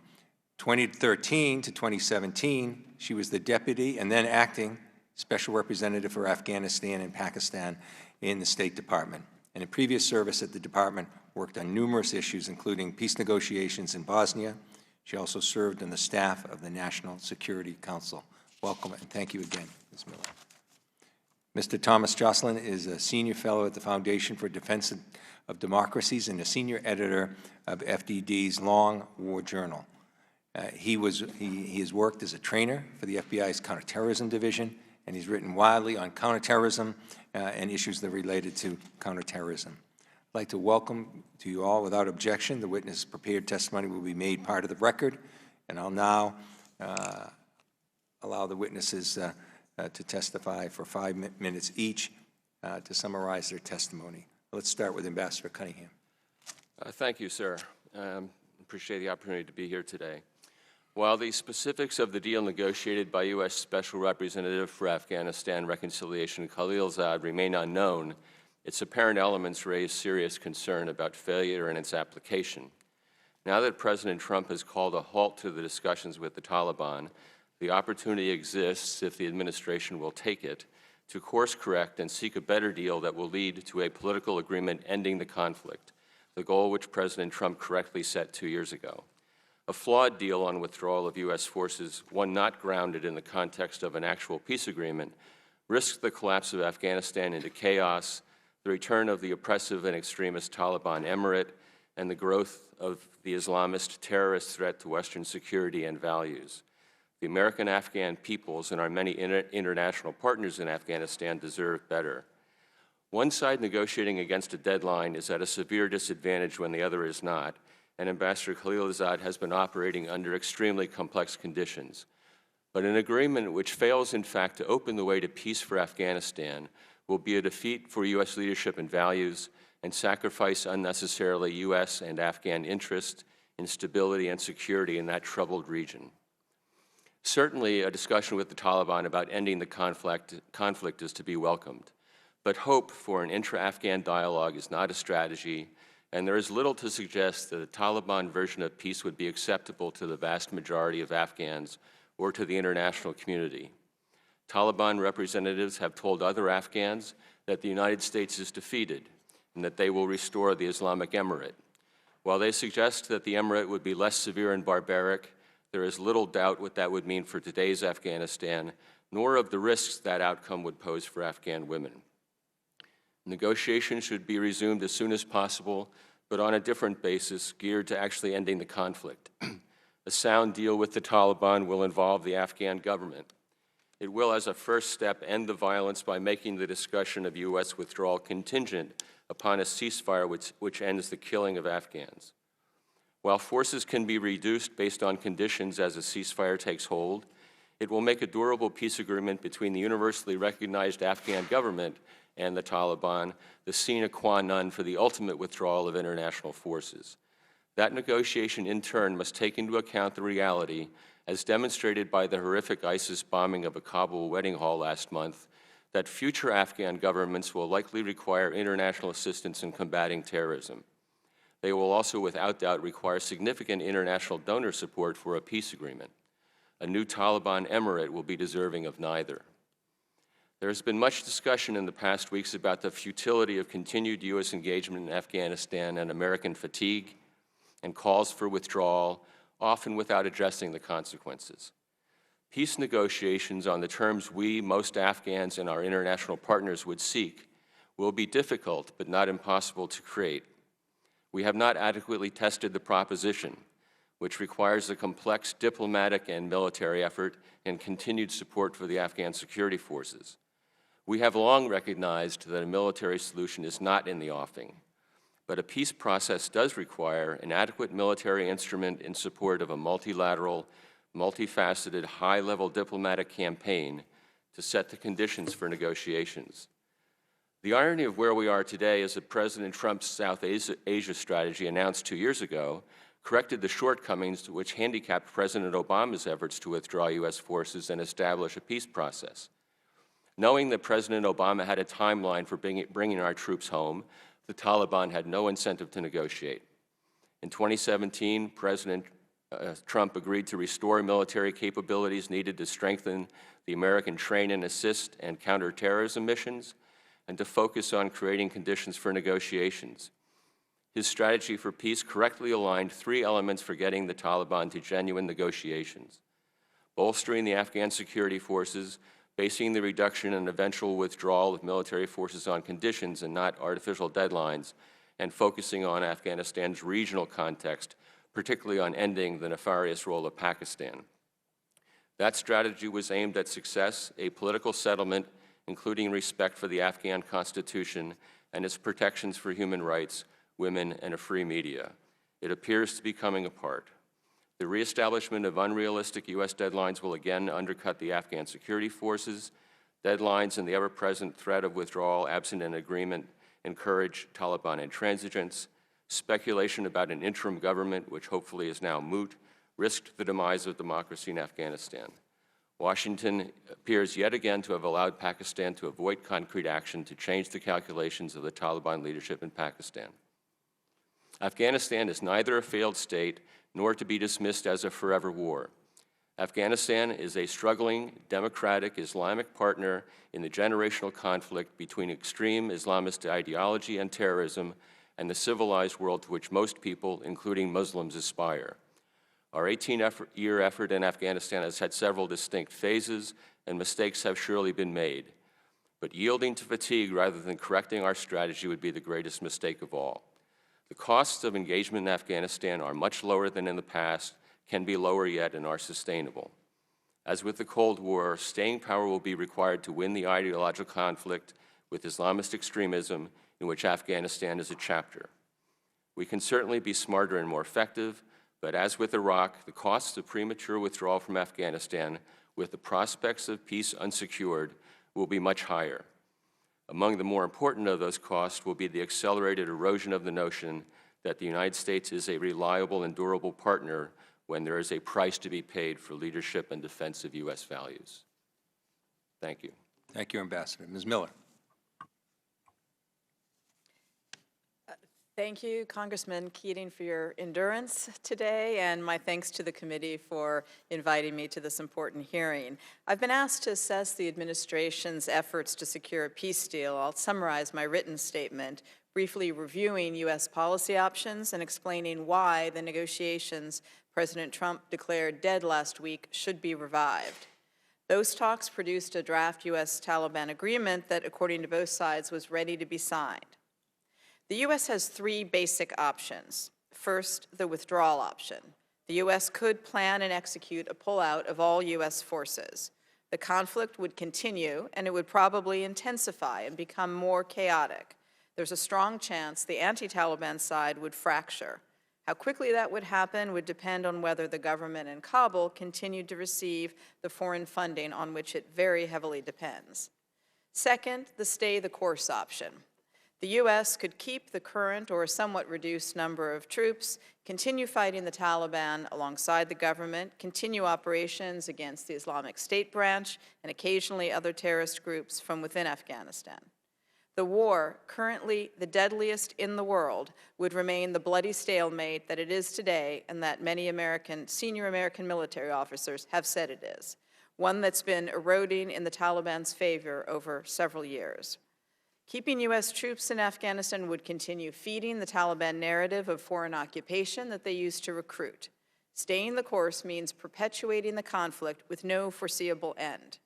2013 to 2017. She was the deputy and then acting Special Representative for Afghanistan and Pakistan in the State Department. And in previous service at the department, worked on numerous issues, including peace negotiations in Bosnia. She also served on the staff of the National Security Council. Welcome and thank you again, Ms. Miller. Mr. Thomas Jocelyn is a senior fellow at the Foundation for Defense of Democracies and a senior editor of FDD's Long War Journal. He has worked as a trainer for the FBI's Counterterrorism Division, and he's written widely on counterterrorism and issues that are related to counterterrorism. I'd like to welcome to you all without objection. The witness prepared testimony will be made part of the record, and I'll now allow the witnesses to testify for 5 minutes each to summarize their testimony. Let's start with Ambassador Cunningham. Thank you, sir. Appreciate the opportunity to be here today. While the specifics of the deal negotiated by U.S. Special Representative for Afghanistan Reconciliation Khalilzad remain unknown, its apparent elements raise serious concern about failure in its application. Now that President Trump has called a halt to the discussions with the Taliban, the opportunity exists, if the administration will take it, to course correct and seek a better deal that will lead to a political agreement ending the conflict, the goal which President Trump correctly set 2 years ago. A flawed deal on withdrawal of U.S. forces, one not grounded in the context of an actual peace agreement, risks the collapse of Afghanistan into chaos, the return of the oppressive and extremist Taliban emirate, and the growth of the Islamist terrorist threat to Western security and values. The American Afghan peoples and our many international partners in Afghanistan deserve better. One side negotiating against a deadline is at a severe disadvantage when the other is not, and Ambassador Khalilzad has been operating under extremely complex conditions. But an agreement which fails, in fact, to open the way to peace for Afghanistan will be a defeat for U.S. leadership and values and sacrifice unnecessarily U.S. and Afghan interest in stability and security in that troubled region. Certainly, a discussion with the Taliban about ending the conflict is to be welcomed, but hope for an intra-Afghan dialogue is not a strategy, and there is little to suggest that a Taliban version of peace would be acceptable to the vast majority of Afghans or to the international community. Taliban representatives have told other Afghans that the United States is defeated and that they will restore the Islamic Emirate. While they suggest that the Emirate would be less severe and barbaric, there is little doubt what that would mean for today's Afghanistan, nor of the risks that outcome would pose for Afghan women. Negotiations should be resumed as soon as possible, but on a different basis, geared to actually ending the conflict. A sound deal with the Taliban will involve the Afghan government. It will, as a first step, end the violence by making the discussion of U.S. withdrawal contingent upon a ceasefire which ends the killing of Afghans. While forces can be reduced based on conditions as a ceasefire takes hold, it will make a durable peace agreement between the universally recognized Afghan government and the Taliban the sine qua non for the ultimate withdrawal of international forces. That negotiation, in turn, must take into account the reality, as demonstrated by the horrific ISIS bombing of a Kabul wedding hall last month, that future Afghan governments will likely require international assistance in combating terrorism. They will also, without doubt, require significant international donor support for a peace agreement. A new Taliban emirate will be deserving of neither. There has been much discussion in the past weeks about the futility of continued U.S. engagement in Afghanistan and American fatigue, and calls for withdrawal, often without addressing the consequences. Peace negotiations on the terms we, most Afghans, and our international partners would seek will be difficult but not impossible to create. We have not adequately tested the proposition, which requires a complex diplomatic and military effort and continued support for the Afghan security forces. We have long recognized that a military solution is not in the offing, but a peace process does require an adequate military instrument in support of a multilateral, multifaceted, high-level diplomatic campaign to set the conditions for negotiations. The irony of where we are today is that President Trump's South Asia strategy announced 2 years ago corrected the shortcomings which handicapped President Obama's efforts to withdraw U.S. forces and establish a peace process. Knowing that President Obama had a timeline for bringing our troops home, the Taliban had no incentive to negotiate. In 2017, President Trump agreed to restore military capabilities needed to strengthen the American train and assist and counterterrorism missions, and to focus on creating conditions for negotiations. His strategy for peace correctly aligned 3 elements for getting the Taliban to genuine negotiations: bolstering the Afghan security forces, basing the reduction and eventual withdrawal of military forces on conditions and not artificial deadlines, and focusing on Afghanistan's regional context, particularly on ending the nefarious role of Pakistan. That strategy was aimed at success, a political settlement, including respect for the Afghan Constitution and its protections for human rights, women, and a free media. It appears to be coming apart. The reestablishment of unrealistic U.S. deadlines will again undercut the Afghan security forces. Deadlines and the ever-present threat of withdrawal absent an agreement encourage Taliban intransigence. Speculation about an interim government, which hopefully is now moot, risked the demise of democracy in Afghanistan. Washington appears yet again to have allowed Pakistan to avoid concrete action to change the calculations of the Taliban leadership in Pakistan. Afghanistan is neither a failed state nor to be dismissed as a forever war. Afghanistan is a struggling, democratic, Islamic partner in the generational conflict between extreme Islamist ideology and terrorism and the civilized world to which most people, including Muslims, aspire. Our 18-year effort in Afghanistan has had several distinct phases, and mistakes have surely been made. But yielding to fatigue rather than correcting our strategy would be the greatest mistake of all. The costs of engagement in Afghanistan are much lower than in the past, can be lower yet, and are sustainable. As with the Cold War, staying power will be required to win the ideological conflict with Islamist extremism, in which Afghanistan is a chapter. We can certainly be smarter and more effective, but as with Iraq, the costs of premature withdrawal from Afghanistan, with the prospects of peace unsecured, will be much higher. Among the more important of those costs will be the accelerated erosion of the notion that the United States is a reliable and durable partner when there is a price to be paid for leadership and defense of U.S. values. Thank you. Thank you, Ambassador. Ms. Miller. Thank you, Congressman Keating, for your endurance today, and my thanks to the committee for inviting me to this important hearing. I've been asked to assess the administration's efforts to secure a peace deal. I'll summarize my written statement, briefly reviewing U.S. policy options and explaining why the negotiations President Trump declared dead last week should be revived. Those talks produced a draft U.S. Taliban agreement that, according to both sides, was ready to be signed. The U.S. has 3 basic options. First, the withdrawal option. The U.S. could plan and execute a pullout of all U.S. forces. The conflict would continue, and it would probably intensify and become more chaotic. There's a strong chance the anti-Taliban side would fracture. How quickly that would happen would depend on whether the government in Kabul continued to receive the foreign funding on which it very heavily depends. Second, the stay the course option. The U.S. could keep the current or somewhat reduced number of troops, continue fighting the Taliban alongside the government, continue operations against the Islamic State branch, and occasionally other terrorist groups from within Afghanistan. The war, currently the deadliest in the world, would remain the bloody stalemate that it is today and that many senior American military officers have said it is, one that's been eroding in the Taliban's favor over several years. Keeping U.S. troops in Afghanistan would continue feeding the Taliban narrative of foreign occupation that they used to recruit. Staying the course means perpetuating the conflict with no foreseeable end.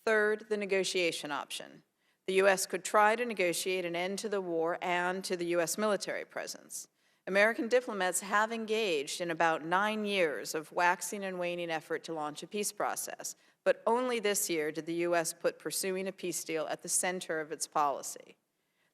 Third, the negotiation option. The U.S. could try to negotiate an end to the war and to the U.S. military presence. American diplomats have engaged in about 9 years of waxing and waning effort to launch a peace process, but only this year did the U.S. put pursuing a peace deal at the center of its policy.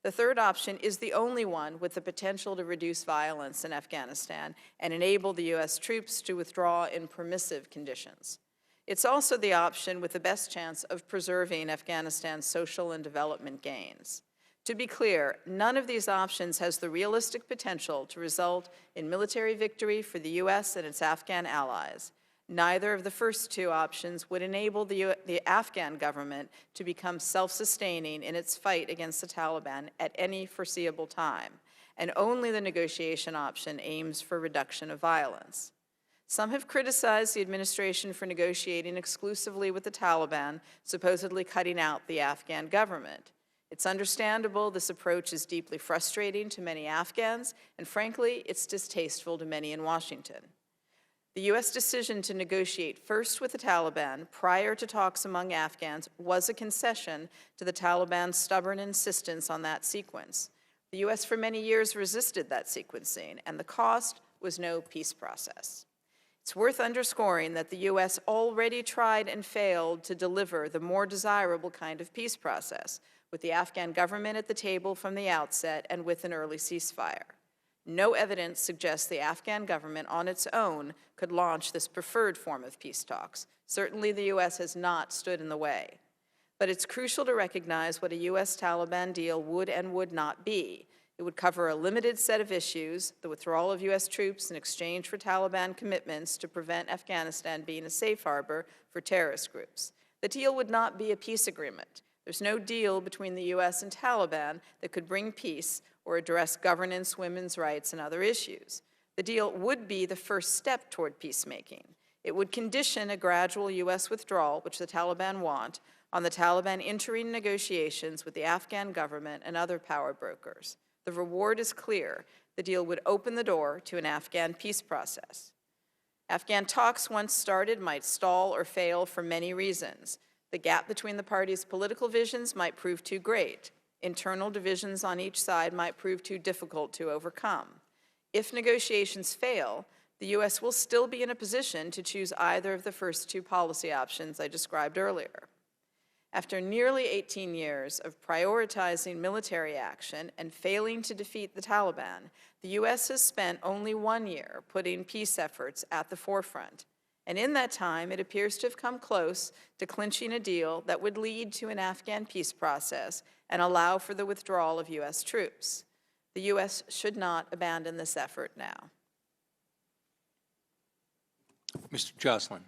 The third option is the only one with the potential to reduce violence in Afghanistan and enable the U.S. troops to withdraw in permissive conditions. It's also the option with the best chance of preserving Afghanistan's social and development gains. To be clear, none of these options has the realistic potential to result in military victory for the U.S. and its Afghan allies. Neither of the first two options would enable the Afghan government to become self-sustaining in its fight against the Taliban at any foreseeable time, and only the negotiation option aims for reduction of violence. Some have criticized the administration for negotiating exclusively with the Taliban, supposedly cutting out the Afghan government. It's understandable this approach is deeply frustrating to many Afghans, and frankly, it's distasteful to many in Washington. The U.S. decision to negotiate first with the Taliban prior to talks among Afghans was a concession to the Taliban's stubborn insistence on that sequence. The U.S. for many years resisted that sequencing, and the cost was no peace process. It's worth underscoring that the U.S. already tried and failed to deliver the more desirable kind of peace process, with the Afghan government at the table from the outset and with an early ceasefire. No evidence suggests the Afghan government on its own could launch this preferred form of peace talks. Certainly the U.S. has not stood in the way. But it's crucial to recognize what a U.S.-Taliban deal would and would not be. It would cover a limited set of issues, the withdrawal of U.S. troops in exchange for Taliban commitments to prevent Afghanistan being a safe harbor for terrorist groups. The deal would not be a peace agreement. There's no deal between the U.S. and Taliban that could bring peace or address governance, women's rights, and other issues. The deal would be the first step toward peacemaking. It would condition a gradual U.S. withdrawal, which the Taliban want, on the Taliban entering negotiations with the Afghan government and other power brokers. The reward is clear. The deal would open the door to an Afghan peace process. Afghan talks, once started, might stall or fail for many reasons. The gap between the parties' political visions might prove too great. Internal divisions on each side might prove too difficult to overcome. If negotiations fail, the U.S. will still be in a position to choose either of the first two policy options I described earlier. After nearly 18 years of prioritizing military action and failing to defeat the Taliban, the U.S. has spent only 1 year putting peace efforts at the forefront. And in that time, it appears to have come close to clinching a deal that would lead to an Afghan peace process and allow for the withdrawal of U.S. troops. The U.S. should not abandon this effort now. Mr. Jocelyn.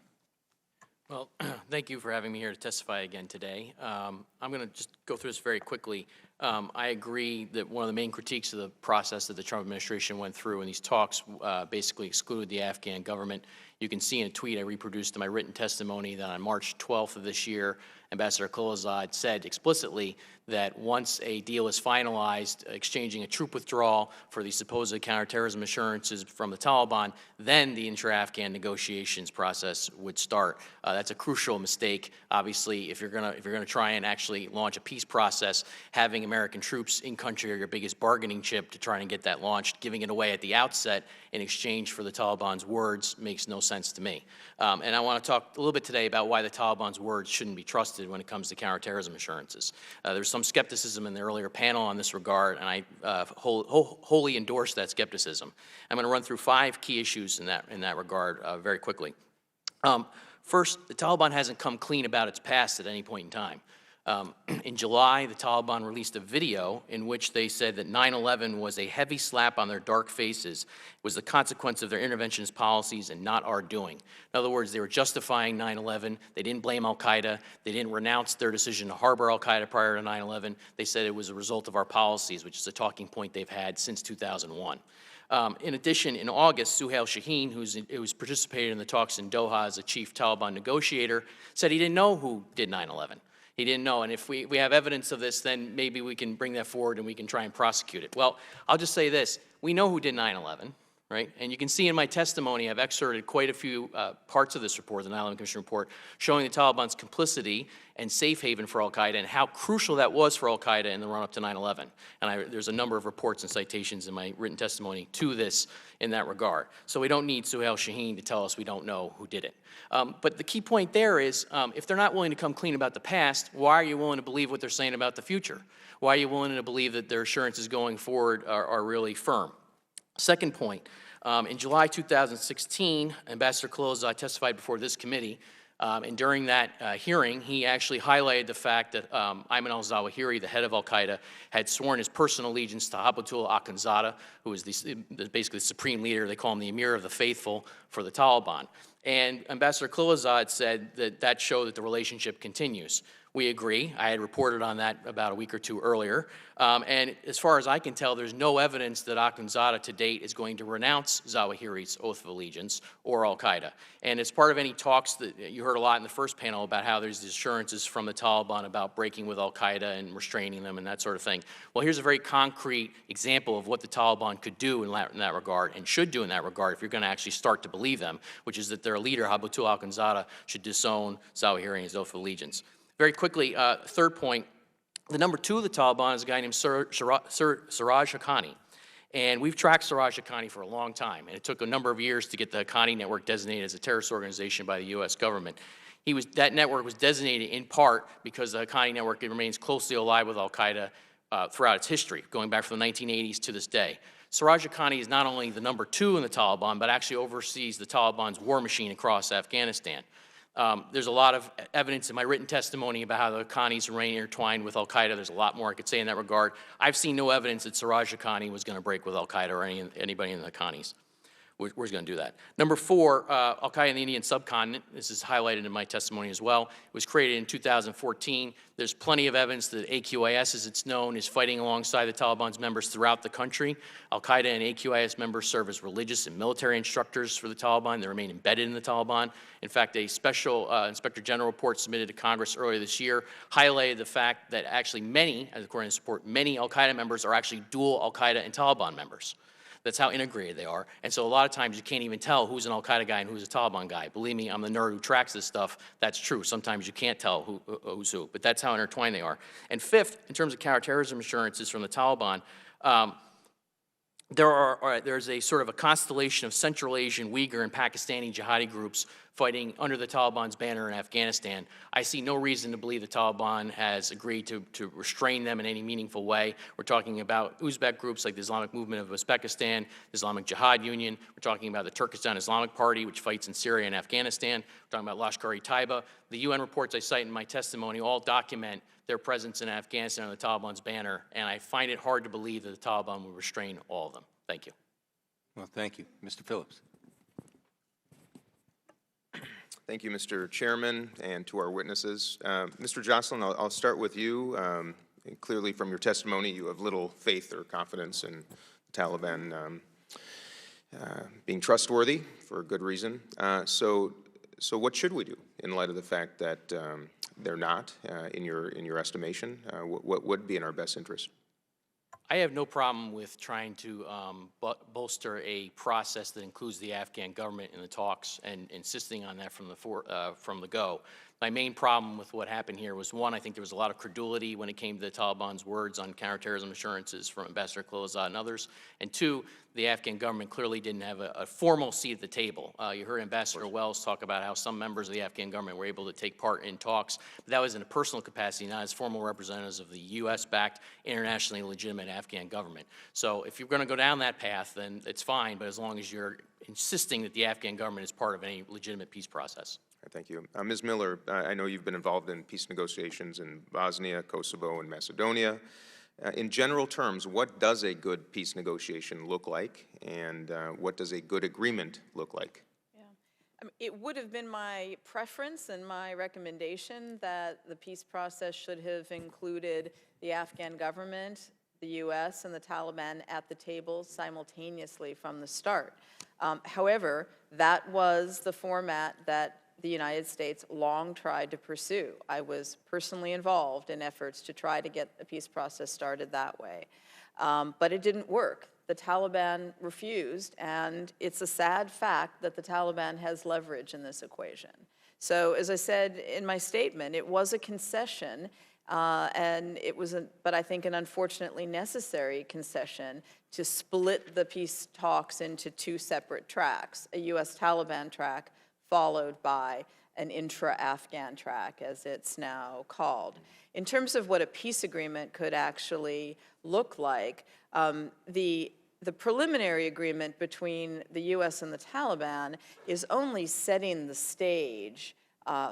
Well, thank you for having me here to testify again today. I'm going to just go through this very quickly. I agree that one of the main critiques of the process that the Trump administration went through in these talks basically excluded the Afghan government. You can see in a tweet I reproduced in my written testimony that on March 12th of this year, Ambassador Khalilzad said explicitly that once a deal is finalized, exchanging a troop withdrawal for the supposed counterterrorism assurances from the Taliban, then the intra-Afghan negotiations process would start. That's a crucial mistake. Obviously, if you're gonna try and actually launch a peace process, having American troops in country are your biggest bargaining chip to try and get that launched. Giving it away at the outset in exchange for the Taliban's words makes no sense to me. And I want to talk a little bit today about why the Taliban's words shouldn't be trusted when it comes to counterterrorism assurances. There's some skepticism in the earlier panel on this regard, and I wholly endorse that skepticism. I'm going to run through 5 key issues in that regard very quickly. First, the Taliban hasn't come clean about its past at any point in time. In July, the Taliban released a video in which they said that 9/11 was a heavy slap on their dark faces, was the consequence of their interventionist policies and not our doing. In other words, they were justifying 9/11. They didn't blame al-Qaeda. They didn't renounce their decision to harbor al-Qaeda prior to 9/11. They said it was a result of our policies, which is a talking point they've had since 2001. In addition, in August, Suhail Shaheen, who's participated in the talks in Doha as a chief Taliban negotiator, said he didn't know who did 9/11. He didn't know, and if we have evidence of this, then maybe we can bring that forward and we can try and prosecute it. Well, I'll just say this. We know who did 9/11. right? And you can see in my testimony, I've excerpted quite a few parts of this report, the 9/11 Commission report, showing the Taliban's complicity and safe haven for al-Qaeda and how crucial that was for al-Qaeda in the run-up to 9/11. And there's a number of reports and citations in my written testimony to this in that regard. So we don't need Suhail Shaheen to tell us we don't know who did it. But the key point there is, if they're not willing to come clean about the past, why are you willing to believe what they're saying about the future? Why are you willing to believe that their assurances going forward are really firm? Second point, in July 2016, Ambassador Khalilzad testified before this committee, and during that hearing, he actually highlighted the fact that Ayman al-Zawahiri, the head of al-Qaeda, had sworn his personal allegiance to Habatul Akhundzada, who is basically the supreme leader. They call him the Emir of the Faithful for the Taliban. And Ambassador Khalilzad said that that showed that the relationship continues. We agree. I had reported on that about a week or two earlier. And as far as I can tell, there's no evidence that Akhundzada to date is going to renounce Zawahiri's oath of allegiance or al-Qaeda. And as part of any talks that you heard a lot in the first panel about how there's these assurances from the Taliban about breaking with al-Qaeda and restraining them and that sort of thing. Well, here's a very concrete example of what the Taliban could do in that regard and should do in that regard if you're going to actually start to believe them, which is that their leader, Habatul Akhundzada, should disown Zawahiri and his oath of allegiance. Very quickly, third point, the number 2 of the Taliban is a guy named Siraj Haqqani. And we've tracked Siraj Haqqani for a long time, and it took a number of years to get the Haqqani network designated as a terrorist organization by the U.S. government. That network was designated in part because the Haqqani network remains closely allied with al-Qaeda throughout its history, going back from the 1980s to this day. Siraj Haqqani is not only the number 2 in the Taliban, but actually oversees the Taliban's war machine across Afghanistan. There's a lot of evidence in my written testimony about how the Haqqanis remain intertwined with al-Qaeda. There's a lot more I could say in that regard. I've seen no evidence that Siraj Haqqani was going to break with al-Qaeda or anybody in the Haqqanis. We're going to do that. Number 4, al-Qaeda in the Indian subcontinent. This is highlighted in my testimony as well. It was created in 2014. There's plenty of evidence that AQIS, as it's known, is fighting alongside the Taliban's members throughout the country. Al-Qaeda and AQIS members serve as religious and military instructors for the Taliban. They remain embedded in the Taliban. In fact, a special Inspector General report submitted to Congress earlier this year highlighted the fact that actually many, according to this report, many al-Qaeda members are actually dual al-Qaeda and Taliban members. That's how integrated they are. And so a lot of times you can't even tell who's an al-Qaeda guy and who's a Taliban guy. Believe me, I'm the nerd who tracks this stuff. That's true. Sometimes you can't tell who's who, but that's how intertwined they are. And fifth, in terms of counterterrorism assurances from the Taliban, there's a sort of a constellation of Central Asian, Uyghur, and Pakistani jihadi groups fighting under the Taliban's banner in Afghanistan. I see no reason to believe the Taliban has agreed to restrain them in any meaningful way. We're talking about Uzbek groups like the Islamic Movement of Uzbekistan, the Islamic Jihad Union. We're talking about the Turkestan Islamic Party, which fights in Syria and Afghanistan. We're talking about Lashkar-e-Taiba. The UN reports I cite in my testimony all document their presence in Afghanistan under the Taliban's banner, and I find it hard to believe that the Taliban will restrain all of them. Thank you. Well, thank you. Mr. Phillips. Thank you, Mr. Chairman, and to our witnesses. Mr. Jocelyn, I'll start with you. Clearly from your testimony, you have little faith or confidence in the Taliban being trustworthy for a good reason. So what should we do in light of the fact that they're not, in your estimation? What would be in our best interest? I have no problem with trying to bolster a process that includes the Afghan government in the talks and insisting on that from the go. My main problem with what happened here was, one, I think there was a lot of credulity when it came to the Taliban's words on counterterrorism assurances from Ambassador Khalilzad and others, and two, the Afghan government clearly didn't have a formal seat at the table. You heard Ambassador Wells talk about how some members of the Afghan government were able to take part in talks, but that was in a personal capacity, not as formal representatives of the U.S.-backed, internationally legitimate Afghan government. So if you're going to go down that path, then it's fine, but as long as you're insisting that the Afghan government is part of any legitimate peace process. Thank you. Ms. Miller, I know you've been involved in peace negotiations in Bosnia, Kosovo, and Macedonia. In general terms, what does a good peace negotiation look like, and what does a good agreement look like? It would have been my preference and my recommendation that the peace process should have included the Afghan government, the U.S., and the Taliban at the table simultaneously from the start. However, that was the format that the United States long tried to pursue. I was personally involved in efforts to try to get the peace process started that way. But it didn't work. the Taliban refused, and it's a sad fact that the Taliban has leverage in this equation. So as I said in my statement, it was a concession, and it was, but I think an unfortunately necessary concession to split the peace talks into two separate tracks, a U.S. Taliban track followed by an intra-Afghan track, as it's now called. In terms of what a peace agreement could actually look like, the preliminary agreement between the U.S. and the Taliban is only setting the stage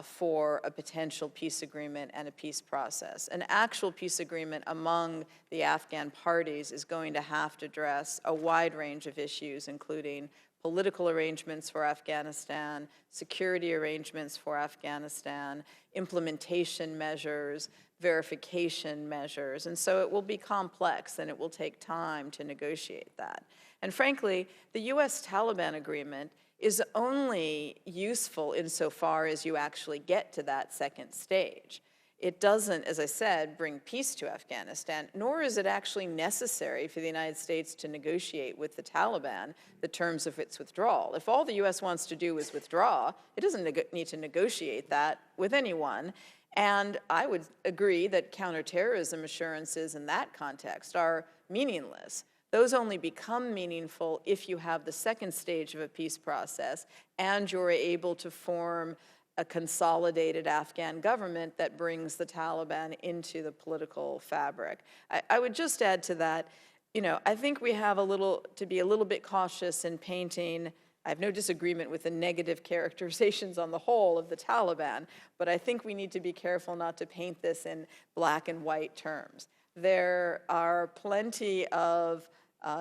for a potential peace agreement and a peace process. An actual peace agreement among the Afghan parties is going to have to address a wide range of issues, including political arrangements for Afghanistan, security arrangements for Afghanistan, implementation measures, verification measures. And so it will be complex, and it will take time to negotiate that. And frankly, the U.S. Taliban agreement is only useful insofar as you actually get to that second stage. It doesn't, as I said, bring peace to Afghanistan, nor is it actually necessary for the United States to negotiate with the Taliban the terms of its withdrawal. If all the U.S. wants to do is withdraw, it doesn't need to negotiate that with anyone. And I would agree that counterterrorism assurances in that context are meaningless. Those only become meaningful if you have the second stage of a peace process and you're able to form a consolidated Afghan government that brings the Taliban into the political fabric. I would just add to that, I think we have to be a little bit cautious in painting. I have no disagreement with the negative characterizations on the whole of the Taliban, but I think we need to be careful not to paint this in black and white terms. There are plenty of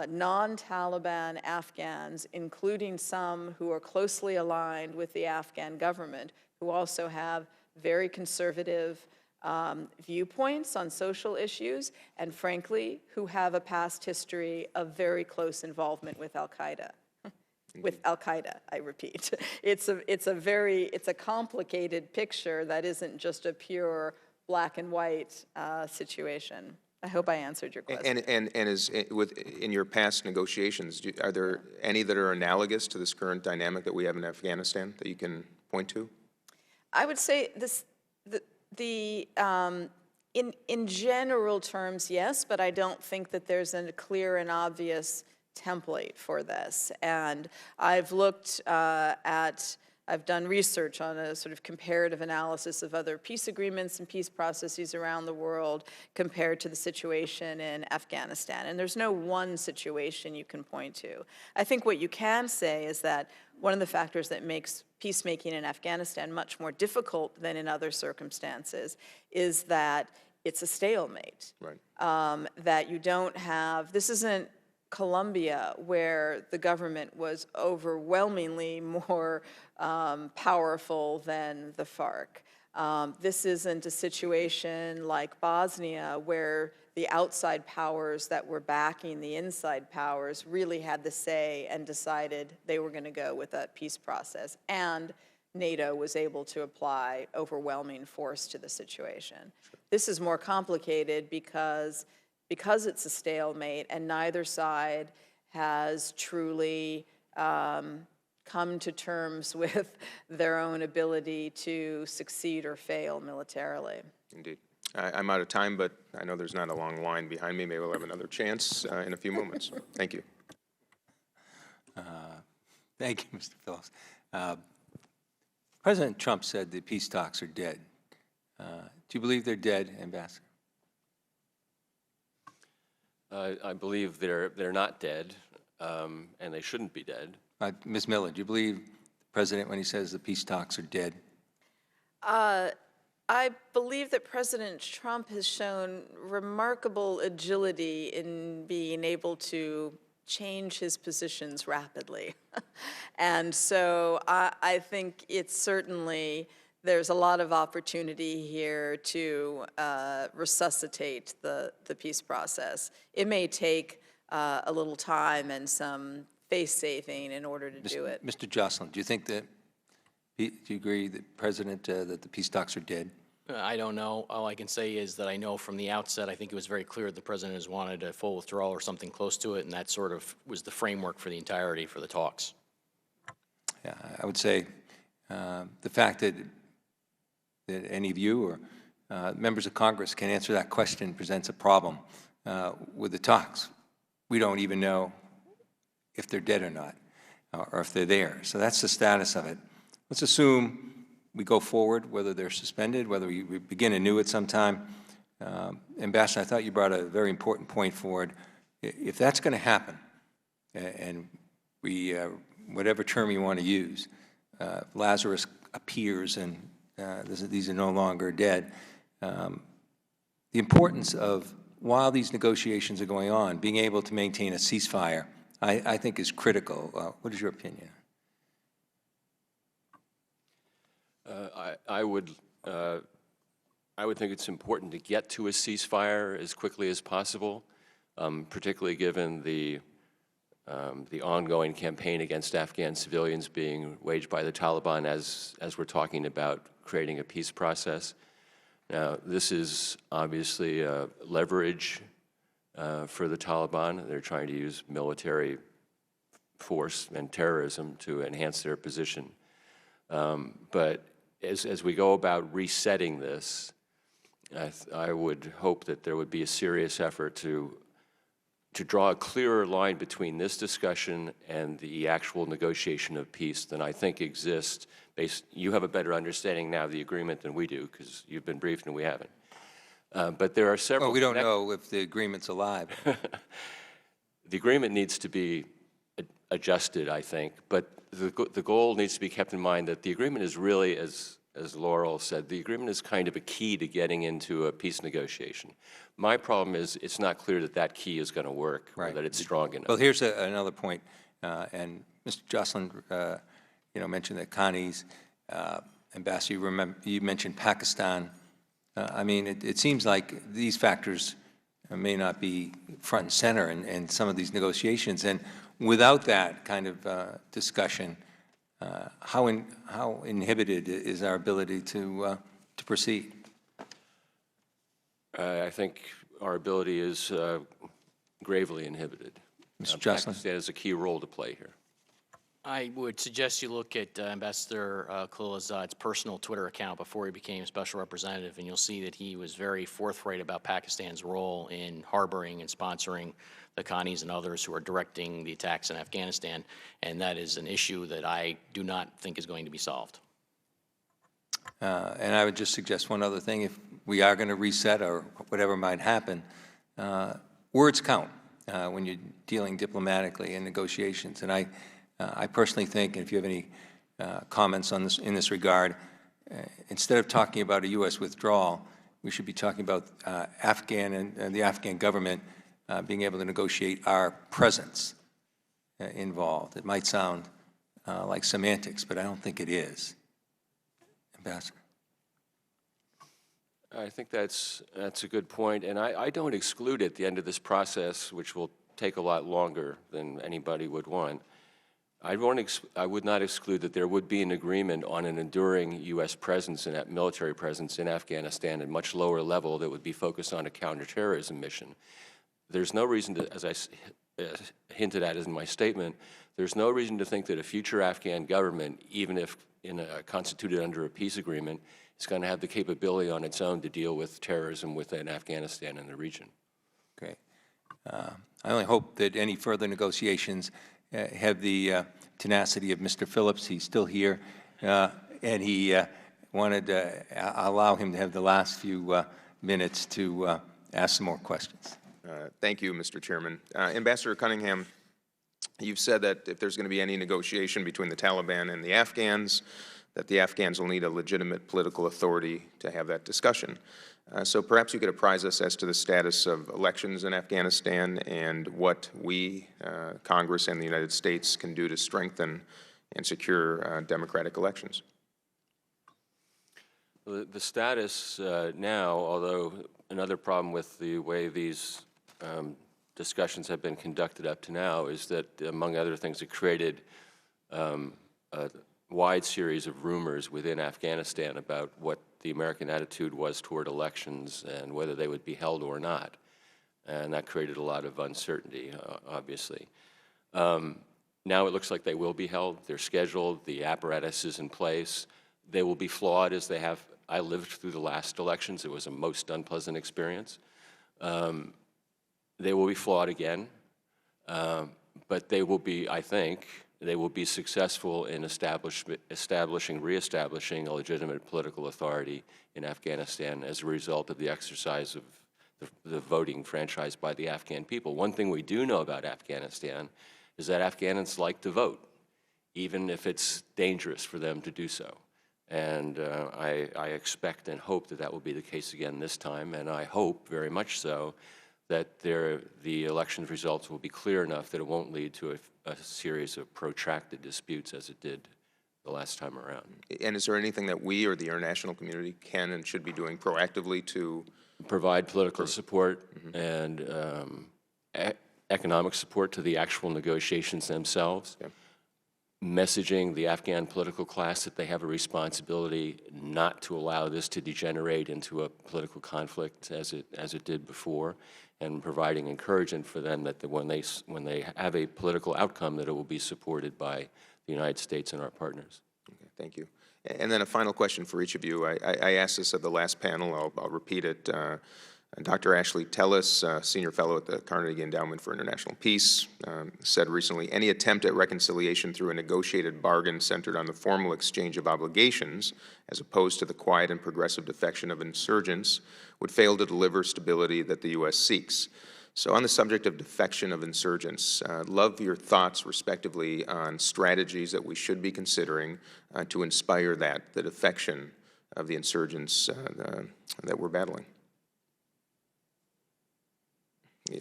non-Taliban Afghans, including some who are closely aligned with the Afghan government, who also have very conservative viewpoints on social issues, and frankly, who have a past history of very close involvement with al-Qaeda. With al-Qaeda, I repeat. It's a complicated picture that isn't just a pure black and white situation. I hope I answered your question. And in your past negotiations, are there any that are analogous to this current dynamic that we have in Afghanistan that you can point to? I would say in general terms, yes, but I don't think that there's a clear and obvious template for this. And I've looked I've done research on a sort of comparative analysis of other peace agreements and peace processes around the world compared to the situation in Afghanistan. And there's no one situation you can point to. I think what you can say is that one of the factors that makes peacemaking in Afghanistan much more difficult than in other circumstances is that it's a stalemate. Right. That you don't have, this isn't Colombia, where the government was overwhelmingly more powerful than the FARC. This isn't a situation like Bosnia, where the outside powers that were backing the inside powers really had the say and decided they were going to go with a peace process. And NATO was able to apply overwhelming force to the situation. This is more complicated because it's a stalemate and neither side has truly come to terms with their own ability to succeed or fail militarily. Indeed. I'm out of time, but I know there's not a long line behind me. Maybe we'll have another chance in a few moments. Thank you. Thank you, Mr. Phillips. President Trump said the peace talks are dead. Do you believe they're dead, Ambassador? I believe they're not dead, and they shouldn't be dead. Ms. Miller, do you believe the President when he says the peace talks are dead? I believe that President Trump has shown remarkable agility in being able to change his positions rapidly. And so I think it's certainly, there's a lot of opportunity here to resuscitate the peace process. It may take a little time and some face saving in order to do it. Mr. Jocelyn, do you think that, do you agree that President, that the peace talks are dead? I don't know. All I can say is that I know from the outset, I think it was very clear the president has wanted a full withdrawal or something close to it, and that sort of was the framework for the entirety for the talks. Yeah, I would say the fact that any of you or members of Congress can answer that question presents a problem with the talks. We don't even know if they're dead or not, or if they're there. So that's the status of it. Let's assume we go forward, whether they're suspended, whether we begin anew at some time. Ambassador, I thought you brought a very important point forward. If that's going to happen, and we, whatever term you want to use, Lazarus appears and these are no longer dead, the importance of, while these negotiations are going on, being able to maintain a ceasefire, I think is critical. What is your opinion? I would think it's important to get to a ceasefire as quickly as possible, particularly given the ongoing campaign against Afghan civilians being waged by the Taliban as we're talking about creating a peace process. Now, this is obviously leverage for the Taliban. They're trying to use military force and terrorism to enhance their position. But as we go about resetting this, I would hope that there would be a serious effort to draw a clearer line between this discussion and the actual negotiation of peace than I think exists. You have a better understanding now of the agreement than we do, because you've been briefed and we haven't. But there are several... Well, we don't know if the agreement's alive. The agreement needs to be adjusted, I think, but the goal needs to be kept in mind that the agreement is really, as Laurel said, the agreement is kind of a key to getting into a peace negotiation. My problem is it's not clear that that key is going to work, or that it's strong enough. Well, here's another point, and Mr. Jocelyn, mentioned the Connies. Ambassador, you mentioned Pakistan. I mean, it seems like these factors may not be front and center in some of these negotiations, and without that kind of discussion, how inhibited is our ability to proceed? I think our ability is gravely inhibited. Mr. Jocelyn? Pakistan has a key role to play here. I would suggest you look at Ambassador Khalilzad's personal Twitter account before he became special representative, and you'll see that he was very forthright about Pakistan's role in harboring and sponsoring the Connies and others who are directing the attacks in Afghanistan, and that is an issue that I do not think is going to be solved. And I would just suggest one other thing. If we are going to reset or whatever might happen, words count when you're dealing diplomatically in negotiations. And I personally think, and if you have any comments on this in this regard, instead of talking about a U.S. withdrawal, we should be talking about Afghan and the Afghan government being able to negotiate our presence involved. It might sound like semantics, but I don't think it is. Ambassador. I think that's a good point, and I don't exclude at the end of this process, which will take a lot longer than anybody would want, I would not exclude that there would be an agreement on an enduring U.S. presence and military presence in Afghanistan at a much lower level that would be focused on a counterterrorism mission. There's no reason to, as I hinted at in my statement, there's no reason to think that a future Afghan government, even if constituted under a peace agreement, is going to have the capability on its own to deal with terrorism within Afghanistan and the region. Okay. I only hope that any further negotiations have the tenacity of Mr. Phillips. He's still here, and he wanted to allow him to have the last few minutes to ask some more questions. Thank you, Mr. Chairman. Ambassador Cunningham, you've said that if there's going to be any negotiation between the Taliban and the Afghans, that the Afghans will need a legitimate political authority to have that discussion. So perhaps you could apprise us as to the status of elections in Afghanistan and what we, Congress and the United States, can do to strengthen and secure democratic elections. The status now, although another problem with the way these discussions have been conducted up to now is that, among other things, it created a wide series of rumors within Afghanistan about what the American attitude was toward elections and whether they would be held or not. And that created a lot of uncertainty, obviously. Now it looks like they will be held. They're scheduled. The apparatus is in place. They will be flawed as they have. I lived through the last elections. It was a most unpleasant experience. They will be flawed again, but they will be, I think, they will be successful in reestablishing a legitimate political authority in Afghanistan as a result of the exercise of the voting franchise by the Afghan people. One thing we do know about Afghanistan is that Afghans like to vote, even if it's dangerous for them to do so. And I expect and hope that that will be the case again this time, and I hope very much so that the election results will be clear enough that it won't lead to a series of protracted disputes as it did the last time around. And is there anything that we or the international community can and should be doing proactively to provide political support and economic support to the actual negotiations themselves? Okay. Messaging the Afghan political class that they have a responsibility not to allow this to degenerate into a political conflict as it did before, and providing encouragement for them that when they have a political outcome, that it will be supported by the United States and our partners. Okay, thank you. And then a final question for each of you. I asked this at the last panel. I'll repeat it. Dr. Ashley Tellis, Senior Fellow at the Carnegie Endowment for International Peace, said recently, any attempt at reconciliation through a negotiated bargain centered on the formal exchange of obligations, as opposed to the quiet and progressive defection of insurgents, would fail to deliver stability that the U.S. seeks. So on the subject of defection of insurgents, love your thoughts respectively on strategies that we should be considering to inspire the defection of the insurgents that we're battling.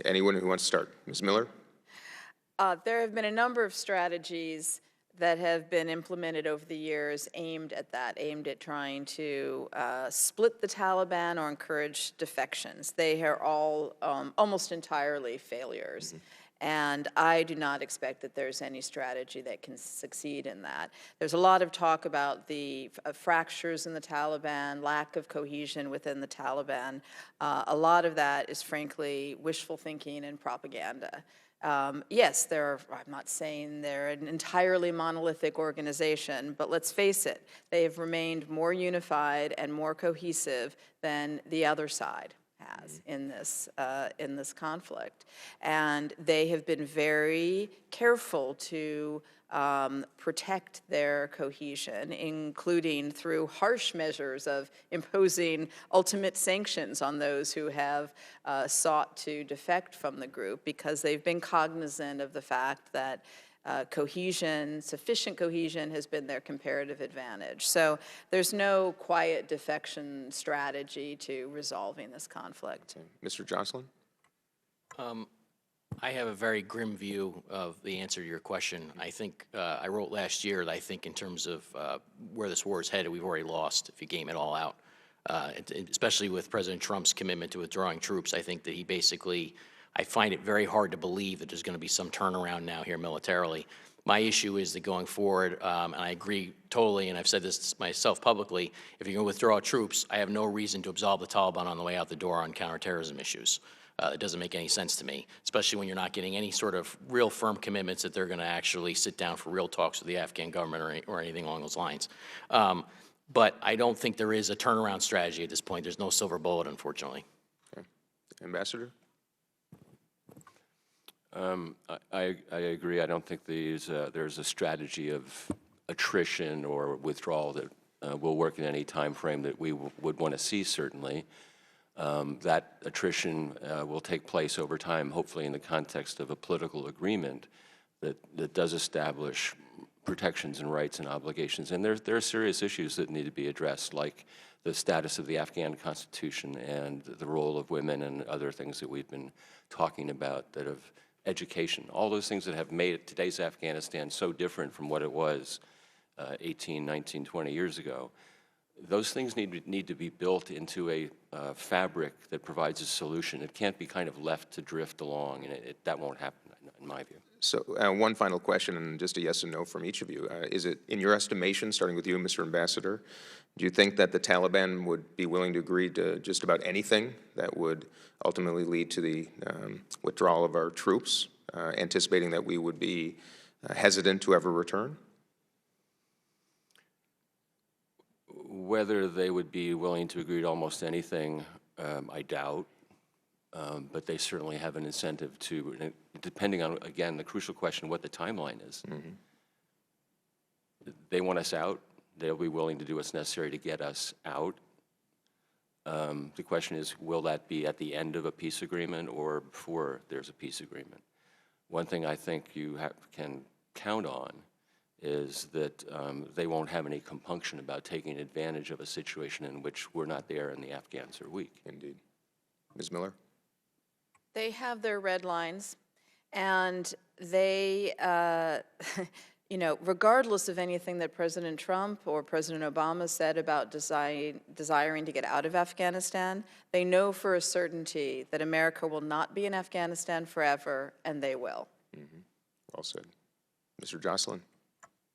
Anyone who wants to start? Ms. Miller? There have been a number of strategies that have been implemented over the years aimed at that, aimed at trying to split the Taliban or encourage defections. They are all almost entirely failures. And I do not expect that there's any strategy that can succeed in that. There's a lot of talk about the fractures in the Taliban, lack of cohesion within the Taliban. A lot of that is frankly wishful thinking and propaganda. Yes, I'm not saying they're an entirely monolithic organization, but let's face it, they have remained more unified and more cohesive than the other side has in this conflict. And they have been very careful to protect their cohesion, including through harsh measures of imposing ultimate sanctions on those who have sought to defect from the group, because they've been cognizant of the fact that cohesion, sufficient cohesion, has been their comparative advantage. So there's no quiet defection strategy to resolving this conflict. Mr. Jocelyn? I have a very grim view of the answer to your question. I think I wrote last year that I think in terms of where this war is headed, we've already lost if you game it all out. Especially with President Trump's commitment to withdrawing troops, I think that he basically, I find it very hard to believe that there's going to be some turnaround now here militarily. My issue is that going forward, and I agree totally, and I've said this myself publicly, if you're going to withdraw troops, I have no reason to absolve the Taliban on the way out the door on counterterrorism issues. It doesn't make any sense to me, especially when you're not getting any sort of real firm commitments that they're going to actually sit down for real talks with the Afghan government or anything along those lines. But I don't think there is a turnaround strategy at this point. There's no silver bullet, unfortunately. Okay. Ambassador? I agree. I don't think there's a strategy of attrition or withdrawal that will work in any time frame that we would want to see, certainly. That attrition will take place over time, hopefully in the context of a political agreement that does establish protections and rights and obligations. And there are serious issues that need to be addressed, like the status of the Afghan Constitution and the role of women and other things that we've been talking about, that of education, all those things that have made today's Afghanistan so different from what it was 18, 19, 20 years ago. Those things need to be built into a fabric that provides a solution. It can't be kind of left to drift along, and that won't happen, in my view. So one final question, and just a yes and no from each of you. Is it, in your estimation, starting with you, Mr. Ambassador, do you think that the Taliban would be willing to agree to just about anything that would ultimately lead to the withdrawal of our troops, anticipating that we would be hesitant to ever return? Whether they would be willing to agree to almost anything, I doubt. But they certainly have an incentive to, depending on, again, the crucial question, what the timeline is. They want us out. They'll be willing to do what's necessary to get us out. The question is, will that be at the end of a peace agreement or before there's a peace agreement? One thing I think you can count on is that they won't have any compunction about taking advantage of a situation in which we're not there and the Afghans are weak. Indeed. Ms. Miller? They have their red lines, and they, you know, regardless of anything that President Trump or President Obama said about desiring to get out of Afghanistan, they know for a certainty that America will not be in Afghanistan forever, and they will. Well said. Mr. Jocelyn?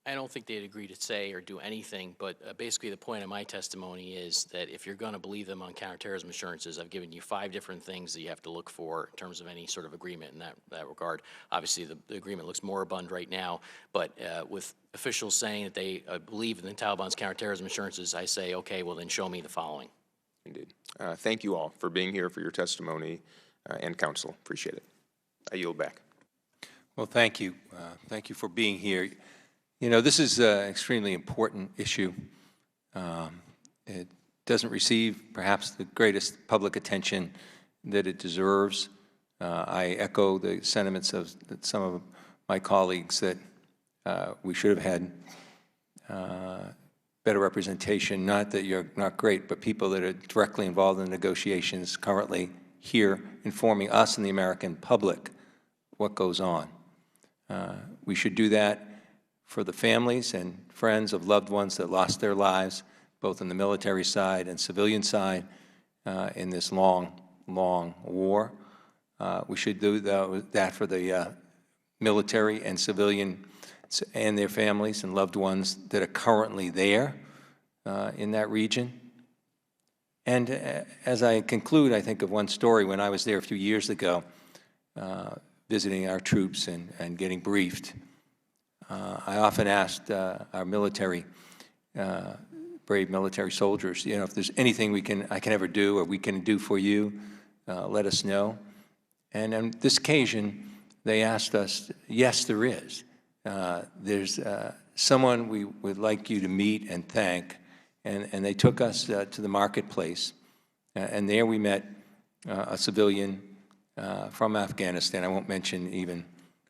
I don't think they'd agree to say or do anything, but basically the point of my testimony is that if you're going to believe them on counterterrorism assurances, I've given you 5 different things that you have to look for in terms of any sort of agreement in that regard. Obviously, the agreement looks moribund right now, but with officials saying that they believe in the Taliban's counterterrorism assurances, I say, okay, well then show me the following. Indeed. Thank you all for being here, for your testimony and counsel. Appreciate it. I yield back. Well, thank you. Thank you for being here. You know, this is an extremely important issue. It doesn't receive perhaps the greatest public attention that it deserves. I echo the sentiments of some of my colleagues that we should have had better representation, not that you're not great, but people that are directly involved in the negotiations currently here informing us and the American public what goes on. We should do that for the families and friends of loved ones that lost their lives, both on the military side and civilian side, in this long, long war. We should do that for the military and civilian and their families and loved ones that are currently there in that region. And as I conclude, I think of one story when I was there a few years ago, visiting our troops and getting briefed. I often asked our military, brave military soldiers, you know, if there's anything I can ever do or we can do for you, let us know. And on this occasion, they asked us, yes, there is. There's someone we would like you to meet and thank. And they took us to the marketplace. And there we met a civilian from Afghanistan. I won't mention even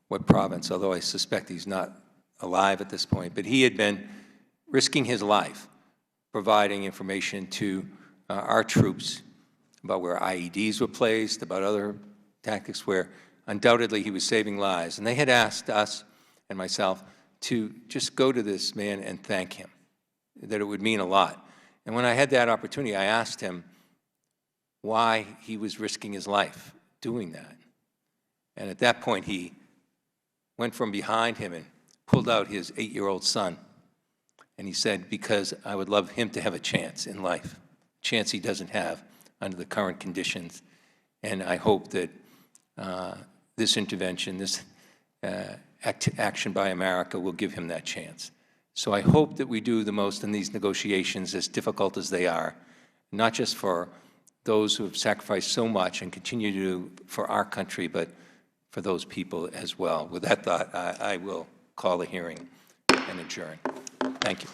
what province, although I suspect he's not alive at this point. But he had been risking his life, providing information to our troops about where IEDs were placed, about other tactics where undoubtedly he was saving lives. And they had asked us and myself to just go to this man and thank him, that it would mean a lot. And when I had that opportunity, I asked him why he was risking his life doing that. And at that point, he went from behind him and pulled out his 8-year-old son. And he said, because I would love him to have a chance in life, a chance he doesn't have under the current conditions. And I hope that this intervention, this action by America will give him that chance. So I hope that we do the most in these negotiations, as difficult as they are, not just for those who have sacrificed so much and continue to do for our country, but for those people as well. With that thought, I will call the hearing and adjourn. Thank you.